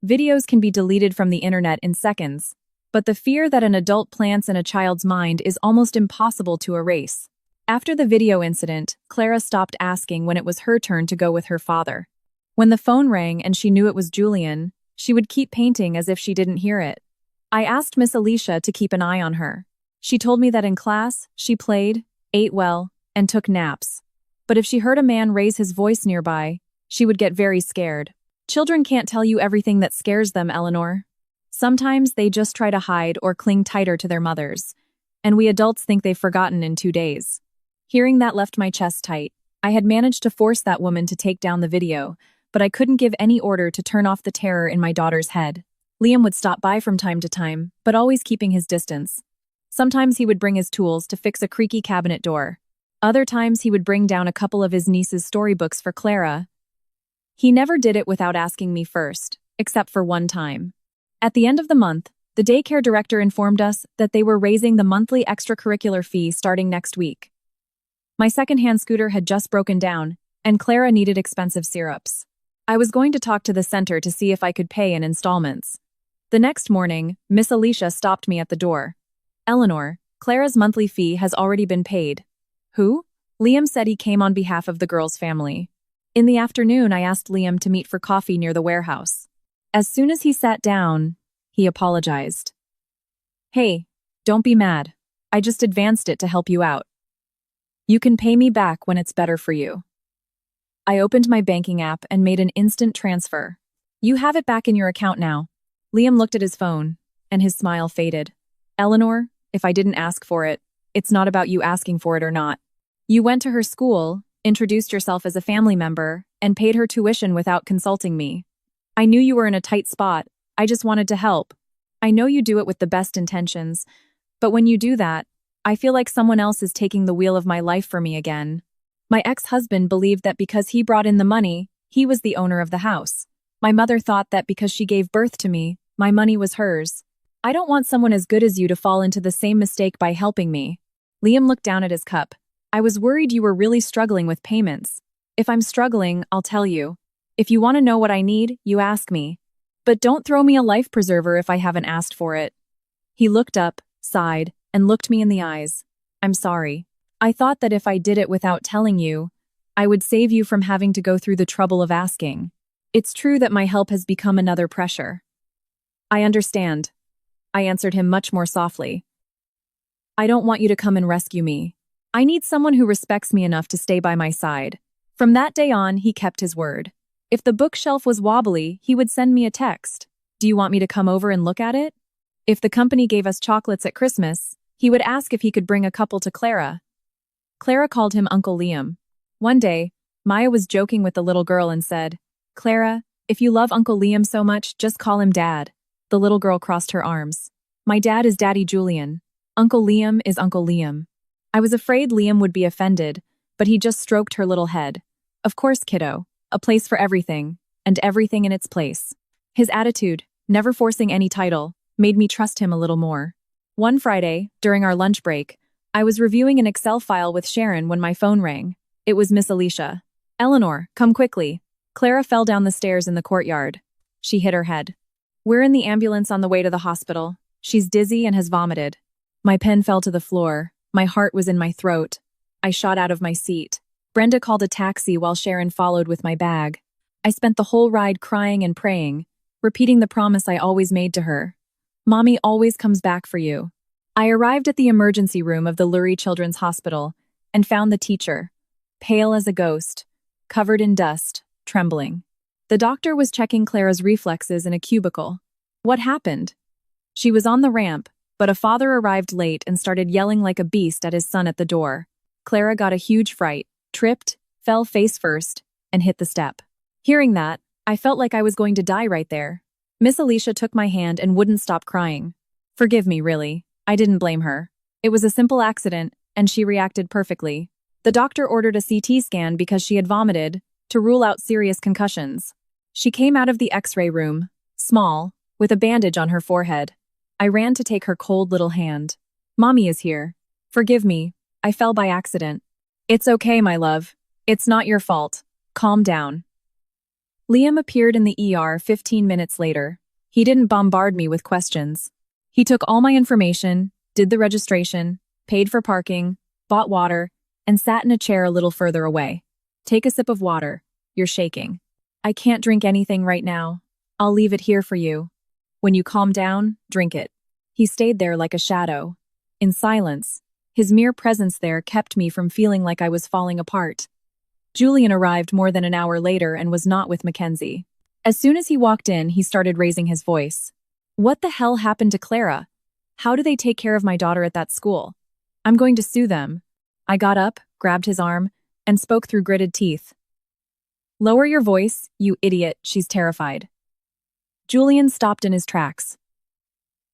Videos can be deleted from the internet in seconds, but the fear that an adult plants in a child's mind is almost impossible to erase. After the video incident, Clara stopped asking when it was her turn to go with her father. When the phone rang and she knew it was Julian, she would keep painting as if she didn't hear it. I asked Miss Alicia to keep an eye on her. She told me that in class, she played, ate well, and took naps. But if she heard a man raise his voice nearby, she would get very scared. Children can't tell you everything that scares them, Eleanor. Sometimes they just try to hide or cling tighter to their mothers, and we adults think they've forgotten in 2 days. Hearing that left my chest tight. I had managed to force that woman to take down the video, but I couldn't give any order to turn off the terror in my daughter's head. Liam would stop by from time to time, but always keeping his distance. Sometimes he would bring his tools to fix a creaky cabinet door. Other times he would bring down a couple of his niece's storybooks for Clara. He never did it without asking me first, except for one time. At the end of the month, the daycare director informed us that they were raising the monthly extracurricular fee starting next week. My second-hand scooter had just broken down, and Clara needed expensive syrups. I was going to talk to the center to see if I could pay in installments. The next morning, Miss Alicia stopped me at the door. Eleanor, Clara's monthly fee has already been paid. Who? Liam said he came on behalf of the girl's family. In the afternoon, I asked Liam to meet for coffee near the warehouse. As soon as he sat down, he apologized. Hey, don't be mad. I just advanced it to help you out. You can pay me back when it's better for you. I opened my banking app and made an instant transfer. You have it back in your account now. Liam looked at his phone, and his smile faded. Eleanor, if I didn't ask for it, it's not about you asking for it or not. You went to her school, introduced yourself as a family member, and paid her tuition without consulting me. I knew you were in a tight spot. I just wanted to help. I know you do it with the best intentions, but when you do that, I feel like someone else is taking the wheel of my life for me again. My ex-husband believed that because he brought in the money, he was the owner of the house. My mother thought that because she gave birth to me, my money was hers. I don't want someone as good as you to fall into the same mistake by helping me. Liam looked down at his cup. I was worried you were really struggling with payments. If I'm struggling, I'll tell you. If you want to know what I need, you ask me. But don't throw me a life preserver if I haven't asked for it. He looked up, sighed, and looked me in the eyes. I'm sorry. I thought that if I did it without telling you, I would save you from having to go through the trouble of asking. It's true that my help has become another pressure. I understand. I answered him much more softly. I don't want you to come and rescue me. I need someone who respects me enough to stay by my side. From that day on, he kept his word. If the bookshelf was wobbly, he would send me a text. Do you want me to come over and look at it? If the company gave us chocolates at Christmas, he would ask if he could bring a couple to Clara. Clara called him Uncle Liam. One day, Maya was joking with the little girl and said, Clara, if you love Uncle Liam so much, just call him Dad. The little girl crossed her arms. My dad is Daddy Julian. Uncle Liam is Uncle Liam. I was afraid Liam would be offended, but he just stroked her little head. Of course, kiddo. A place for everything, and everything in its place. His attitude, never forcing any title, made me trust him a little more. One Friday, during our lunch break, I was reviewing an Excel file with Sharon when my phone rang. It was Miss Alicia. Eleanor, come quickly. Clara fell down the stairs in the courtyard. She hit her head. We're in the ambulance on the way to the hospital. She's dizzy and has vomited. My pen fell to the floor. My heart was in my throat. I shot out of my seat. Brenda called a taxi while Sharon followed with my bag. I spent the whole ride crying and praying, repeating the promise I always made to her. Mommy always comes back for you. I arrived at the emergency room of the Lurie Children's Hospital and found the teacher, pale as a ghost, covered in dust, trembling. The doctor was checking Clara's reflexes in a cubicle. What happened? She was on the ramp, but a father arrived late and started yelling like a beast at his son at the door. Clara got a huge fright, tripped, fell face first, and hit the step. Hearing that, I felt like I was going to die right there. Miss Alicia took my hand and wouldn't stop crying. Forgive me, really. I didn't blame her. It was a simple accident, and she reacted perfectly. The doctor ordered a CT scan because she had vomited, to rule out serious concussions. She came out of the X-ray room, small, with a bandage on her forehead. I ran to take her cold little hand. "Mommy is here. Forgive me. I fell by accident." "It's okay, my love. It's not your fault. Calm down." Liam appeared in the ER 15 minutes later. He didn't bombard me with questions. He took all my information, did the registration, paid for parking, bought water, and sat in a chair a little further away. "Take a sip of water. You're shaking." "I can't drink anything right now. I'll leave it here for you. When you calm down, drink it." He stayed there like a shadow. In silence, his mere presence there kept me from feeling like I was falling apart. Julian arrived more than an hour later and was not with Mackenzie. As soon as he walked in, he started raising his voice. "What the hell happened to Clara? How do they take care of my daughter at that school? I'm going to sue them." I got up, grabbed his arm, and spoke through gritted teeth. "Lower your voice, you idiot, she's terrified." Julian stopped in his tracks.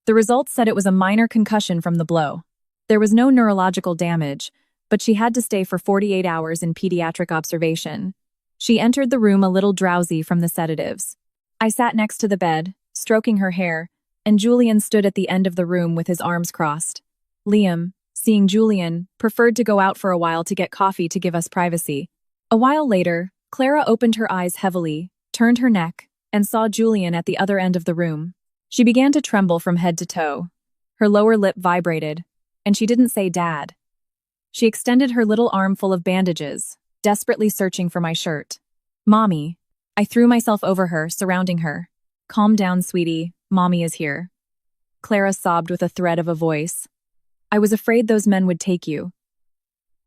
The results said it was a minor concussion from the blow. There was no neurological damage, but she had to stay for 48 hours in pediatric observation. She entered the room a little drowsy from the sedatives. I sat next to the bed, stroking her hair, and Julian stood at the end of the room with his arms crossed. Liam, seeing Julian, preferred to go out for a while to get coffee to give us privacy. A while later, Clara opened her eyes heavily, turned her neck, and saw Julian at the other end of the room. She began to tremble from head to toe. Her lower lip vibrated, and she didn't say "Dad." She extended her little arm full of bandages, desperately searching for my shirt. "Mommy." I threw myself over her, surrounding her. "Calm down, sweetie. Mommy is here." Clara sobbed with a thread of a voice. "I was afraid those men would take you."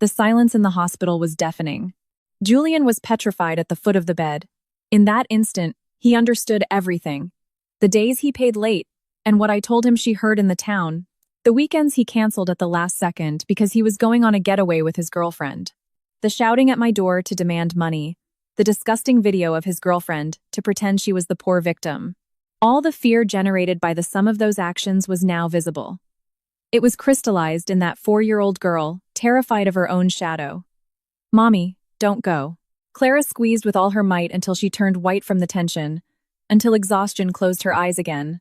The silence in the hospital was deafening. Julian was petrified at the foot of the bed. In that instant, he understood everything. The days he paid late, and what I told him she heard in the town. The weekends he canceled at the last second because he was going on a getaway with his girlfriend. The shouting at my door to demand money. The disgusting video of his girlfriend to pretend she was the poor victim. All the fear generated by the sum of those actions was now visible. It was crystallized in that 4-year-old girl, terrified of her own shadow. "Mommy, don't go." Clara squeezed with all her might until she turned white from the tension, until exhaustion closed her eyes again.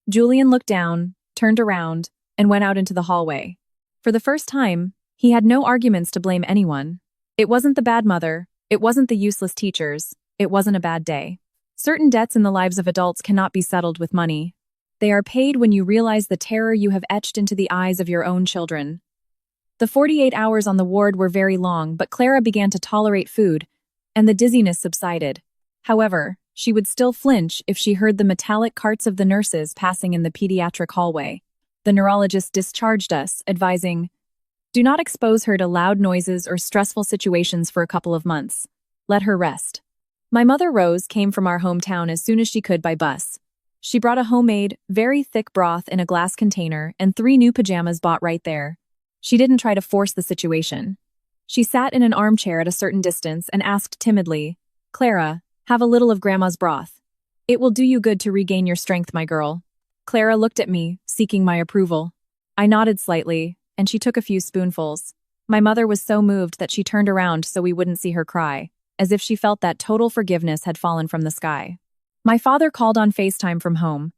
Julian looked down, turned around, and went out into the hallway. For the first time, he had no arguments to blame anyone. It wasn't the bad mother, it wasn't the useless teachers, it wasn't a bad day. Certain debts in the lives of adults cannot be settled with money. They are paid when you realize the terror you have etched into the eyes of your own children. The 48 hours on the ward were very long, but Clara began to tolerate food, and the dizziness subsided. However, she would still flinch if she heard the metallic carts of the nurses passing in the pediatric hallway. The neurologist discharged us, advising, "Do not expose her to loud noises or stressful situations for a couple of months. Let her rest." My mother, Rose, came from our hometown as soon as she could by bus. She brought a homemade, very thick broth in a glass container and 3 new pajamas bought right there. She didn't try to force the situation. She sat in an armchair at a certain distance and asked timidly, "Clara, have a little of Grandma's broth. It will do you good to regain your strength, my girl." Clara looked at me, seeking my approval. I nodded slightly, and she took a few spoonfuls. My mother was so moved that she turned around so we wouldn't see her cry, as if she felt that total forgiveness had fallen from the sky. My father called on FaceTime from home.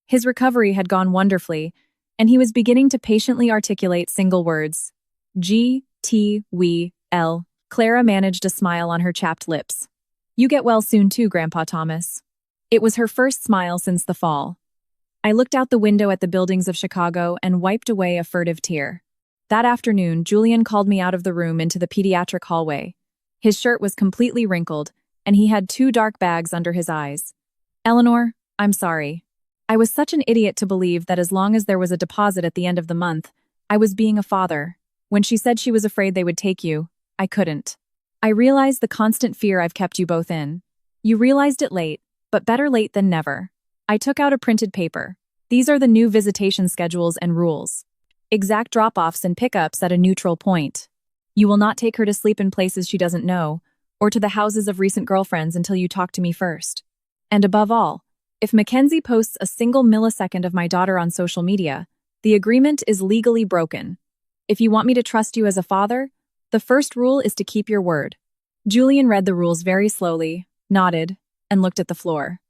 His recovery had gone wonderfully, and he was beginning to patiently articulate single words. G, T, we, L. Clara managed a smile on her chapped lips. "You get well soon too, Grandpa Thomas." It was her first smile since the fall. I looked out the window at the buildings of Chicago and wiped away a furtive tear. That afternoon, Julian called me out of the room into the pediatric hallway. His shirt was completely wrinkled, and he had 2 dark bags under his eyes. "Eleanor, I'm sorry. I was such an idiot to believe that as long as there was a deposit at the end of the month, I was being a father. When she said she was afraid they would take you, I couldn't. I realized the constant fear I've kept you both in. You realized it late, but better late than never." I took out a printed paper. "These are the new visitation schedules and rules. Exact drop-offs and pickups at a neutral point. You will not take her to sleep in places she doesn't know, or to the houses of recent girlfriends until you talk to me first. And above all, if Mackenzie posts a single millisecond of my daughter on social media, the agreement is legally broken. If you want me to trust you as a father, the first rule is to keep your word." Julian read the rules very slowly, nodded, and looked at the floor.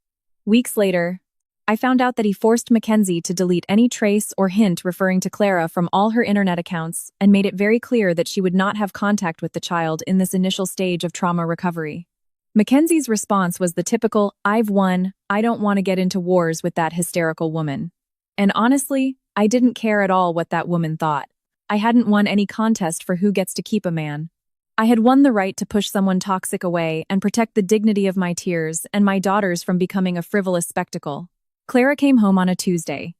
Weeks later, I found out that he forced Mackenzie to delete any trace or hint referring to Clara from all her internet accounts and made it very clear that she would not have contact with the child in this initial stage of trauma recovery. Mackenzie's response was the typical, "I've won, I don't want to get into wars with that hysterical woman." And honestly, I didn't care at all what that woman thought. I hadn't won any contest for who gets to keep a man. I had won the right to push someone toxic away and protect the dignity of my tears and my daughters from becoming a frivolous spectacle. Clara came home on a Tuesday.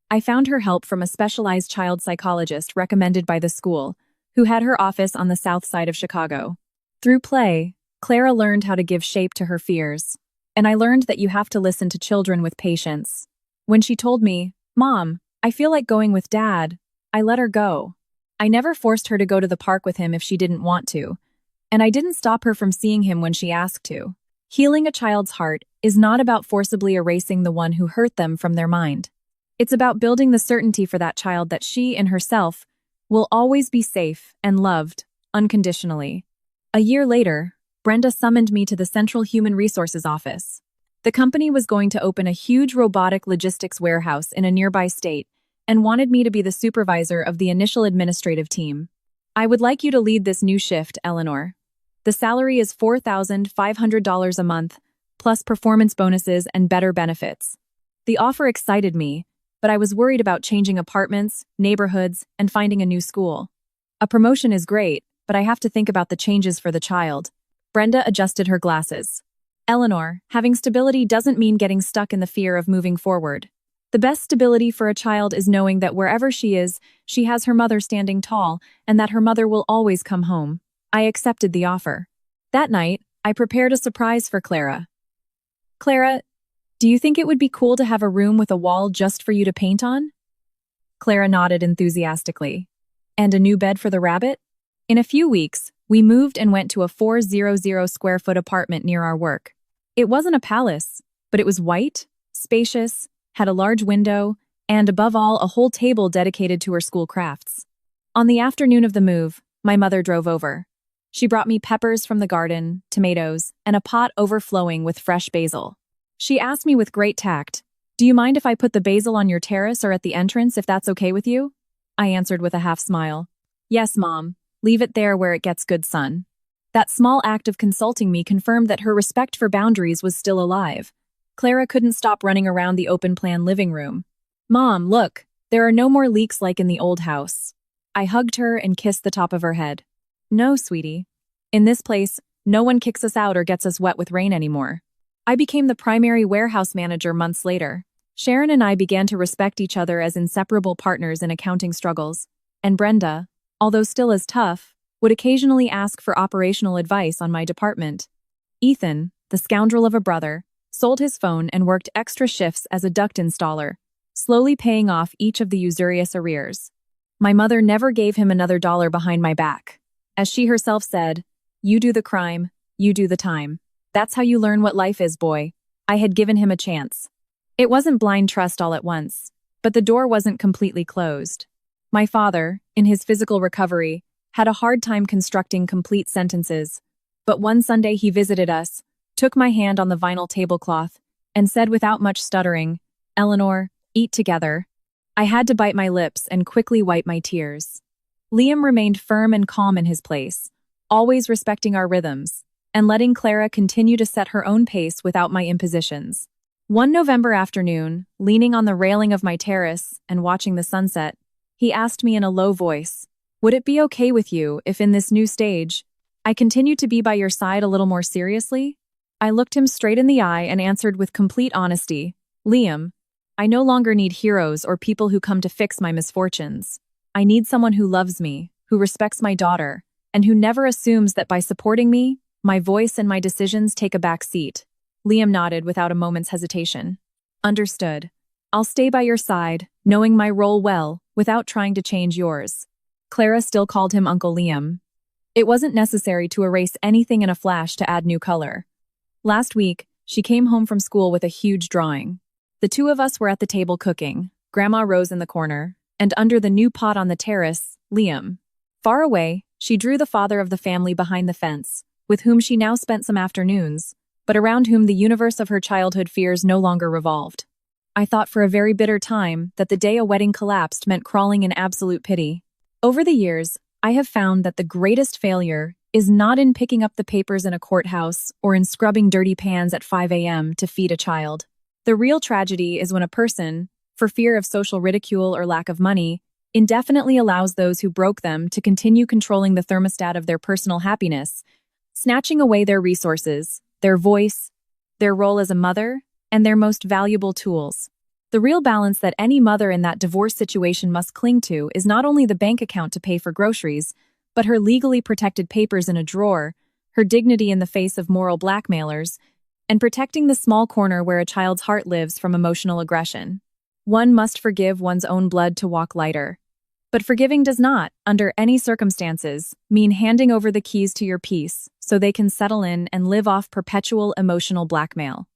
I found her help from a specialized child psychologist recommended by the school, who had her office on the south side of Chicago. Through play, Clara learned how to give shape to her fears, and I learned that you have to listen to children with patience. When she told me, "Mom, I feel like going with Dad," I let her go. I never forced her to go to the park with him if she didn't want to, and I didn't stop her from seeing him when she asked to. Healing a child's heart is not about forcibly erasing the one who hurt them from their mind. It's about building the certainty for that child that she, in herself, will always be safe and loved, unconditionally. A year later, Brenda summoned me to the Central Human Resources office. The company was going to open a huge robotic logistics warehouse in a nearby state and wanted me to be the supervisor of the initial administrative team. "I would like you to lead this new shift, Eleanor. The salary is $4,500 a month, plus performance bonuses and better benefits." The offer excited me, but I was worried about changing apartments, neighborhoods, and finding a new school. A promotion is great, but I have to think about the changes for the child. Brenda adjusted her glasses. "Eleanor, having stability doesn't mean getting stuck in the fear of moving forward. The best stability for a child is knowing that wherever she is, she has her mother standing tall, and that her mother will always come home." I accepted the offer. That night, I prepared a surprise for Clara. "Clara, do you think it would be cool to have a room with a wall just for you to paint on?" Clara nodded enthusiastically. "And a new bed for the rabbit?" In a few weeks, we moved and went to a 400 square foot apartment near our work. It wasn't a palace, but it was white, spacious, had a large window, and above all, a whole table dedicated to her school crafts. On the afternoon of the move, my mother drove over. She brought me peppers from the garden, tomatoes, and a pot overflowing with fresh basil. She asked me with great tact, "Do you mind if I put the basil on your terrace or at the entrance if that's okay with you?" I answered with a half smile. "Yes, Mom. Leave it there where it gets good sun." That small act of consulting me confirmed that her respect for boundaries was still alive. Clara couldn't stop running around the open-plan living room. "Mom, look, there are no more leaks like in the old house." I hugged her and kissed the top of her head. "No, sweetie. In this place, no one kicks us out or gets us wet with rain anymore." I became the primary warehouse manager months later. Sharon and I began to respect each other as inseparable partners in accounting struggles, and Brenda, although still as tough, would occasionally ask for operational advice on my department. Ethan, the scoundrel of a brother, sold his phone and worked extra shifts as a duct installer, slowly paying off each of the usurious arrears. My mother never gave him another dollar behind my back. As she herself said, "You do the crime, you do the time. That's how you learn what life is, boy." I had given him a chance. It wasn't blind trust all at once, but the door wasn't completely closed. My father, in his physical recovery, had a hard time constructing complete sentences, but one Sunday he visited us, took my hand on the vinyl tablecloth, and said without much stuttering, "Eleanor, eat together." I had to bite my lips and quickly wipe my tears. Liam remained firm and calm in his place, always respecting our rhythms, and letting Clara continue to set her own pace without my impositions. One November afternoon, leaning on the railing of my terrace and watching the sunset, he asked me in a low voice, "Would it be okay with you if in this new stage, I continued to be by your side a little more seriously?" I looked him straight in the eye and answered with complete honesty, "Liam, I no longer need heroes or people who come to fix my misfortunes. I need someone who loves me, who respects my daughter, and who never assumes that by supporting me, my voice and my decisions take a back seat." Liam nodded without a moment's hesitation. "Understood. I'll stay by your side, knowing my role well, without trying to change yours." Clara still called him Uncle Liam. It wasn't necessary to erase anything in a flash to add new color. Last week, she came home from school with a huge drawing. The two of us were at the table cooking, Grandma Rose in the corner, and under the new pot on the terrace, Liam. Far away, she drew the father of the family behind the fence, with whom she now spent some afternoons, but around whom the universe of her childhood fears no longer revolved. I thought for a very bitter time that the day a wedding collapsed meant crawling in absolute pity. Over the years, I have found that the greatest failure is not in picking up the papers in a courthouse or in scrubbing dirty pans at 5 a.m. to feed a child. The real tragedy is when a person, for fear of social ridicule or lack of money, indefinitely allows those who broke them to continue controlling the thermostat of their personal happiness, snatching away their resources, their voice, their role as a mother, and their most valuable tools. The real balance that any mother in that divorce situation must cling to is not only the bank account to pay for groceries, but her legally protected papers in a drawer, her dignity in the face of moral blackmailers, and protecting the small corner where a child's heart lives from emotional aggression. One must forgive one's own blood to walk lighter. But forgiving does not, under any circumstances, mean handing over the keys to your peace so they can settle in and live off perpetual emotional blackmail.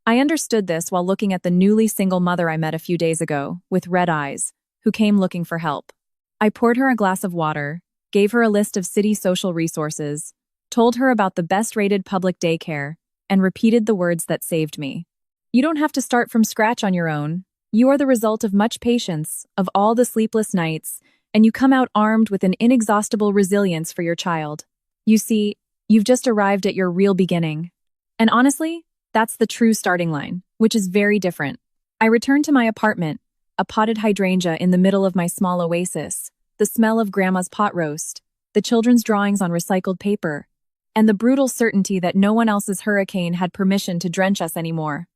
I understood this while looking at the newly single mother I met a few days ago, with red eyes, who came looking for help. I poured her a glass of water, gave her a list of city social resources, told her about the best-rated public daycare, and repeated the words that saved me. You don't have to start from scratch on your own. You are the result of much patience, of all the sleepless nights, and you come out armed with an inexhaustible resilience for your child. You see, you've just arrived at your real beginning. And honestly, that's the true starting line, which is very different. I returned to my apartment, a potted hydrangea in the middle of my small oasis, the smell of Grandma's pot roast, the children's drawings on recycled paper, and the brutal certainty that no one else's hurricane had permission to drench us anymore.